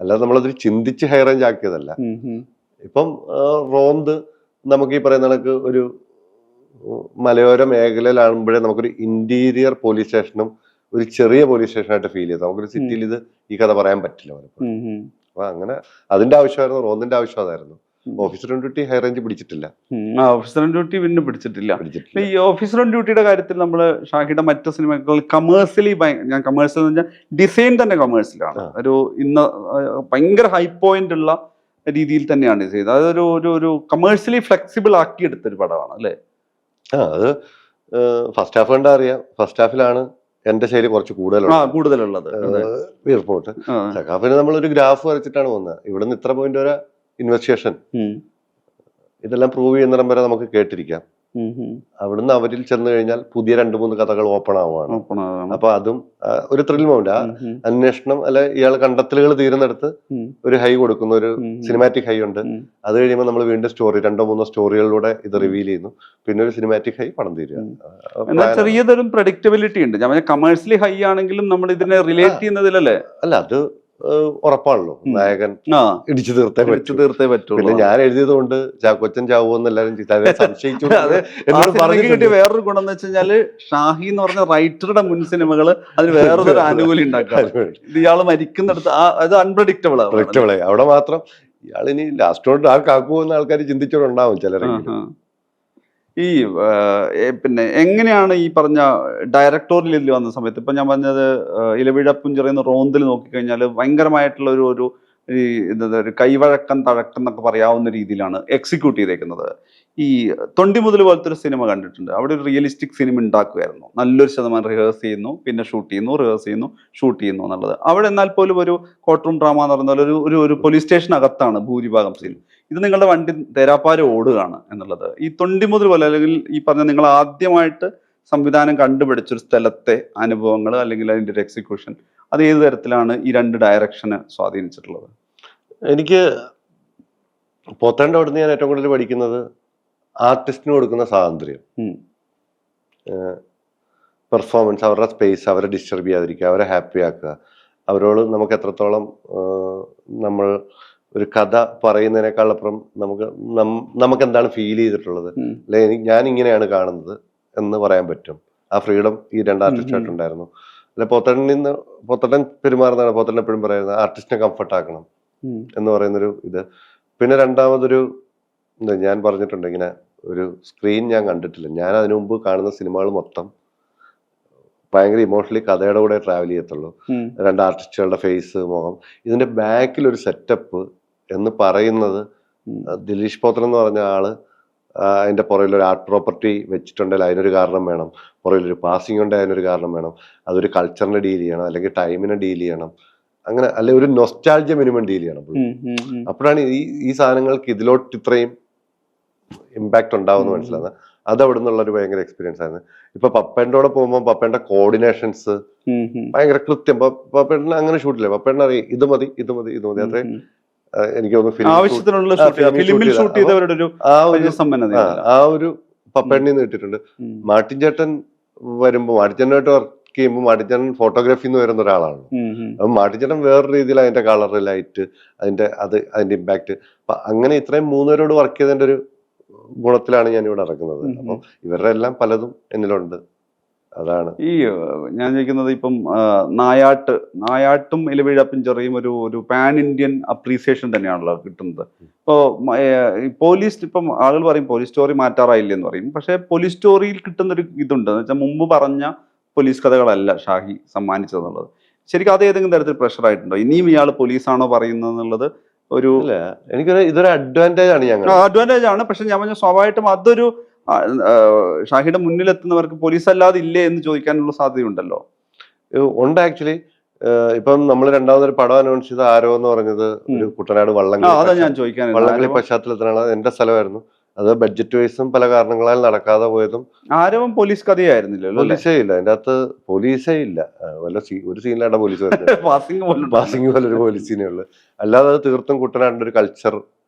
അല്ലാതെ നമ്മളതൊരു ചിന്തിച്ച് ഹൈ റേഞ്ച് ആക്കിയതല്ല. ഇപ്പം റോന്ത് നമുക്ക് ഈ പറയുന്ന കണക്ക് ഒരു മലയോര മേഖലയിലാകുമ്പോഴേ നമുക്കൊരു ഇന്റീരിയർ പോലീസ് സ്റ്റേഷനും ഒരു ചെറിയ പോലീസ് സ്റ്റേഷനായിട്ട് ഫീൽ ചെയ്തു. നമുക്കൊരു സിറ്റിയിൽ ഇത് ഈ കഥ പറയാൻ പറ്റില്ല. അപ്പൊ അങ്ങനെ അതിന്റെ ആവശ്യമായിരുന്നു, റോന്തിന്റെ ആവശ്യം അതായിരുന്നു. Officer on duty high range പിടിച്ചിട്ടില്ല. ഓഫീസർ ഓൺ ഡ്യൂട്ടി പിന്നെ പിടിച്ചിട്ടില്ല. ഈ ഓഫീസർ ഓൺ ഡ്യൂട്ടിയുടെ കാര്യത്തിൽ നമ്മൾ ഷാഹിയുടെ മറ്റു സിനിമകൾ കമേഴ്സ്യലി, ഞാൻ കമേഴ്സ്യൽ എന്ന് വെച്ചാൽ ഡിസൈൻ തന്നെ കമേഴ്സ്യലാണ്. ഒരു ഇന്ന് ഭയങ്കര ഹൈ പോയിന്റ് ഉള്ള രീതിയിൽ തന്നെയാണ് ഇത് ചെയ്തത്. അതൊരു ഒരു കമേഴ്സ്യലി ഫ്ലെക്സിബിൾ ആക്കി എടുത്തൊരു പടമാണ് അല്ലേ? അത് ഫസ്റ്റ് ഹാഫ് കണ്ടാ അറിയാം. ഫസ്റ്റ് ഹാഫിലാണ് എന്റെ ശൈലി കുറച്ച് കൂടുതലുള്ളത്. റിപ്പോർട്ട് സെക്കൻഡ് ഹാഫിന് നമ്മളൊരു ഗ്രാഫ് വരച്ചിട്ടാണ് പോകുന്നത്. ഇവിടുന്ന് ഇത്ര പോയിന്റ് വരെ ഇൻവെസ്റ്റിഗേഷൻ, ഇതെല്ലാം പ്രൂവ് ചെയ്യുന്നിടം വരെ നമുക്ക് കേട്ടിരിക്കാം. അവിടുന്ന് അവരിൽ ചെന്ന് കഴിഞ്ഞാൽ പുതിയ 2-3 കഥകൾ ഓപ്പൺ ആവുകയാണ്. അപ്പൊ അതും ഒരു ത്രിൽ മൗണ്ട്. ആ അന്വേഷണം അല്ലെ ഇയാൾ കണ്ടെത്തലുകൾ തീരുന്നിടത്ത് ഒരു ഹൈ കൊടുക്കുന്നു, ഒരു സിനിമാറ്റിക് ഹൈ ഉണ്ട്. അത് കഴിയുമ്പോൾ നമ്മൾ വീണ്ടും സ്റ്റോറി 2-3 സ്റ്റോറികളിലൂടെ ഇത് റിവീൽ ചെയ്യുന്നു. പിന്നെ ഒരു സിനിമാറ്റിക് ഹൈ പണം തീരുക. ചെറിയതരം പ്രഡിക്റ്റബിലിറ്റി ഉണ്ട്. ഞാൻ ചാമേഴ്സ്ലി ഹൈ ആണെങ്കിലും നമ്മൾ ഇതിനെ റിലേറ്റ് ചെയ്യുന്നതിലല്ലേ? അല്ല, അത് ഉറപ്പാണല്ലോ, നായകൻ ഇടിച്ചു തീർത്തേ പറ്റൂ. പിന്നെ ഞാൻ എഴുതിയത് കൊണ്ട് കൊച്ചൻ ചാവുമെന്ന് എല്ലാരും സംശയിച്ചു. കിട്ടിയ വേറൊരു ഗുണം എന്ന് വെച്ച് കഴിഞ്ഞാല് ഷാഹി എന്ന് പറഞ്ഞ റൈറ്ററുടെ മുൻ സിനിമകള് അതിന് വേറൊരു ആനുകൂല്യം ഉണ്ടാക്കാം. ഇത് ഇയാള് മരിക്കുന്നിടത്ത് അത് അൺപ്രഡിക്റ്റബിൾ അവിടെ മാത്രം ഇയാളിനി ലാസ്റ്റോട്ട് ആർക്കാക്കുമെന്ന് ആൾക്കാർ ചിന്തിച്ചോണ്ടാവും ചിലരെങ്കിലും. ഈ പിന്നെ എങ്ങനെയാണ് ഈ പറഞ്ഞ ഡയറക്ടോറിയലിൽ വന്ന സമയത്ത് ഇപ്പൊ ഞാൻ പറഞ്ഞത് ഇലവിഴ പുഞ്ചിറയുന്ന റോന്തിൽ നോക്കിക്കഴിഞ്ഞാൽ ഭയങ്കരമായിട്ടുള്ള ഒരു ഈ എന്താ ഒരു കൈവഴക്കം തഴക്കം എന്നൊക്കെ പറയാവുന്ന രീതിയിലാണ് എക്സിക്യൂട്ട് ചെയ്തേക്കുന്നത്. ഈ തൊണ്ടിമുതൽ പോലത്തെ ഒരു സിനിമ കണ്ടിട്ടുണ്ട്. അവിടെ ഒരു റിയലിസ്റ്റിക് സിനിമ ഉണ്ടാക്കുകയായിരുന്നു. നല്ലൊരു ശതമാനം റിഹേഴ്സ് ചെയ്യുന്നു, പിന്നെ ഷൂട്ട് ചെയ്യുന്നു, റിഹേഴ്സ് ചെയ്യുന്നു, ഷൂട്ട് ചെയ്യുന്നു എന്നുള്ളത്. അവിടെ എന്നാൽ പോലും ഒരു കോർട്ട് റൂം ഡ്രാമ എന്ന് പറയുന്ന ഒരു പോലീസ് സ്റ്റേഷനകത്താണ് ഭൂരിഭാഗം സീൻ. ഇത് നിങ്ങളുടെ വണ്ടി തേരാപ്പാര ഓടുകയാണ് എന്നുള്ളത്. ഈ തൊണ്ടിമുതൽ പോലെ അല്ലെങ്കിൽ ഈ പറഞ്ഞ നിങ്ങൾ ആദ്യമായിട്ട് സംവിധാനം കണ്ടുപിടിച്ചൊരു സ്ഥലത്തെ അനുഭവങ്ങൾ അല്ലെങ്കിൽ അതിൻ്റെ ഒരു എക്സിക്യൂഷൻ, അത് ഏത് തരത്തിലാണ് ഈ രണ്ട് ഡയറക്ഷന് സ്വാധീനിച്ചിട്ടുള്ളത്? എനിക്ക് പോത്തേണ്ട അവിടുന്ന് ഞാൻ ഏറ്റവും കൂടുതൽ പഠിക്കുന്നത് ആർട്ടിസ്റ്റിന് കൊടുക്കുന്ന സ്വാതന്ത്ര്യം, പെർഫോമൻസ്, അവരുടെ സ്പേസ്, അവരെ ഡിസ്റ്റർബ് ചെയ്യാതിരിക്കുക, അവരെ ഹാപ്പി ആക്കുക, അവരോട് നമുക്ക് എത്രത്തോളം നമ്മൾ ഒരു കഥ പറയുന്നതിനേക്കാളപ്പുറം നമുക്ക് എന്താണ് ഫീൽ ചെയ്തിട്ടുള്ളത്, അല്ലെ ഞാൻ ഇങ്ങനെയാണ് കാണുന്നത് എന്ന് പറയാൻ പറ്റും. ആ ഫ്രീഡം ഈ രണ്ട് ആർട്ടിസ്റ്റായിട്ടുണ്ടായിരുന്നു. അല്ലെ പോത്തട്ടൻ പെരുമാറുന്നതാണ് പോത്തട്ടൻ എപ്പോഴും പറയുന്നത്, ആർട്ടിസ്റ്റിനെ കംഫർട്ട് ആക്കണം എന്ന് പറയുന്നൊരു ഇത്. പിന്നെ രണ്ടാമതൊരു ഞാൻ പറഞ്ഞിട്ടുണ്ട്, ഇങ്ങനെ ഒരു സ്ക്രീൻ ഞാൻ കണ്ടിട്ടില്ല. ഞാൻ അതിനു മുമ്പ് കാണുന്ന സിനിമകൾ മൊത്തം ഭയങ്കര ഇമോഷണലി കഥയുടെ കൂടെ ട്രാവൽ ചെയ്യത്തുള്ളൂ. രണ്ട് ആർട്ടിസ്റ്റുകളുടെ ഫേസ്, മുഖം, ഇതിന്റെ ബാക്കിൽ ഒരു സെറ്റപ്പ് എന്ന് പറയുന്നത് ദിലീഷ് പോത്തൻ എന്ന് പറഞ്ഞ ആള് അതിന്റെ പുറകിൽ ഒരു ആർട്ട് പ്രോപ്പർട്ടി വെച്ചിട്ടുണ്ടെങ്കിൽ അതിനൊരു കാരണം വേണം, പുറകിലൊരു പാസിംഗ് ഉണ്ടെങ്കിൽ അതിനൊരു കാരണം വേണം, അതൊരു കൾച്ചറിനെ ഡീൽ ചെയ്യണം, അല്ലെങ്കിൽ ടൈമിനെ ഡീൽ ചെയ്യണം, അങ്ങനെ അല്ലെ ഒരു നൊസ്റ്റാൾജിയ മിനിമം ഡീൽ ചെയ്യണം. അപ്പോഴാണ് ഈ സാധനങ്ങൾക്ക് ഇതിലോട്ട് ഇത്രയും ഇമ്പാക്ട് ഉണ്ടാവുമെന്ന് മനസ്സിലാകുന്നത്. അത് അവിടെ നിന്നുള്ള ഒരു ഭയങ്കര എക്സ്പീരിയൻസ് ആയിരുന്നു. ഇപ്പൊ പപ്പേന്റെ കൂടെ പോകുമ്പോൾ പപ്പേന്റെ കോർഡിനേഷൻസ് ഭയങ്കര കൃത്യം. പപ്പേട്ടന് അങ്ങനെ ഷൂട്ടില്ലേ, പപ്പേട്ടൻ അറിയാം ഇത് മതി ഇത് മതി ഇത് മതി. അത്രയും എനിക്ക് തോന്നുന്നു ആ ഒരു പപ്പേട്ടനിൽ നിന്ന് കിട്ടിയിട്ടുണ്ട്. മാർട്ടിൻ ചേട്ടൻ വരുമ്പോ മാർട്ടിൻചേട്ടനായിട്ട് വർക്ക് ചെയ്യുമ്പോൾ മാർട്ടിൻചേട്ടൻ ഫോട്ടോഗ്രാഫിന്ന് വരുന്ന ഒരാളാണ്. അപ്പൊ മാർട്ടിൻചേട്ടൻ വേറെ രീതിയിൽ അതിന്റെ കളർ, ലൈറ്റ്, അതിന്റെ ഇമ്പാക്ട്, അങ്ങനെ ഇത്രയും മൂന്നുപേരോട് വർക്ക് ചെയ്തതിന്റെ ഒരു ഗുണത്തിലാണ് ഞാൻ ഇവിടെ ഇറക്കുന്നത്. അപ്പം ഇവരുടെ എല്ലാം പലതും എന്നിലുണ്ട്. അതാണ് ഈ ഞാൻ ചോദിക്കുന്നത്. ഇപ്പം നായാട്ടും ഇലവിഴ പിഞ്ചറിയും ഒരു പാൻ ഇന്ത്യൻ അപ്രീസിയേഷൻ തന്നെയാണല്ലോ കിട്ടുന്നത്. ഇപ്പോ പോലീസ്, ഇപ്പം ആളുകൾ പറയും പോലീസ് സ്റ്റോറി മാറ്റാറായില്ല എന്ന് പറയും. പക്ഷെ പോലീസ് സ്റ്റോറിയിൽ കിട്ടുന്നൊരു ഇതുണ്ട് എന്ന് വെച്ചാൽ മുമ്പ് പറഞ്ഞ പോലീസ് കഥകളല്ല ഷാഹി സമ്മാനിച്ചതെന്നുള്ളത്. ശരിക്കും അത് ഏതെങ്കിലും തരത്തിൽ പ്രഷർ ആയിട്ടുണ്ടോ? ഇനിയും ഇയാൾ പോലീസാണോ പറയുന്നത് എന്നുള്ളത് ഒരു ഇതൊരു അഡ്വാൻറ്റേജ് ആണ്. ഞങ്ങൾ അഡ്വാൻറ്റേജ് ആണ്. പക്ഷെ ഞാൻ പറഞ്ഞ സ്വാഭാവികമായിട്ടും അതൊരു ഷാഹിയുടെ മുന്നിലെത്തുന്നവർക്ക് പോലീസ് അല്ലാതെ ഇല്ലേ എന്ന് ചോദിക്കാനുള്ള സാധ്യതയുണ്ടല്ലോ. ഉണ്ട് ആക്ച്വലി. ഇപ്പം നമ്മൾ രണ്ടാമതൊരു പടം അനൗൺസ് ചെയ്ത ആരോ എന്ന് പറഞ്ഞത് ഒരു കുട്ടനാട് വള്ളംകളി പശ്ചാത്തലത്തിലാണ്. എന്റെ സ്ഥലമായിരുന്നു അത്. ബഡ്ജറ്റ് വൈസും പല കാരണങ്ങളാൽ നടക്കാതെ പോയതും. ആരവം പോലീസ് കഥയായിരുന്നില്ലല്ലോ. പോലീസേ ഇല്ല അതിന്റെ അകത്ത്, പോലീസേ ഇല്ല. ഒരു സീനിലാണ് പോലീസ് വരുന്നത്, പാസിംഗ് പോലെ ഒരു പോലീസ് സീനേ ഉള്ളു. അല്ലാതെ അത് തീർത്തും കുട്ടനാടിന്റെ ഒരു കൾച്ചർ,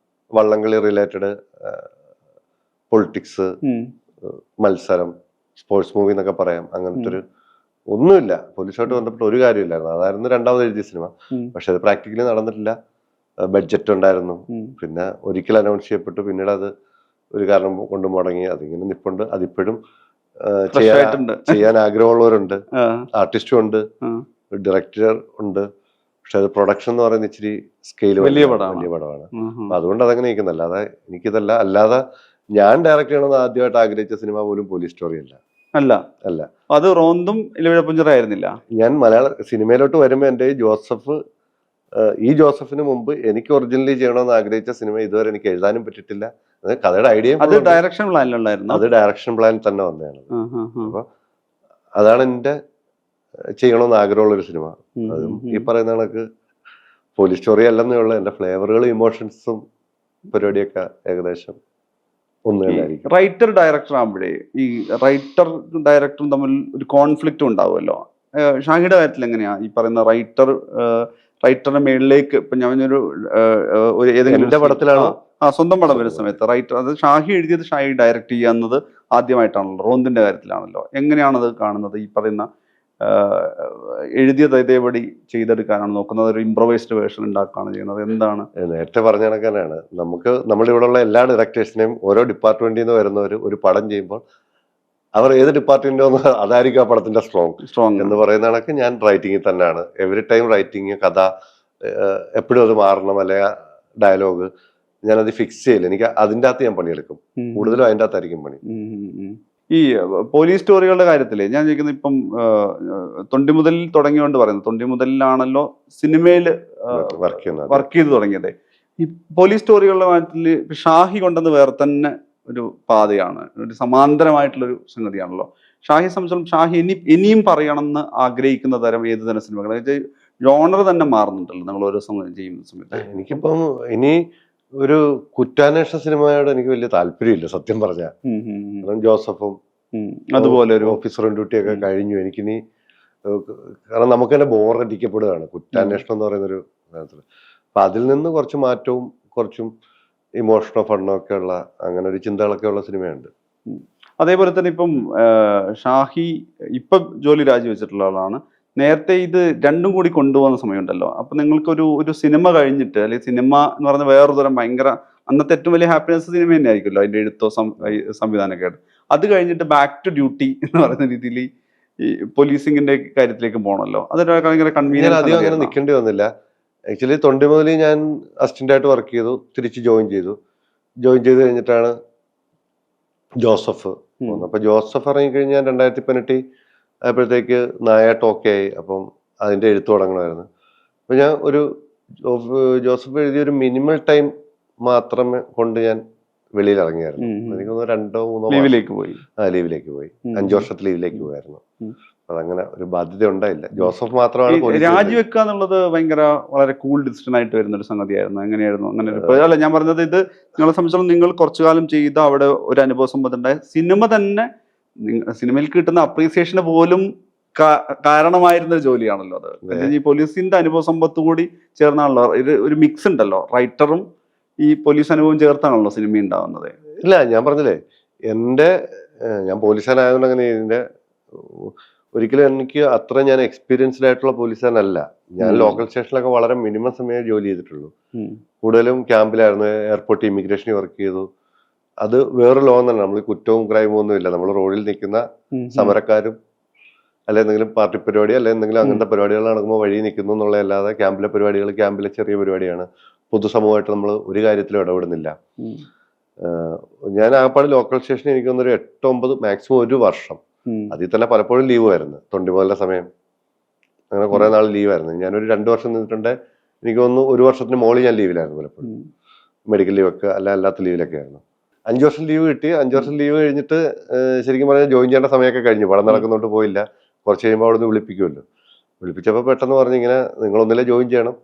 വള്ളംകളി റിലേറ്റഡ്, പൊളിറ്റിക്സ്, മത്സരം, സ്പോർട്സ് മൂവി എന്നൊക്കെ പറയാം. അങ്ങനത്തെ ഒരു ഒന്നുമില്ല. പോലീസുമായിട്ട് ബന്ധപ്പെട്ട ഒരു കാര്യമില്ലായിരുന്നു. അതായിരുന്നു രണ്ടാമത് എഴുതിയ സിനിമ. പക്ഷെ അത് പ്രാക്ടിക്കലി നടന്നിട്ടില്ല. ബഡ്ജറ്റ് ഉണ്ടായിരുന്നു, പിന്നെ ഒരിക്കൽ അനൗൺസ് ചെയ്യപ്പെട്ടു, പിന്നീട് അത് ഒരു കാരണം കൊണ്ട് മുടങ്ങി. അതിങ്ങനെ നിപ്പുണ്ട്. അതിപ്പോഴും ചെയ്യാൻ ആഗ്രഹമുള്ളവരുണ്ട്, ആർട്ടിസ്റ്റും ഉണ്ട്, ഡയറക്ടർ ഉണ്ട്. പക്ഷെ അത് പ്രൊഡക്ഷൻ എന്ന് പറയുന്നത് ഇച്ചിരി സ്കെയിൽ വലിയ പടമാണ്. അപ്പൊ അതുകൊണ്ട് അതങ്ങനെ നിൽക്കുന്നത്. അല്ലാതെ എനിക്കിതല്ല. അല്ലാതെ ഞാൻ ഡയറക്ട് ചെയ്യണമെന്ന് ആദ്യമായിട്ട് ആഗ്രഹിച്ച സിനിമ പോലും പോലീസ് സ്റ്റോറി അല്ല. അത് റോന്തും ഇലവിഴ പുഞ്ചിറയായിരുന്നില്ല. ഞാൻ മലയാള സിനിമയിലോട്ട് വരുമ്പോ എന്റെ ജോസഫിന് മുമ്പ് എനിക്ക് ഒറിജിനലി ചെയ്യണമെന്ന് ആഗ്രഹിച്ച സിനിമ ഇതുവരെ എനിക്ക് എഴുതാനും പറ്റിയിട്ടില്ല. കഥയുടെ ഐഡിയ അത് ഡയറക്ഷൻ പ്ലാനിലുണ്ടായിരുന്നു. അത് ഡയറക്ഷൻ പ്ലാനിൽ തന്നെ വന്നതാണ്. അപ്പൊ അതാണ് എന്റെ ചെയ്യണമെന്ന് ആഗ്രഹമുള്ള ഒരു സിനിമ. അതും ഈ പറയുന്ന കണക്ക് പോലീസ് സ്റ്റോറി അല്ലെന്നേ ഉള്ളൂ. എന്റെ ഫ്ലേവറുകളും ഇമോഷൻസും പരിപാടിയൊക്കെ ഏകദേശം ഒന്ന് തന്നെയായിരിക്കും. റൈറ്റർ ഡയറക്ടർ ആകുമ്പോഴേ ഈ റൈറ്റർ ഡയറക്ടറും തമ്മിൽ ഒരു കോൺഫ്ലിക്റ്റ് ഉണ്ടാവുമല്ലോ. ഷാഹിയുടെ കാര്യത്തിൽ എങ്ങനെയാ ഈ പറയുന്ന റൈറ്ററിന്റെ മേളിലേക്ക് ഇപ്പൊ ഞാൻ ഏതെങ്കിലും പടത്തിലാണോ സ്വന്തം പടം വരുന്ന സമയത്ത് റൈറ്റർ, അത് ഷാഹി എഴുതിയത് ഷാഹി ഡയറക്ട് ചെയ്യാന്നത് ആദ്യമായിട്ടാണല്ലോ. റോന്തിന്റെ കാര്യത്തിലാണല്ലോ. എങ്ങനെയാണത് കാണുന്നത്? ഈ പറയുന്ന എഴുതിയത് ഇതേപടി ചെയ്തെടുക്കാനാണ് നോക്കുന്നത്, ഒരു ഇംപ്രവൈസ്ഡ് വേർഷൻ ഉണ്ടാക്കുകയാണ് ചെയ്യുന്നത്? എന്താണ്? നേരത്തെ പറഞ്ഞ കണക്കാനാണ്. നമ്മുടെ ഇവിടെ ഉള്ള എല്ലാ ഡയറക്ടേഴ്സിനെയും ഓരോ ഡിപ്പാർട്ട്മെന്റിൽ നിന്ന് വരുന്നവർ ഒരു പടം ചെയ്യുമ്പോൾ അവർ ഏത് ഡിപ്പാർട്ട്മെന്റോ അതായിരിക്കും ആ പടത്തിന്റെ സ്ട്രോങ് എന്ന് പറയുന്ന കണക്ക് ഞാൻ റൈറ്റിങ്ങിൽ തന്നെയാണ്. എവറി ടൈം റൈറ്റിങ്, കഥ എപ്പോഴും അത് മാറണം, അല്ലെ ഡയലോഗ് ഞാനത് ഫിക്സ് ചെയ്യില്ല. എനിക്ക് അതിൻ്റെ അകത്ത് ഞാൻ പണിയെടുക്കും, കൂടുതലും അതിൻ്റെ അകത്തായിരിക്കും പണി. ഈ പോലീസ് സ്റ്റോറികളുടെ കാര്യത്തില് ഞാൻ ചോദിക്കുന്നത്, ഇപ്പം തൊണ്ടിമുതലിൽ തുടങ്ങിയോണ്ട് പറയുന്നത്, തൊണ്ടിമുതലിലാണല്ലോ സിനിമയിൽ വർക്ക് ചെയ്ത് തുടങ്ങിയത്. ഈ പോലീസ് സ്റ്റോറികളുടെ കാര്യത്തില് ഷാഹി കൊണ്ടെന്ന് വേറെ തന്നെ ഒരു പാതയാണ്, ഒരു സമാന്തരമായിട്ടുള്ളൊരു സംഗതിയാണല്ലോ. ഷാഹിയെ സംബന്ധിച്ചിടത്തോളം ഷാഹി ഇനിയും പറയണമെന്ന് ആഗ്രഹിക്കുന്ന തരം ഏത് തരം സിനിമകൾ, ജോണർ തന്നെ മാറുന്നുണ്ടല്ലോ നിങ്ങൾ ഓരോ സമയം ചെയ്യുന്ന സമയത്ത്? എനിക്കിപ്പം ഇനി ഒരു കുറ്റാന്വേഷണ സിനിമയോട് എനിക്ക് വലിയ താല്പര്യമില്ല സത്യം പറഞ്ഞാൽ. ജോസഫും അതുപോലെ ഒരു ഓഫീസർ ഓൺ ഡ്യൂട്ടി ഒക്കെ കഴിഞ്ഞു. എനിക്കിനി കാരണം നമുക്ക് തന്നെ ബോറടിക്കപ്പെടുകയാണ് കുറ്റാന്വേഷണം എന്ന് പറയുന്നൊരു കാര്യത്തില്. അപ്പൊ അതിൽ നിന്ന് കുറച്ച് മാറ്റവും കുറച്ചും ഇമോഷണോ ഫണ്ണോ ഒക്കെ ഉള്ള അങ്ങനെ ഒരു ചിന്തകളൊക്കെ ഉള്ള സിനിമയുണ്ട്. അതേപോലെ തന്നെ ഇപ്പം ഷാഹി ഇപ്പൊ ജോലി രാജിവെച്ചിട്ടുള്ള ആളാണ്. നേരത്തെ ഇത് രണ്ടും കൂടി കൊണ്ടുപോകുന്ന സമയമുണ്ടല്ലോ. അപ്പൊ നിങ്ങൾക്കൊരു ഒരു സിനിമ കഴിഞ്ഞിട്ട്, അല്ലെങ്കിൽ സിനിമ എന്ന് പറഞ്ഞ വേറൊരു തരം ഭയങ്കര അന്നത്തെ ഏറ്റവും വലിയ ഹാപ്പിനെസ് സിനിമ തന്നെ ആയിരിക്കുമല്ലോ, അതിന്റെ എഴുത്തോ സംവിധാനമൊക്കെ ആയിട്ട്. അത് കഴിഞ്ഞിട്ട് ബാക്ക് ടു ഡ്യൂട്ടി എന്ന് പറയുന്ന രീതിയിൽ ഈ പോലീസിങ്ങിന്റെ കാര്യത്തിലേക്ക് പോകണമല്ലോ. അതൊരു ഭയങ്കര കൺവീനിയൻസ്. അധികം അങ്ങനെ നിൽക്കേണ്ടി വന്നില്ല. ആക്ച്വലി തൊണ്ടിമുതലിൽ ഞാൻ അസിസ്റ്റന്റ് ആയിട്ട് വർക്ക് ചെയ്തു, തിരിച്ച് ജോയിൻ ചെയ്തു കഴിഞ്ഞിട്ടാണ് ജോസഫ് പോകുന്നത്. അപ്പൊ ജോസഫ് ഇറങ്ങിക്കഴിഞ്ഞാൽ 2018 ആയപ്പോഴത്തേക്ക് നായാട്ട് ഓക്കെ ആയി. അപ്പം അതിന്റെ എഴുത്ത് തുടങ്ങണമായിരുന്നു. അപ്പൊ ഞാൻ ഒരു ജോസഫ് എഴുതിയ ഒരു മിനിമൽ ടൈം മാത്രമേ കൊണ്ട് ഞാൻ വെളിയിൽ ഇറങ്ങിയായിരുന്നു. എനിക്ക് 2-3 ലീവിലേക്ക് പോയി. 5 വർഷത്തെ ലീവിലേക്ക് പോയായിരുന്നു. അതങ്ങനെ ഒരു ബാധ്യത ഉണ്ടായില്ല. ജോസഫ് മാത്രമാണ് രാജിവെക്കുക എന്നുള്ളത് ഭയങ്കര വളരെ കൂൾ ഡിസിഷൻ ആയിട്ട് വരുന്ന ഒരു സംഗതിയായിരുന്നു. എങ്ങനെയായിരുന്നു അങ്ങനെ അല്ല ഞാൻ പറഞ്ഞത്, ഇത് നിങ്ങളെ സംബന്ധിച്ചിടത്തോളം നിങ്ങൾ കുറച്ചു കാലം ചെയ്ത അവിടെ ഒരു അനുഭവ സമ്പത്തുണ്ടായ സിനിമ തന്നെ സിനിമയിൽ കിട്ടുന്ന അപ്രീസിയേഷന് പോലും കാരണമായിരുന്ന ഒരു ജോലിയാണല്ലോ അത്. ഈ പോലീസിന്റെ അനുഭവ സമ്പത്ത് കൂടി ചേർന്നാണല്ലോ ഒരു മിക്സ് ഉണ്ടല്ലോ, റൈറ്ററും ഈ പോലീസ് അനുഭവം ചേർത്താണല്ലോ സിനിമ ഉണ്ടാവുന്നത്. ഇല്ല, ഞാൻ പറഞ്ഞില്ലേ, ഞാൻ പോലീസുകാരനായതുകൊണ്ട് അങ്ങനെ ഇതിന്റെ ഒരിക്കലും എനിക്ക് അത്ര ഞാൻ എക്സ്പീരിയൻസ്ഡ് ആയിട്ടുള്ള പോലീസുകാരനല്ല. ഞാൻ ലോക്കൽ സ്റ്റേഷനിലൊക്കെ വളരെ മിനിമം സമയം ജോലി ചെയ്തിട്ടുള്ളൂ. കൂടുതലും ക്യാമ്പിലായിരുന്നു, എയർപോർട്ട് ഇമിഗ്രേഷനിൽ വർക്ക് ചെയ്തു. അത് വേറെ ലോകം തന്നെ. നമ്മൾ കുറ്റവും ക്രൈമും ഒന്നും ഇല്ല. നമ്മൾ റോഡിൽ നിൽക്കുന്ന സമരക്കാരും അല്ലെ എന്തെങ്കിലും പാർട്ടി പരിപാടി അല്ലെ എന്തെങ്കിലും അങ്ങനത്തെ പരിപാടികൾ നടക്കുമ്പോൾ വഴി നിൽക്കുന്നു എന്നുള്ളതല്ലാതെ ക്യാമ്പിലെ പരിപാടികൾ ക്യാമ്പിലെ ചെറിയ പരിപാടിയാണ്. പൊതുസമൂഹമായിട്ട് നമ്മൾ ഒരു കാര്യത്തിലും ഇടപെടുന്നില്ല. ഞാൻ ആപ്പാട് ലോക്കൽ സ്റ്റേഷനിൽ എനിക്ക് തോന്നുന്നൊരു 8-9 മാക്സിമം 1 വർഷം. അതിൽ തന്നെ പലപ്പോഴും ലീവ് ആയിരുന്നു. തൊണ്ടിമുതലിന്റെ സമയം അങ്ങനെ കുറെ നാൾ ലീവായിരുന്നു. ഞാനൊരു 2 വർഷം നിന്നിട്ടുണ്ട്. എനിക്ക് തോന്നുന്നു 1 വർഷത്തിന് മുകളിൽ ഞാൻ ലീവിലായിരുന്നു. പലപ്പോഴും മെഡിക്കൽ ലീവ് ഒക്കെ അല്ലാത്ത ലീവിലൊക്കെ ആയിരുന്നു. 5 വർഷം ലീവ് കിട്ടി. 5 വർഷം ലീവ് കഴിഞ്ഞിട്ട് ശരിക്കും പറഞ്ഞാൽ ജോയിൻ ചെയ്യേണ്ട സമയമൊക്കെ കഴിഞ്ഞു. പടം നടക്കുന്നോണ്ട് പോയില്ല. കുറച്ച് കഴിയുമ്പോൾ അവിടെ നിന്ന് വിളിപ്പിക്കുമല്ലോ. വിളിപ്പിച്ചപ്പോൾ പെട്ടെന്ന് പറഞ്ഞു, ഇങ്ങനെ നിങ്ങളൊന്നിലെ ജോയിൻ ചെയ്യണം,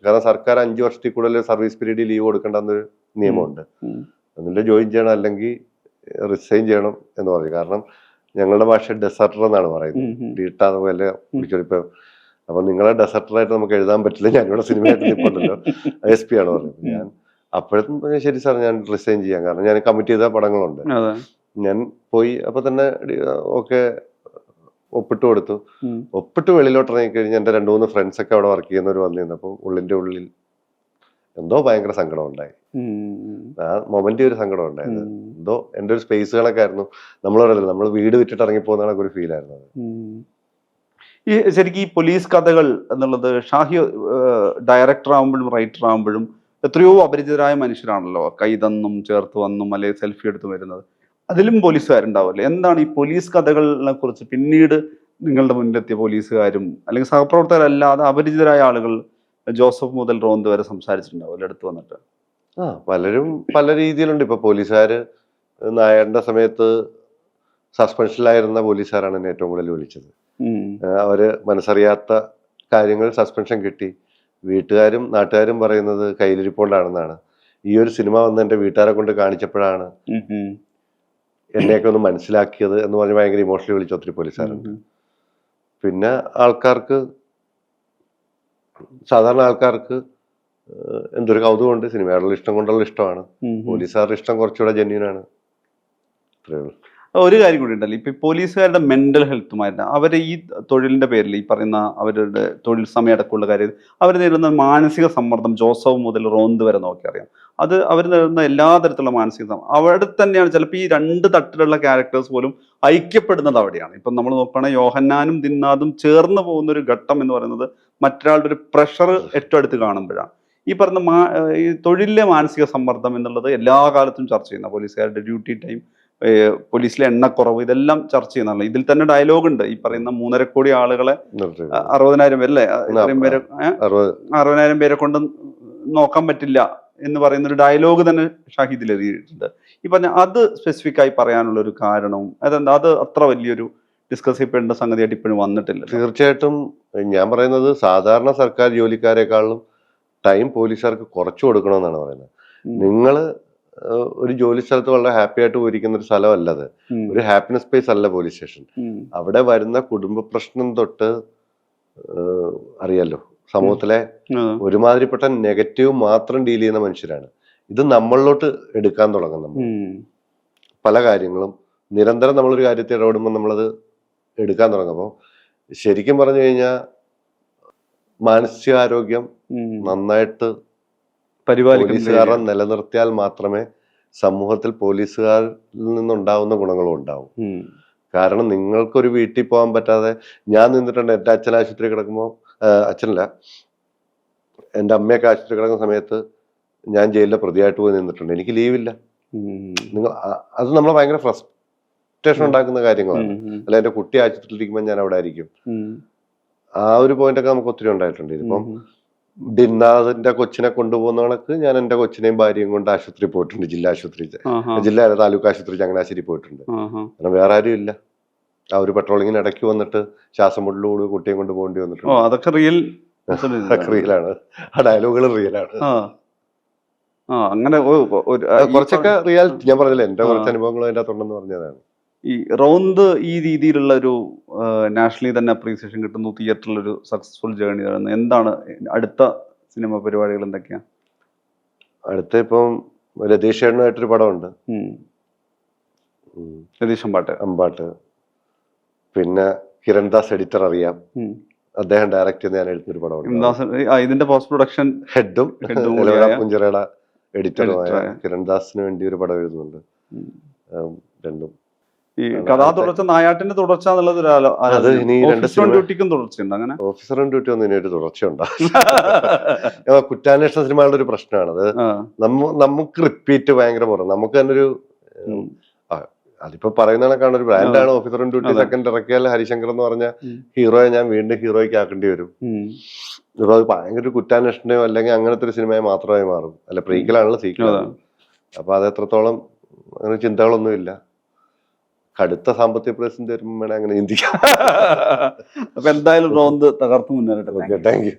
കാരണം സർക്കാർ 5 വർഷത്തിൽ കൂടുതൽ സർവീസ് പീരീഡ് ലീവ് കൊടുക്കേണ്ടെന്നൊരു നിയമമുണ്ട്. ഒന്നിലെ ജോയിൻ ചെയ്യണം, അല്ലെങ്കിൽ റിസൈൻ ചെയ്യണം എന്ന് പറഞ്ഞു. കാരണം ഞങ്ങളുടെ ഭാഷ ഡെസർട്ടർ എന്നാണ് പറയുന്നത്, വീട്ടാതെ പോലെ പിടിച്ചെടുപ്പം. അപ്പൊ നിങ്ങളെ ഡെസർട്ടറായിട്ട് നമുക്ക് എഴുതാൻ പറ്റില്ല, ഞാനിവിടെ സിനിമയായിട്ട് നിൽപ്പുണ്ടല്ലോ, SP ആണ് പറഞ്ഞത്. ഞാൻ അപ്പോഴത്തും ശരി സാർ, ഞാൻ റിസൈൻ ചെയ്യാം, കാരണം ഞാൻ കമ്മിറ്റ് ചെയ്ത പടങ്ങളുണ്ട്. ഞാൻ പോയി അപ്പൊ തന്നെ ഓക്കെ ഒപ്പിട്ട് കൊടുത്തു. ഒപ്പിട്ട് വെളിയിലോട്ട് ഇറങ്ങിക്കഴിഞ്ഞാൽ എൻ്റെ 2-3 ഫ്രണ്ട്സ് ഒക്കെ അവിടെ വർക്ക് ചെയ്യുന്നവർ വന്നിരുന്നു. അപ്പം ഉള്ളിന്റെ ഉള്ളിൽ എന്തോ ഭയങ്കര സങ്കടം ഉണ്ടായി. ആ മൊമെന്റ് ഒരു സങ്കടം ഉണ്ടായത്. എന്തോ എൻ്റെ ഒരു സ്പേസുകളൊക്കെ ആയിരുന്നു. നമ്മൾ വീട് വിറ്റിട്ട് ഇറങ്ങിപ്പോകുന്ന ഒരു ഫീൽ ആയിരുന്നു അത്. ഈ ശരിക്കും ഈ പോലീസ് കഥകൾ എന്നുള്ളത് ഷാഹി ഡയറക്ടർ ആകുമ്പോഴും റൈറ്റർ ആകുമ്പോഴും എത്രയോ അപരിചിതരായ മനുഷ്യരാണല്ലോ, കൈതന്നും ചേർത്ത് വന്നും അല്ലെങ്കിൽ സെൽഫി എടുത്ത് വരുന്നത്. അതിലും പോലീസുകാരുണ്ടാവില്ലേ? എന്താണ് ഈ പോലീസ് കഥകളെ കുറിച്ച് പിന്നീട് നിങ്ങളുടെ മുന്നിലെത്തിയ പോലീസുകാരും അല്ലെങ്കിൽ സഹപ്രവർത്തകരല്ലാതെ അപരിചിതരായ ആളുകൾ ജോസഫ് മുതൽ റോന്ത് വരെ സംസാരിച്ചിട്ടുണ്ടാവില്ല അടുത്ത് വന്നിട്ട്? പലരും പല രീതിയിലുണ്ട്. ഇപ്പൊ പോലീസുകാര് നായരുടെ സമയത്ത് സസ്പെൻഷനിലായിരുന്ന പോലീസുകാരാണ് എന്നെ ഏറ്റവും കൂടുതൽ വിളിച്ചത്. അവര് മനസ്സറിയാത്ത കാര്യങ്ങൾ സസ്പെൻഷൻ കിട്ടി. വീട്ടുകാരും നാട്ടുകാരും പറയുന്നത് കയ്യിലിരിപ്പോണ്ടാണെന്നാണ്. ഈ ഒരു സിനിമ വന്ന് എന്റെ വീട്ടുകാരെ കൊണ്ട് കാണിച്ചപ്പോഴാണ് എന്നെയൊക്കെ ഒന്ന് മനസ്സിലാക്കിയത് എന്ന് പറഞ്ഞ് ഭയങ്കര ഇമോഷണലി വിളിച്ച ഒത്തിരി പോലീസുകാരുണ്ട്. പിന്നെ സാധാരണ ആൾക്കാർക്ക് എന്തൊരു കൗതുകമുണ്ട്, സിനിമയോടുള്ള ഇഷ്ടം കൊണ്ടുള്ള ഇഷ്ടമാണ്. പോലീസുകാരുടെ ഇഷ്ടം കുറച്ചുകൂടെ ജെന്യൂനാണ്. അത്രേ ഉള്ളൂ. ഒരു കാര്യം കൂടി ഉണ്ടല്ലോ, ഇപ്പൊ പോലീസുകാരുടെ മെന്റൽ ഹെൽത്തുമായിട്ട് അവരെ ഈ തൊഴിലിന്റെ പേരിൽ ഈ പറയുന്ന അവരുടെ തൊഴിൽ സമയടക്കമുള്ള കാര്യം അവർ നേരിടുന്ന മാനസിക സമ്മർദ്ദം ജോസഫ് മുതൽ റോന്ത് വരെ നോക്കിയറിയാം. അത് അവർ നേരിടുന്ന എല്ലാ തരത്തിലുള്ള മാനസിക അവിടെ തന്നെയാണ്. ചിലപ്പോൾ ഈ 2 തട്ടിലുള്ള ക്യാരക്ടേഴ്സ് പോലും ഐക്യപ്പെടുന്നത് അവിടെയാണ്. ഇപ്പം നമ്മൾ നോക്കുകയാണെങ്കിൽ യോഹന്നാനും ദിന്നാദും ചേർന്ന് പോകുന്ന ഒരു ഘട്ടം എന്ന് പറയുന്നത് മറ്റൊരാളുടെ ഒരു പ്രഷർ ഏറ്റവും അടുത്ത് കാണുമ്പോഴാണ്. ഈ പറഞ്ഞ ഈ തൊഴിലിലെ മാനസിക സമ്മർദ്ദം എന്നുള്ളത് എല്ലാ കാലത്തും ചർച്ച ചെയ്യുന്ന പോലീസുകാരുടെ ഡ്യൂട്ടി ടൈം, പോലീസിലെ എണ്ണക്കുറവ്, ഇതെല്ലാം ചർച്ച ചെയ്യുന്നതാണ്. ഇതിൽ തന്നെ ഡയലോഗ് ഉണ്ട്. ഈ പറയുന്ന 3.5 കോടി ആളുകളെ 60,000 പേരല്ലേ, ഇത്രയും പേരെ 60,000 പേരെ കൊണ്ട് നോക്കാൻ പറ്റില്ല എന്ന് പറയുന്ന ഒരു ഡയലോഗ് തന്നെ ഷാഹിദിൽ എഴുതിയിട്ടുണ്ട്. ഈ പറഞ്ഞ അത് സ്പെസിഫിക് ആയി പറയാനുള്ള ഒരു കാരണവും അതെന്താ, അത് അത്ര വലിയൊരു ഡിസ്കസ് ചെയ്യപ്പെടേണ്ട സംഗതിയായിട്ട് ഇപ്പോഴും വന്നിട്ടില്ല. തീർച്ചയായിട്ടും ഞാൻ പറയുന്നത് സാധാരണ സർക്കാർ ജോലിക്കാരെക്കാളും ടൈം പോലീസുകാർക്ക് കുറച്ചു കൊടുക്കണമെന്നാണ് പറയുന്നത്. നിങ്ങൾ ഒരു ജോലി സ്ഥലത്ത് വളരെ ഹാപ്പി ആയിട്ട് പോയിരിക്കുന്ന ഒരു സ്ഥലമല്ലത്, ഒരു ഹാപ്പിനെസ് സ്പേസ് അല്ല പോലീസ് സ്റ്റേഷൻ. അവിടെ വരുന്ന കുടുംബ പ്രശ്നം തൊട്ട് അറിയാലോ, സമൂഹത്തിലെ ഒരുമാതിരിപ്പെട്ട നെഗറ്റീവ് മാത്രം ഡീൽ ചെയ്യുന്ന മനുഷ്യരാണ്. ഇത് നമ്മളിലോട്ട് എടുക്കാൻ തുടങ്ങും. നമ്മൾ പല കാര്യങ്ങളും നിരന്തരം നമ്മളൊരു കാര്യത്തിൽ ഇടപെടുമ്പോൾ നമ്മളത് എടുക്കാൻ തുടങ്ങുമ്പോൾ ശരിക്കും പറഞ്ഞു കഴിഞ്ഞാൽ മാനസികാരോഗ്യം നന്നായിട്ട് പോലീസുകാരെ നിലനിർത്തിയാൽ മാത്രമേ സമൂഹത്തിൽ പോലീസുകാരിൽ നിന്നുണ്ടാവുന്ന ഗുണങ്ങളും ഉണ്ടാവും. കാരണം നിങ്ങൾക്കൊരു വീട്ടിൽ പോകാൻ പറ്റാതെ ഞാൻ നിന്നിട്ടുണ്ട്. എൻ്റെ അച്ഛൻ ആശുപത്രി കിടക്കുമ്പോൾ, അച്ഛനല്ല എൻ്റെ അമ്മയൊക്കെ ആശുപത്രി കിടക്കുന്ന സമയത്ത് ഞാൻ ജയിലിലെ പ്രതിയായിട്ട് പോയി നിന്നിട്ടുണ്ട്. എനിക്ക് ലീവില്ല. നിങ്ങൾ അത് നമ്മളെ ഭയങ്കര ഫ്രസ്ട്രേഷൻ ഉണ്ടാക്കുന്ന കാര്യങ്ങളാണ്. അല്ല, എൻ്റെ കുട്ടി ആശുപത്രിയിൽ ഇരിക്കുമ്പോൾ ഞാൻ അവിടെ ആയിരിക്കും. ആ ഒരു പോയിന്റ് ഒക്കെ നമുക്ക് ഒത്തിരി ഉണ്ടായിട്ടുണ്ട്. ഇതിപ്പം ദിന്നാഥിന്റെ കൊച്ചിനെ കൊണ്ടുപോകുന്ന കണക്ക് ഞാൻ എൻ്റെ കൊച്ചിനെയും ഭാര്യയും കൊണ്ട് ആശുപത്രി പോയിട്ടുണ്ട്. ജില്ലാ ആശുപത്രി, താലൂക്ക് ആശുപത്രി ചങ്ങനാശ്ശേരി പോയിട്ടുണ്ട്. കാരണം വേറെ ആരും ഇല്ല. ആ ഒരു പെട്രോളിങ്ങിന് ഇടയ്ക്ക് വന്നിട്ട് ശ്വാസം മുട്ടലോട് കുട്ടിയെ കൊണ്ട് പോകേണ്ടി വന്നിട്ടുണ്ട്. അതൊക്കെ റിയലാണ്. ആ ഡയലോഗുകൾ റിയലാണ്. അങ്ങനെ കുറച്ചൊക്കെ റിയാലിറ്റി ഞാൻ പറഞ്ഞില്ല, എന്റെ കുറച്ച് അനുഭവങ്ങൾ അതിൻ്റെ അകത്തുണ്ടെന്ന് പറഞ്ഞതാണ്. ഈ റൗന്ത് ഈ രീതിയിലുള്ള ഒരു നാഷണലി തന്നെ അപ്രീസിയേഷൻ കിട്ടുന്നു, തിയേറ്ററിലൊരു സക്സസ്ഫുൾ ജേർണി നടന്നു. എന്താണ് അടുത്ത സിനിമ പരിപാടികൾ എന്തൊക്കെയാ? അടുത്ത ഇപ്പം രതീഷ് ചേട്ടനുമായിട്ടൊരു പടമുണ്ട്, രതീഷ് അമ്പാട്ട്. പിന്നെ കിരൺദാസ് എഡിറ്റർ അറിയാം, അദ്ദേഹം ഡയറക്റ്റ് ചെയ്ത് ഞാൻ എടുത്തൊരു പടമുണ്ട്. ഇതിന്റെ പോസ്റ്റ് പ്രൊഡക്ഷൻ ഹെഡും പുഞ്ചിറയുടെ എഡിറ്ററുമായ കിരൺദാസിന് വേണ്ടി ഒരു പടം എഴുതുന്നുണ്ട്. രണ്ടും ഈ കഥാ തുടർച്ച, നായാട്ടിന്റെ തുടർച്ച എന്നുള്ളത് ഡ്യൂട്ടിക്കും തുടർച്ചയുണ്ട്. അങ്ങനെ ഓഫീസർ ഓൺ ഡ്യൂട്ടി ഒന്നും ഇതിനൊരു തുടർച്ചയുണ്ടാകും. കുറ്റാന്വേഷണ സിനിമകളുടെ ഒരു പ്രശ്നമാണ് അത്. നമുക്ക് റിപ്പീറ്റ് ഭയങ്കര കുറവ്. നമുക്ക് തന്നെ ഒരു അതിപ്പോ പറയുന്ന കണക്കാണ്, ഒരു ബ്രാൻഡാണ് ഓഫീസർ ഓൺ ഡ്യൂട്ടി. സെക്കൻഡ് ഇറക്കിയാൽ ഹരിശങ്കർ എന്ന് പറഞ്ഞ ഹീറോയെ ഞാൻ വീണ്ടും ഹീറോയ്ക്ക് ആക്കേണ്ടി വരും. ഇപ്പൊ അത് ഭയങ്കര ഒരു കുറ്റാന്വേഷണയോ അല്ലെങ്കിൽ അങ്ങനത്തെ ഒരു സിനിമയെ മാത്രമായി മാറും. അല്ല, പ്രീക്വലാണല്ലോ സീക്വലാണ്. അപ്പൊ അത് എത്രത്തോളം അങ്ങനെ ചിന്തകളൊന്നുമില്ല. കടുത്ത സാമ്പത്തിക പ്രതിസന്ധി വരുമ്പോൾ വേണേ അങ്ങനെ ചിന്തിക്കാം. അപ്പൊ എന്തായാലും തകർത്ത് മുന്നേറട്ടെ. Thank you.